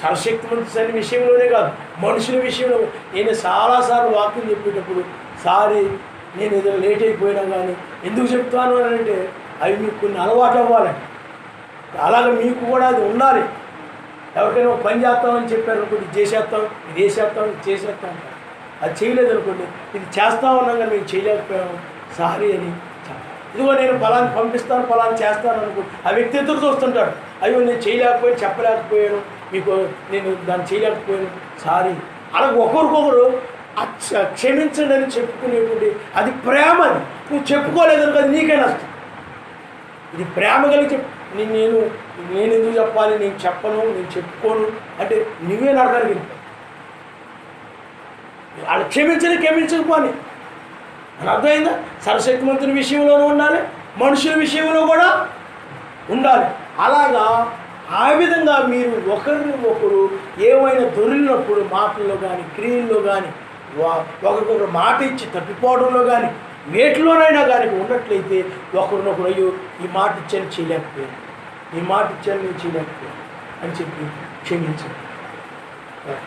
సర్వశక్తిమంతుని విషయంలోనే కాదు, మనుషుల విషయంలో నేను చాలాసార్లు వాక్యం చెప్పేటప్పుడు సారీ నేను ఏదో లేట్ అయిపోయినా కానీ ఎందుకు చెప్తాను అని అంటే అవి మీకు కొన్ని అలవాటు అవ్వాలి. అలాగే మీకు కూడా అది ఉండాలి. ఎవరికైనా ఒక పని చేస్తామని చెప్పారు అనుకోండి, ఇది చేసేస్తాం, ఇది వేసేస్తాం, ఇది చేసేస్తాం, అది చేయలేదు అనుకోండి, ఇది చేస్తామన్నా కానీ మేము చేయలేకపోయాము, సారీ అని చెప్పాలి. ఇదిగో నేను ఫలాన్ని పంపిస్తాను, ఫలాన్ని చేస్తాను అనుకో, ఆ వ్యక్తి ఎదురు చూస్తుంటాడు, అయ్యో నేను చేయలేకపోయాను, చెప్పలేకపోయాను, మీకు నేను దాన్ని చేయలేకపోయాను, సారీ. అలాగే ఒకరికొకరు క్షమించండి అని చెప్పుకునేటువంటి అది ప్రేమ. అది నువ్వు చెప్పుకోలేదనుకో అది నీకే నష్టం. ఇది ప్రేమ కలిగి నేను ఎందుకు చెప్పాలి, నేను చెప్పను, నేను చెప్పుకోను అంటే నువ్వే నడకడానికి వెళ్ళిపోయి వాళ్ళు క్షమించకపోని అని అర్థమైందా. సర్వశక్తిమంతుని విషయంలోనూ ఉండాలి, మనుషుల విషయంలో కూడా ఉండాలి. అలాగా ఆ విధంగా మీరు ఒకరిని ఒకరు ఏమైనా దొరికినప్పుడు మాటల్లో కానీ క్రియల్లో కానీ ఒకరికొకరు మాట ఇచ్చి తప్పిపోవడంలో కానీ వేటిలోనైనా కానీ ఉన్నట్లయితే ఒకరినొకరు అయ్యో ఈ మాట ఇచ్చాను చేయలేకపోయాను, ఈ మాట ఇచ్చాను నేను చేయలేకపోయాను అని చెప్పి క్షమించండి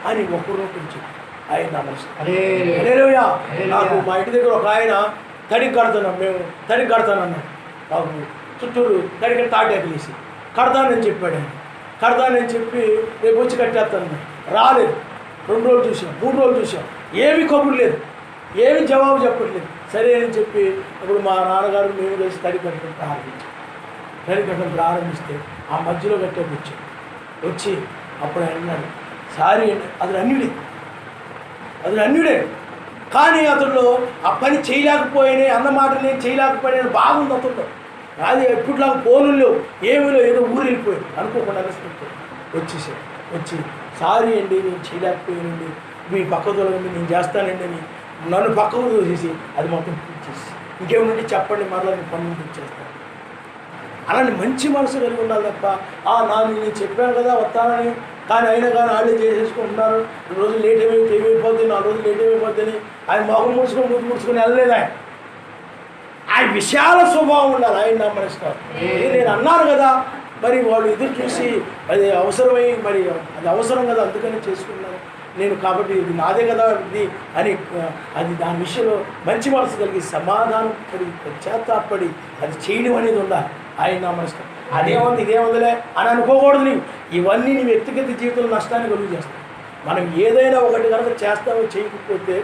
అని ఒకరినొకరు చెప్పి ఆయన హల్లెలూయా. నాకు మా ఇంటి దగ్గర ఒక ఆయన తడికి కడుతున్నాం, మేము తడికి కడతానన్నాం, మాకు చుట్టూరు తడికి తాటేకలేసి కడతానని చెప్పాడు. ఆయన కడతానని చెప్పి రేపు వచ్చి కట్టేస్తాను, రాలేదు. 2 రోజులు చూసాం, 3 రోజులు చూసాం, ఏమీ కబురు లేదు, ఏమీ జవాబు చెప్పట్లేదు. సరే అని చెప్పి అప్పుడు మా నాన్నగారు మేము కలిసి తడి కట్టడం ప్రారంభించాం. తడి కట్టడం ప్రారంభిస్తే ఆ మధ్యలో కట్టేది వచ్చి అప్పుడు ఆయన అన్నాడు, సారీ అండి, అది అన్యుడే కానీ అతడు ఆ పని చేయలేకపోయినా అన్నమాట నేను చేయలేకపోయినా బాగుంది అతడు. అది ఎప్పుడులాగా ఫోన్లు లేవు, ఏమీ లేవు, ఏదో ఊరు వెళ్ళిపోయాడు అనుకోకుండా వచ్చేసాడు. వచ్చి సారీ అండి నేను చేయలేకపోయానండి, మీ పక్క తోలండి, నేను చేస్తానండి అని నన్ను పక్కకు చూసేసి అది మొత్తం పూర్తిచేసి ఇంకేముంటే చెప్పండి మరలా నేను పనులు తెచ్చేస్తాను. అలాంటి మంచి మనసు కలిగి ఉండాలి తప్ప నేను చెప్పాను కదా వస్తానని కానీ అయినా కానీ వాళ్ళే చేసేసుకుంటున్నారు, 2 రోజులు లేట్ ఏమైపోతుంది, 4 రోజులు లేట్ అయిపోతుంది ఆయన మొహం ముడుచుకొని వెళ్ళలేదు. ఆయన విశాల స్వభావం ఉండాలి. ఆయన నా మనసు నేను అన్నాను కదా, మరి వాళ్ళు ఎదురు చూసి అది అవసరమై మరి అది అవసరం కదా అందుకని చేసుకున్నాను నేను, కాబట్టి ఇది నాదే కదా ఇది అని అది దాని విషయంలో మంచి మనసు కలిగి సమాధానం పడి పశ్చాత్తాపడి అది చేయడం అనేది ఉండాలి. ఆయన నా మనసు అదేముంది ఇదేముందిలే అని అనుకోకూడదు. ఇవన్నీ నీ వ్యక్తిగత జీవితంలో నష్టాన్ని కలుగు చేస్తాయి. మనం ఏదైనా ఒకటి కనుక చేస్తామో చేయకపోతే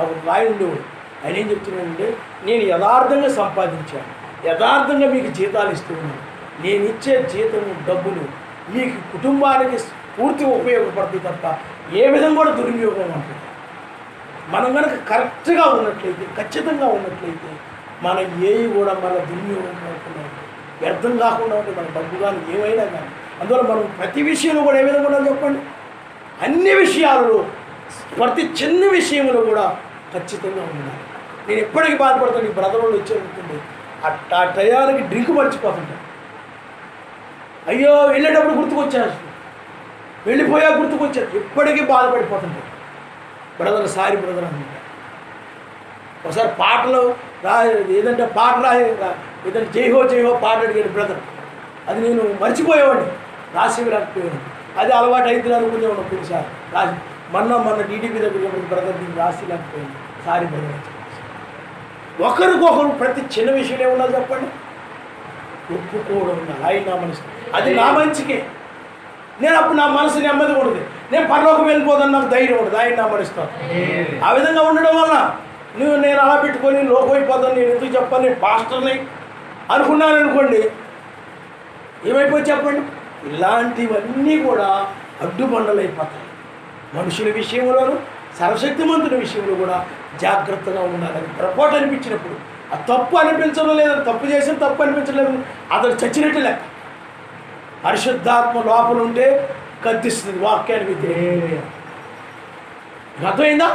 ఒక రాయి ఉండేవాడు. ఆయన ఏం చెప్తున్నాడంటే నేను యథార్థంగా సంపాదించాను, యథార్థంగా మీకు జీతాలు ఇస్తున్నాను, నేను ఇచ్చే జీతము డబ్బులు మీకు కుటుంబానికి పూర్తి ఉపయోగపడుతుంది తప్ప ఏ విధంగా కూడా దుర్వినియోగం ఉంటుంది. మనం కనుక కరెక్ట్గా ఉన్నట్లయితే ఖచ్చితంగా ఉన్నట్లయితే మన ఏవి కూడా మన దుర్వినియోగం కాకుండా వ్యర్థం కాకుండా ఉంటుంది మన డబ్బు కానీ ఏమైనా కానీ. అందువల్ల మనం ప్రతి విషయంలో కూడా ఏ విధంగా ఉండాలి చెప్పండి, అన్ని విషయాలలో ప్రతి చిన్న విషయంలో కూడా ఖచ్చితంగా ఉండాలి. నేను ఎప్పటికీ బాధపడతాను, ఈ బ్రదర్ వాళ్ళు వచ్చేటప్పుడు ఆ టయానికి డ్రింక్ మర్చిపోతుంటాను, అయ్యో వెళ్ళేటప్పుడు గుర్తుకొచ్చేస్తుంది, వెళ్ళిపోయా గుర్తుకొచ్చారు, ఇప్పటికీ బాధపడిపోతుంటారు. బ్రదర్ సారీ బ్రదర్ అంటారు. ఒకసారి పాటలు ఏదంటే పాట ఏదంటే జైహో జైహో పాట అడిగాడు బ్రదర్, అది నేను మర్చిపోయేవాడిని, రాసి రాకపోయాను. అది అలవాటు అయితే అనుకునేవాడు. కొన్నిసారి రాసి మొన్న టీడీపీ దగ్గర బ్రదర్ దీన్ని రాసి లేకపోయాను, సారీ బ్రదర్. ఒకరికొకరు ప్రతి చిన్న విషయం ఏమన్నా చెప్పండి, ఒప్పుకోవడం ఉండాలి. ఆయన నా మనసు, అది నా మంచికే. నేను అప్పుడు నా మనసు నెమ్మది ఉండదు, నేను పరలోకం వెళ్ళిపోదని నాకు ధైర్యం ఉండదు. ఆయన నా మనసుతో ఆ విధంగా ఉండడం వల్ల నేను అలా పెట్టుకొని లోకం అయిపోతాను, నేను ఎందుకు చెప్పాలి, నేను పాస్టర్ని అనుకున్నాను అనుకోండి, ఏమైపోయి చెప్పండి. ఇలాంటివన్నీ కూడా అడ్డుబండలు అయిపోతాయి. మనుషుల విషయంలోనూ సర్వశక్తిమంతుని విషయంలో కూడా జాగ్రత్తగా ఉండాలని పొరపాటు అనిపించినప్పుడు, ఆ తప్పు అనిపించడం లేదని, తప్పు చేసిన తప్పు అనిపించలేదు, అతను చచ్చినట్టు లెక్క. పరిశుద్ధాత్మ లోపల ఉంటే కత్తిస్తుంది వాక్యాన్ని వ్యతిరేకంగా. అర్థమైందా?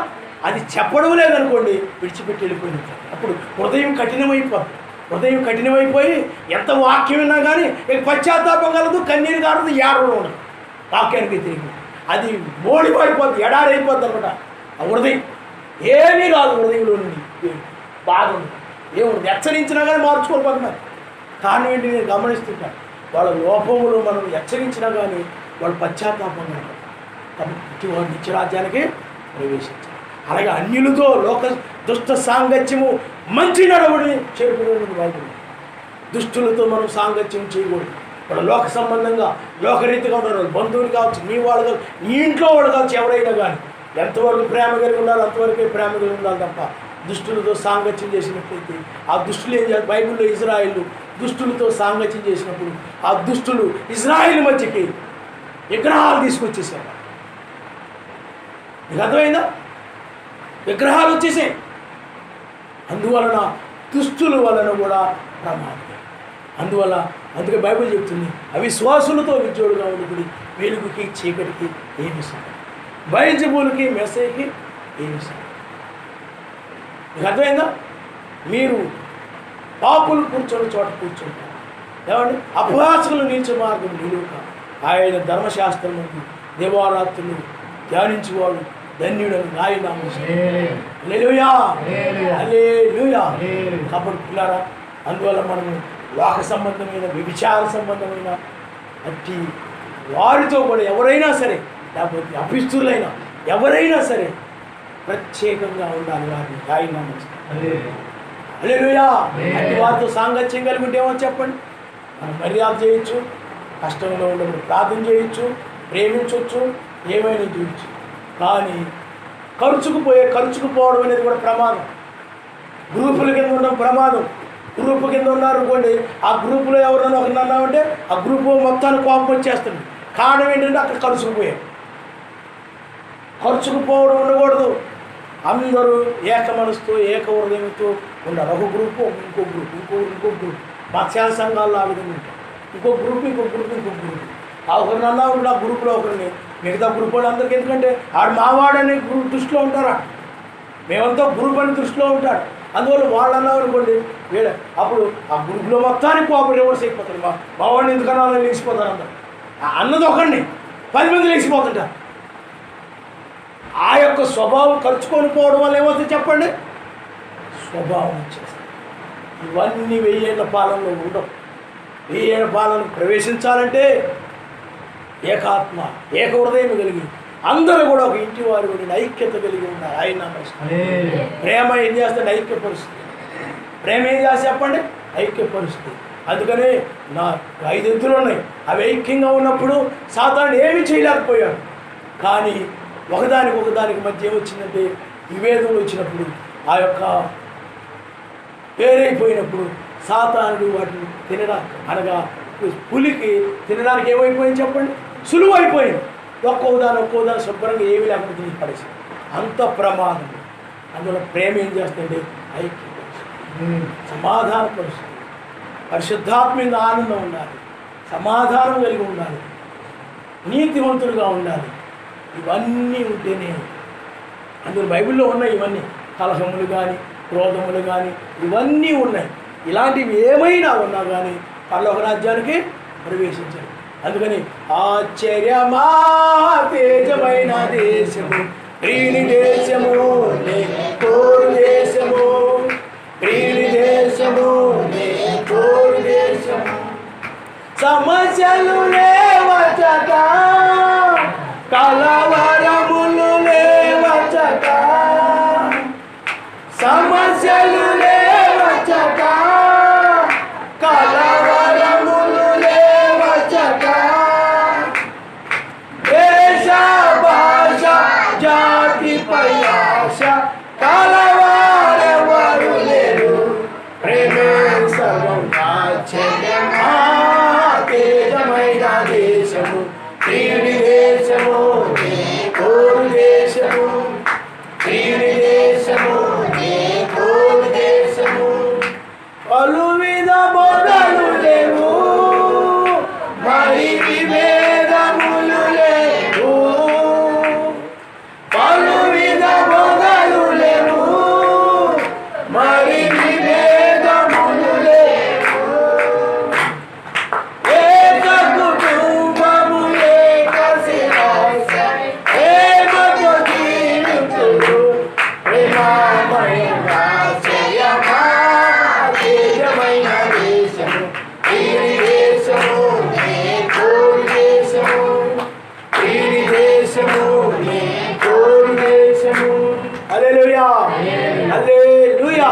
అది చెప్పడం లేదనుకోండి, విడిచిపెట్టి వెళ్ళిపోయింది. అప్పుడు హృదయం కఠినమైపోయి ఎంత వాక్యం విన్నా కానీ ఇక పశ్చాత్తాపం కలదు, కన్నీరు కారదు, ఏడవడం ఉండదు. వాక్యానికి వ్యతిరేకంగా అది మోడిపడిపోద్ది, ఎడారైపోద్ది అనమాట. ఆ హృదయం ఏమీ రాదు, హృదయంలో నుండి బాధ ఉంది, ఏముండదు. హెచ్చరించినా కానీ మార్చుకోకపోతున్నారు. కారణం ఏంటి నేను గమనిస్తుంటాను, వాళ్ళ లోపములు మనం హెచ్చరించినా కానీ వాళ్ళు పశ్చాత్తాపం కలగదు. కాబట్టి వాడు నిత్యరాజ్యానికి ప్రవేశించాలి. అలాగే అన్యులతో లోక దుష్ట సాంగత్యము మంచి నడవడిని చేరుకునేది బైబిల్. దుష్టులతో మనం సాంగత్యం చేయకూడదు. ఇప్పుడు లోక సంబంధంగా లోకరీతిగా ఉన్నారు, బంధువులు కావచ్చు, నీ వాళ్ళు కావచ్చు, నీ ఇంట్లో వాళ్ళు కావచ్చు, ఎవరైనా కానీ ఎంతవరకు ప్రేమ కలిగి ఉండాలి అంతవరకే ప్రేమ కలిగి ఉండాలి తప్ప దుష్టులతో సాంగత్యం చేసినట్లయితే ఆ దుష్టులు ఏం చేయాలి? బైబిల్లో ఇజ్రాయేలు దుష్టులతో సాంగత్యం చేసినప్పుడు ఆ దుష్టులు ఇజ్రాయేల్ మధ్యకి విగ్రహాలు తీసుకొచ్చేసారు. మీకు అర్థమైందా? విగ్రహాలు వచ్చేసాయి. అందువలన దుష్టుల వలన కూడా ప్రమాదం. అందుకే బైబిల్ చెప్తుంది, అవిశ్వాసులతో విజోడుగా ఉండకుడి, వెలుగుకి చీకటికి ఏమి సంబంధం, బయలుజెబూలుకి మెస్సీకి ఏమి సంబంధం. మీకు అర్థమైందా? మీరు పాపులు కూర్చొని చోట కూర్చుంటారు, ఏమండి అపహాసకులు నీచ మార్గం నిలువుక ఆయన ధర్మశాస్త్రం నుండి దేవారాత్రులు ధ్యానించేవాడు ధన్యుడని ఆయన హల్లెలూయా హల్లెలూయా. కాబట్టి పిల్లారా, అందువల్ల మనము లోక సంబంధమైన వ్యభిచార సంబంధమైన అట్టి వారితో కూడా ఎవరైనా సరే, లేకపోతే అపిస్తులైనా ఎవరైనా సరే ప్రత్యేకంగా ఉండాలి. వారిని ఆయన హల్లెలూయా. అట్టి వారితో సాంగత్యం కలిగి ఉంటే ఏమో చెప్పండి, మనం మర్యాద చేయొచ్చు, కష్టంలో ఉన్నప్పుడు ప్రార్థన చేయొచ్చు, ప్రేమించవచ్చు, ఏమైనా చేయొచ్చు. కానీ ఖర్చుకుపోవడం అనేది కూడా ప్రమాదం. గ్రూపుల కింద ఉండడం ప్రమాదం. గ్రూపు కింద ఉన్నారు అనుకోండి, ఆ గ్రూపులో ఎవరైనా ఒకరిని అన్నామంటే ఆ గ్రూపు మొత్తానికి కోపం వచ్చేస్తుంది. కారణం ఏంటంటే అక్కడ ఖర్చుకుపోవడం ఉండకూడదు. అందరూ ఏక మనసుతో ఏక హృదయంతో ఉండాలి. ఒక గ్రూపు ఇంకో గ్రూప్ మత్స్య సంఘాల్లో ఆ విధంగా ఉంటాయి. ఇంకో గ్రూప్ ఆ ఒకరిని అన్నా ఇప్పుడు ఆ గ్రూప్లో ఒకరిని, మిగతా గ్రూప్ వాళ్ళు అందరికీ ఎందుకంటే ఆడు మావాడని గ్రూప్ దృష్టిలో ఉంటారా, మేమంతా గ్రూప్ అని దృష్టిలో ఉంటాడు. అందువల్ల వాళ్ళు అన్నా అనుకోండి వీళ్ళ అప్పుడు ఆ గ్రూప్లో మొత్తానికి కోపం రివర్స్ అయిపోతుంది. మావాడిని ఎందుకన్నా లేచిపోతారు అందరు. అన్నది ఒకరిని 10 మంది లేచిపోతుంటారు. ఆ యొక్క స్వభావం ఖర్చుకొని పోవడం వల్ల ఏమవుతుంది చెప్పండి, స్వభావం వచ్చేస్తుంది. ఇవన్నీ 1000 ఏళ్ల పాలనలో ఉండవు. 1000 ఏళ్ల పాలన ప్రవేశించాలంటే ఏకాత్మ ఏక హృదయం కలిగి అందరూ కూడా ఒక ఇంటి వారు కూడా ఐక్యత కలిగి ఉన్నారు. ఆయన ప్రేమ ఏం చేస్తుంది? ఐక్యపరుస్తుంది. ప్రేమ ఏం చేస్తే చెప్పండి, ఐక్యపరుస్తుంది. అందుకనే నా 5 ఎద్దులు ఉన్నాయి, అవి ఐక్యంగా ఉన్నప్పుడు సాతాను ఏమీ చేయలేకపోయాడు. కానీ ఒకదానికి మధ్య ఏమొచ్చిందంటే విభేదం వచ్చినప్పుడు, ఆ యొక్క పేరైపోయినప్పుడు సాతానుడు వాటిని అనగా పులికి తినడానికి ఏమైపోయింది చెప్పండి, సులువు అయిపోయింది. ఒక్కోదాని శుభ్రంగా ఏమీ లేకుండా తిని పడేసి అంత ప్రమాదం. అందువల్ల ప్రేమ ఏం చేస్తుంది? ఐక్యపరుస్తుంది, సమాధానపరుస్తుంది. పరిశుద్ధాత్మ మీద ఆనందం ఉండాలి, సమాధానం కలిగి ఉండాలి, నీతివంతులుగా ఉండాలి. ఇవన్నీ ఉంటేనే అందులో బైబిల్లో ఉన్నాయి. ఇవన్నీ కలహములు కానీ క్రోధములు కానీ ఇవన్నీ ఉన్నాయి. ఇలాంటివి ఏమైనా ఉన్నా కానీ పరలోక రాజ్యానికి ప్రవేశించాలి. అందుకని ఆశ్చర్యమా తేజమైన దేశము ప్రియుని దేశము కోరు దేశము ప్రియుని దేశము కోరు దేశము సమస్యలు లేవచట కలవరములు లేవచట సమస్యలు లేవచట కలవరములు లేవచట దేశ భాష జాతి ప్రయాస కలవరెవరు లేరు ప్రేమే సర్వం ఆశ్చర్యమా తేజమైన దేశము ప్రియుని దేశము కోరు దేశము ప్రియుని దేశము కోరు దేశము పలు విధ బోధలు లేవు మరి విభేదములు లేవు పలు విధ బోధలు లేవు మరి విభేదములు లేవు ఏక కుటుంబము ఏక శిరస్స ఏకతో జీవితులు ప్రేమమయంగా చేయమా తేజమైన దేశము ప్రియుని దేశము కోరు దేశము ప్రియుని దేశము కోరు దేశము హల్లెలూయా హల్లెలూయా.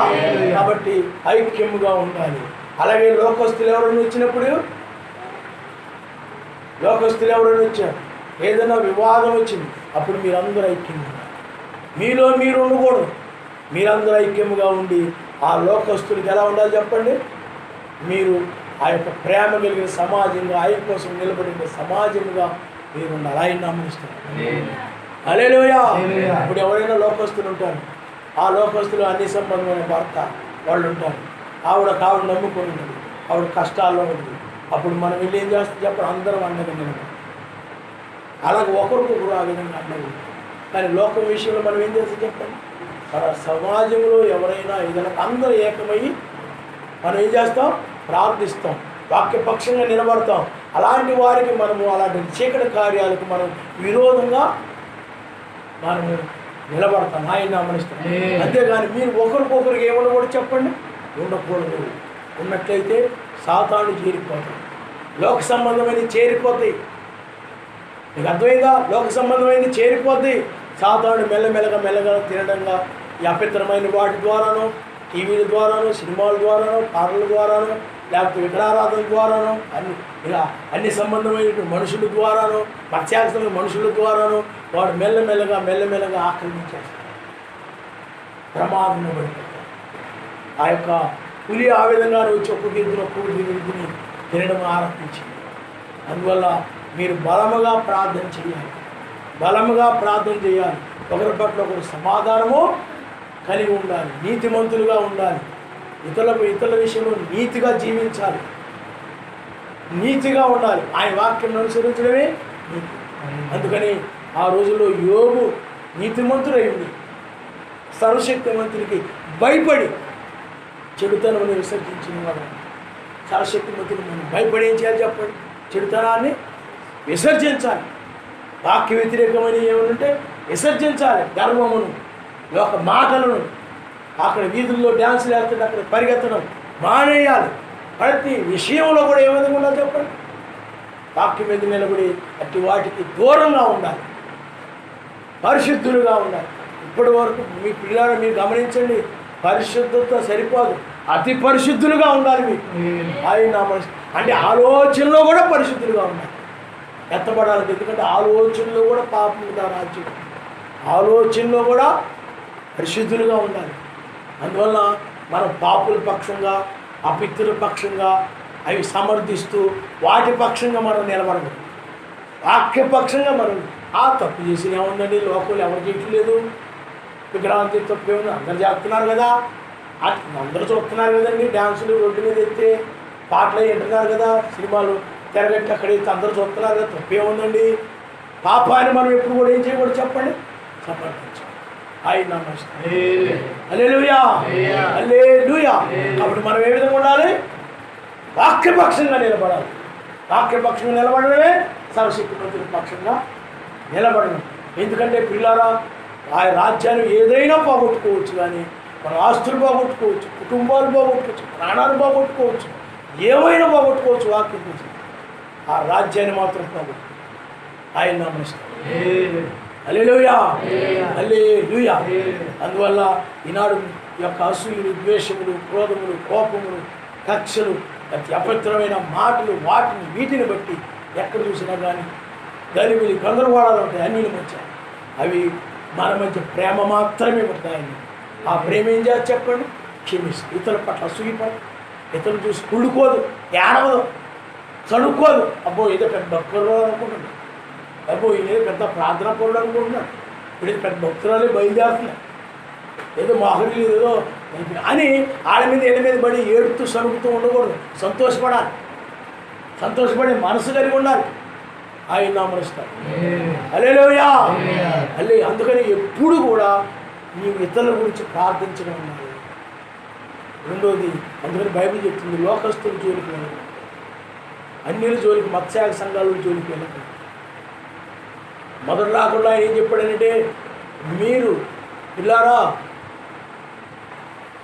కాబట్టి ఐక్యముగా ఉండాలి. అలాగే లోకస్తులు ఎవరైనా వచ్చినప్పుడు వచ్చారు ఏదైనా వివాదం వచ్చింది అప్పుడు మీరందరూ ఐక్యంగా ఉండాలి. మీలో మీరు ఉండకూడదు. మీరందరూ ఐక్యముగా ఉండి ఆ లోకస్తులకు ఎలా ఉండాలి చెప్పండి. మీరు ఆ యొక్క ప్రేమ కలిగిన సమాజంగా ఆయన కోసం నిలబడిన సమాజంగా మీరు ఉండాలి. ఆయన నమ్మిస్తారు. హల్లెలూయా. ఇప్పుడు ఎవరైనా లోకస్తులు ఉంటారు. ఆ లోకస్తులు అన్ని సంబంధమైన భర్త వాళ్ళు ఉంటారు. ఆవిడ నమ్ముకొని ఉంటుంది. ఆవిడ కష్టాల్లో ఉంటుంది. అప్పుడు మనం వెళ్ళి ఏం చేస్తాం చెప్పండి. అందరం అండగా నిలబడి అలాగే ఒకరికొకరు ఆ విధంగా అండగా. కానీ లోకం విషయంలో మనం ఏం చేస్తాం చెప్పండి. మన సమాజంలో ఎవరైనా ఏదైనా అందరూ ఏకమయ్యి మనం ఏం చేస్తాం ప్రార్థిస్తాం, వాక్యపక్షంగా నిలబడతాం. అలాంటి వారికి మనము అలాంటి చీకటి కార్యాలకు మనం విరోధంగా మనము నిలబడతాం. ఆయన గమనిస్తాం. అంతేగాని మీరు ఒకరికొకరికి ఏమన్నా కూడా చెప్పండి ఉండకూడదు. ఉన్నట్లయితే సాతాను చేరిపోతాయి. లోక సంబంధమైన చేరిపోతాయి. మీకు అర్థమైందా? లోక సంబంధమైన చేరిపోతాయి. సాతాను మెల్లగా తినడంగా ఈ అపవిత్రమైన వాటి ద్వారానో టీవీల ద్వారానో సినిమాల ద్వారానో పాటల ద్వారానో లేకపోతే విగ్రహారాధన ద్వారానో అన్ని సంబంధమైన మనుషుల ద్వారానో మత్స్యాక్షమైన మనుషుల ద్వారానో వాడు మెల్లమెల్లగా ఆక్రమించేస్తారు. ప్రమాదం పడిపోతారు. ఆ యొక్క పులి ఆ విధంగానే వచ్చి ఒక్కొక్క గిద్దుని తినడం ఆరంభించింది. అందువల్ల మీరు బలముగా ప్రార్థన చేయాలి. ఒకరి పట్ల ఒకరు సమాధానము కలిగి ఉండాలి. నీతిమంతులుగా ఉండాలి. ఇతరుల విషయంలో నీతిగా జీవించాలి. నీతిగా ఉండాలి. ఆయన వాక్యం అనుసరించడమే నీతి. అందుకని ఆ రోజుల్లో యోబు నీతిమంతుడైంది. సర్వశక్తిమంతుడికి భయపడి చెడుతనమును విసర్జించిన వాడు. సర్వశక్తిమంతుడు మనం భయపడి ఏం చేయాలి చెప్పండి. చెడుతనాన్ని విసర్జించాలి. వాక్య వ్యతిరేకమైన ఏమనంటే విసర్జించాలి. గర్వమును లోక మాటలను అక్కడ వీధుల్లో డ్యాన్సులు వేస్తుంటే అక్కడ పరిగెత్తడం మానేయాలి. ప్రతి విషయంలో కూడా ఏ విధంగా ఉండాలి చెప్పండి. వాక్యం మీద నిలబడి అట్టి వాటికి దూరంగా ఉండాలి. పరిశుద్ధులుగా ఉండాలి. ఇప్పటి వరకు మీ పిల్లలు మీరు గమనించండి. పరిశుద్ధత సరిపోదు, అతి పరిశుద్ధులుగా ఉండాలి. మీకు ఆయన అంటే ఆలోచనలో కూడా పరిశుద్ధులుగా ఉండాలి. ఎత్తపడాలి. ఎందుకంటే ఆలోచనలో కూడా పాపం రాజ్యం. ఆలోచనలో కూడా పరిశుద్ధులుగా ఉండాలి. అందువల్ల మనం పాపుల పక్షంగా అపిత్రుల పక్షంగా అవి సమర్థిస్తూ వాటి పక్షంగా మనం నిలబడదు. వాక్యపక్షంగా మనం తప్పు చేసిన ఏముందండి, లోకంలో ఎవరు చేయట్లేదు. విగ్రహాంతి తప్పు ఏముంది, అందరు చేస్తున్నారు కదా. అందరూ చూస్తున్నారు కదండి. డ్యాన్సులు రోడ్డు మీద ఎత్తే పాటలు వింటున్నారు కదా. సినిమాలు తెరగట్టి అక్కడ అందరూ చూస్తున్నారు కదా. తప్పు ఏముందండి. పాపాన్ని మనం ఎప్పుడు కూడా ఏం చేయకూడదు చెప్పండి, సమర్థించాలి. ఆయన నమస్తే. హల్లెలూయా హల్లెలూయా. కాబట్టి మనం ఏ విధంగా ఉండాలి? వాక్యపక్షంగా నిలబడాలి. వాక్యపక్షంగా నిలబడడమే సర్వశక్తిమంతుడి పక్షంగా నిలబడడం. ఎందుకంటే పిల్లారా, ఆ రాజ్యాన్ని ఏదైనా పోగొట్టుకోవచ్చు, కానీ మన ఆస్తులు పోగొట్టుకోవచ్చు, కుటుంబాలు పోగొట్టుకోవచ్చు, ప్రాణాలు పోగొట్టుకోవచ్చు, ఏమైనా పోగొట్టుకోవచ్చు. వాక్యం కోసం ఆ రాజ్యాన్ని మాత్రం పోగొట్టు ఆయన నామస్తు. హల్లెలూయా, హల్లెలూయా. అందువల్ల ఈనాడు యొక్క అసూయలు, ద్వేషములు, క్రోధములు, కోపములు, కక్షలు, అతి అపవిత్రమైన మాటలు, వాటిని వీటిని బట్టి ఎక్కడ చూసినా కానీ గలిబిలి గందరగోళాలు ఉంటాయి. అన్నిల మధ్య అవి మన మధ్య ప్రేమ మాత్రమే ఉంటాయని. ఆ ప్రేమ ఏం చేయాలి చెప్పండి? క్షమిస్తుంది. ఇతరుల పట్ల అసూయపడు, ఇతరులు చూసి కుళ్ళుకోదు, ఏడవదు, చదువుకోదు. అబ్బో ఏదో పెద్ద భక్తులు అనుకుంటున్నాడు, అబ్బో ఈయన పెద్ద ప్రార్థన పరుడు అనుకుంటున్నాడు, ఇప్పుడు పెద్ద భక్తురాలే బయలుదేరుతున్నాడు, ఏదో మాహుడి ఏదో అని వాళ్ళ మీద ఏళ్ళ మీద పడి ఏడుతూ సరుకుతూ ఉండకూడదు. సంతోషపడాలి, సంతోషపడే మనసు కలిగి ఉండాలి. ఆయన నామరుస్తాడు. హల్లెలూయా, హల్లెలూయా. అందుకని ఎప్పుడు కూడా నీవు ఇతరుల గురించి ప్రార్థించడం ఉండాలి. రెండోది, అందుకని బైబిల్ చెప్తుంది, లోకస్తుల జోలికి వెళ్ళదు, అన్యుల జోలికి, మత్స్యాగ సంఘాల జోలికి వెళ్ళదు. మొదటి రాకుండా ఏం చెప్పాడనంటే, మీరు పిల్లారా,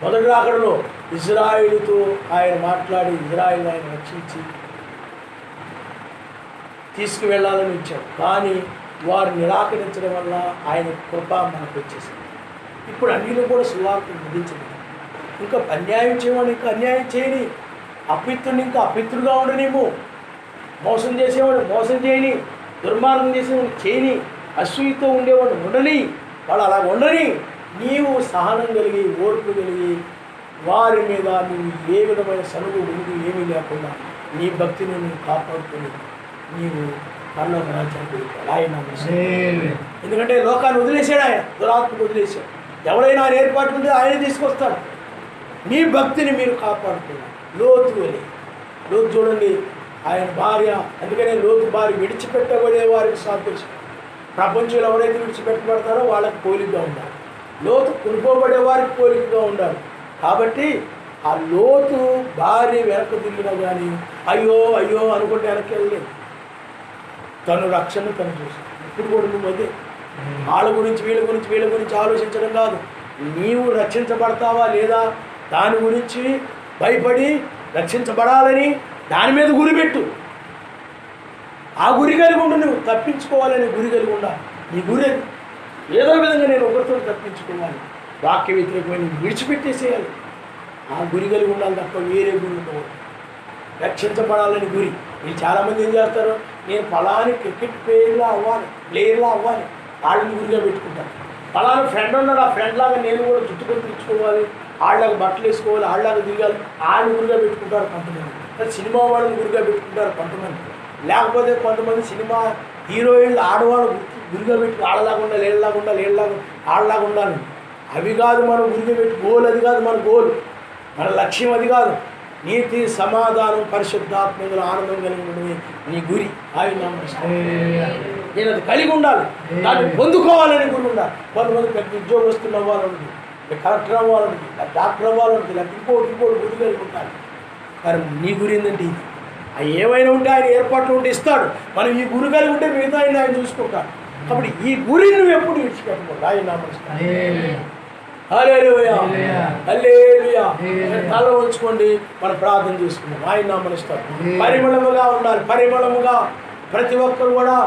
మొదటి రాకడలో ఇజ్రాయేలుతో ఆయన మాట్లాడి ఇజ్రాయేల్ ఆయన రక్షించి తీసుకువెళ్ళాలని ఇచ్చాడు. కానీ వారు నిరాకరించడం వల్ల ఆయన కృప మనకు వచ్చేసింది. ఇప్పుడు అన్నిలో కూడా సువార్తను ముగించండి. ఇంకా అన్యాయం చేయమని ఇంకా అన్యాయం చేయని, అపిత్రుని ఇంకా అపిత్రుగా ఉండనేమో, మోసం చేసేవాడు మోసం చేయని, దుర్మార్గం చేసేవాడిని చేయని, అసూయతో ఉండేవాడు ఉండని, వాళ్ళు అలా ఉండని. నీవు సహనం కలిగి, ఓర్పు కలిగి, వారి మీద నువ్వు ఏ విధమైన సనుగు ముందు ఏమీ లేకుండా నీ భక్తిని నువ్వు కాపాడుకొని నీవు పరలోక రాజ్యానికి వెళ్ళిపోవాలి. ఆయన ఎందుకంటే లోకాన్ని వదిలేశాడు, ఆయన దురాత్మకు వదిలేశాడు. ఎవరైనా ఆయన ఏర్పాటు ఉంటే ఆయన తీసుకొస్తాడు. నీ భక్తిని మీరు కాపాడుతున్నారు. లోతు అని, లోతు చూడండి, ఆయన భార్య, అందుకనే లోతు భార్య విడిచిపెట్టబడే వారికి సాదృశ్యం. ప్రపంచంలో ఎవరైతే విడిచిపెట్టబడతారో వాళ్ళకి పోలికగా ఉండాలి. లోతు కొనుక్కోబడే వారికి పోలికగా ఉండాలి. కాబట్టి ఆ లోతు భార్య వెనక తిరిగినా కానీ అయ్యో అయ్యో అనుకుంటే వెనక్కి వెళ్ళలేదు. తను రక్షణ తను చూసాడు. ఇప్పుడు కూడా నువ్వు అదే, వాళ్ళ గురించి వీళ్ళ గురించి ఆలోచించడం కాదు. నీవు రక్షించబడతావా లేదా దాని గురించి భయపడి రక్షించబడాలని దాని మీద గురి పెట్టు. ఆ గురి కలిగి ఉండి నువ్వు తప్పించుకోవాలని గురి కలిగి ఉండాలి. నీ గురి ఏదో విధంగా నేను ఒకరితో తప్పించుకోవాలి, వాక్య వ్యతిరేకమైన విడిచిపెట్టేసేయాలి. ఆ గురి కలిగి ఉండాలి తప్ప వేరే గురి ఉండకూడదు. రక్షించబడాలని గురి. వీళ్ళు చాలామంది ఏం చేస్తారు, నేను ఫలాని క్రికెట్ ప్లేయర్లా అవ్వాలి వాళ్ళని గురిగా పెట్టుకుంటాను. ఫలానా ఫ్రెండ్ ఉన్నాడు, ఆ ఫ్రెండ్ లాగా నేను కూడా జుట్టుకొని తెచ్చుకోవాలి, వాళ్ళలాగా బట్టలు వేసుకోవాలి, వాళ్ళలాగా దిగాలి, వాళ్ళని గురిగా పెట్టుకుంటారు కొంతమంది. సినిమా వాళ్ళని గురిగా పెట్టుకుంటారు కొంతమంది. లేకపోతే కొంతమంది సినిమా హీరోయిన్లు ఆడవాళ్ళు గురిగా పెట్టి ఆడలాగా ఉండాలి, ఆడలాగా ఉండాలి. అవి కాదు మనం గురిగా పెట్టి గోల్, అది కాదు మన గోల్, మన లక్ష్యం అది కాదు. నీతి, సమాధానం, పరిశుద్ధాత్మకుల ఆనందం కలిగి ఉండడమే నీ గురి. ఆయన నేను అది కలిగి ఉండాలి, దాన్ని పొందుకోవాలని గురి ఉండాలి. కొంతమంది పెద్ద ఉద్యోగస్తులు అవ్వాలనుంది, కలెక్టర్ అవ్వాలనుంది, డాక్టర్ అవ్వాలనుంది, లేకపోతే ఇంకోటి గురి కలిగి ఉంటాను. కానీ నీ గురి ఏంటంటే ఇది. అవి ఏమైనా ఉంటే ఆయన ఏర్పాట్లు ఉంటే ఇస్తాడు. మనం ఈ గురి కలిగి ఉంటే మిగతా ఆయన చూసుకుంటాడు. కాబట్టి ఈ గురి నువ్వు ఎప్పుడు విడిచిపెట్టకూడదు. ఆయన నామస్కారం. హల్లెలూయా, హల్లెలూయా. తల ఉంచుకోండి, మనం ప్రార్థన చేసుకుందాం. ఆయన నామస్కారం. పరిమళముగా ఉండాలి, పరిమళముగా ప్రతి ఒక్కరు కూడా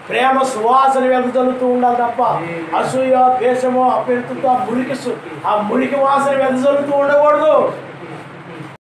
ప్రేమ సువాసన వెదజల్లుతూ ఉండాలి తప్ప అసూయ, ద్వేషము, అపరితతో ఆ మురికి వాసన వెదజల్లుతూ ఉండకూడదు.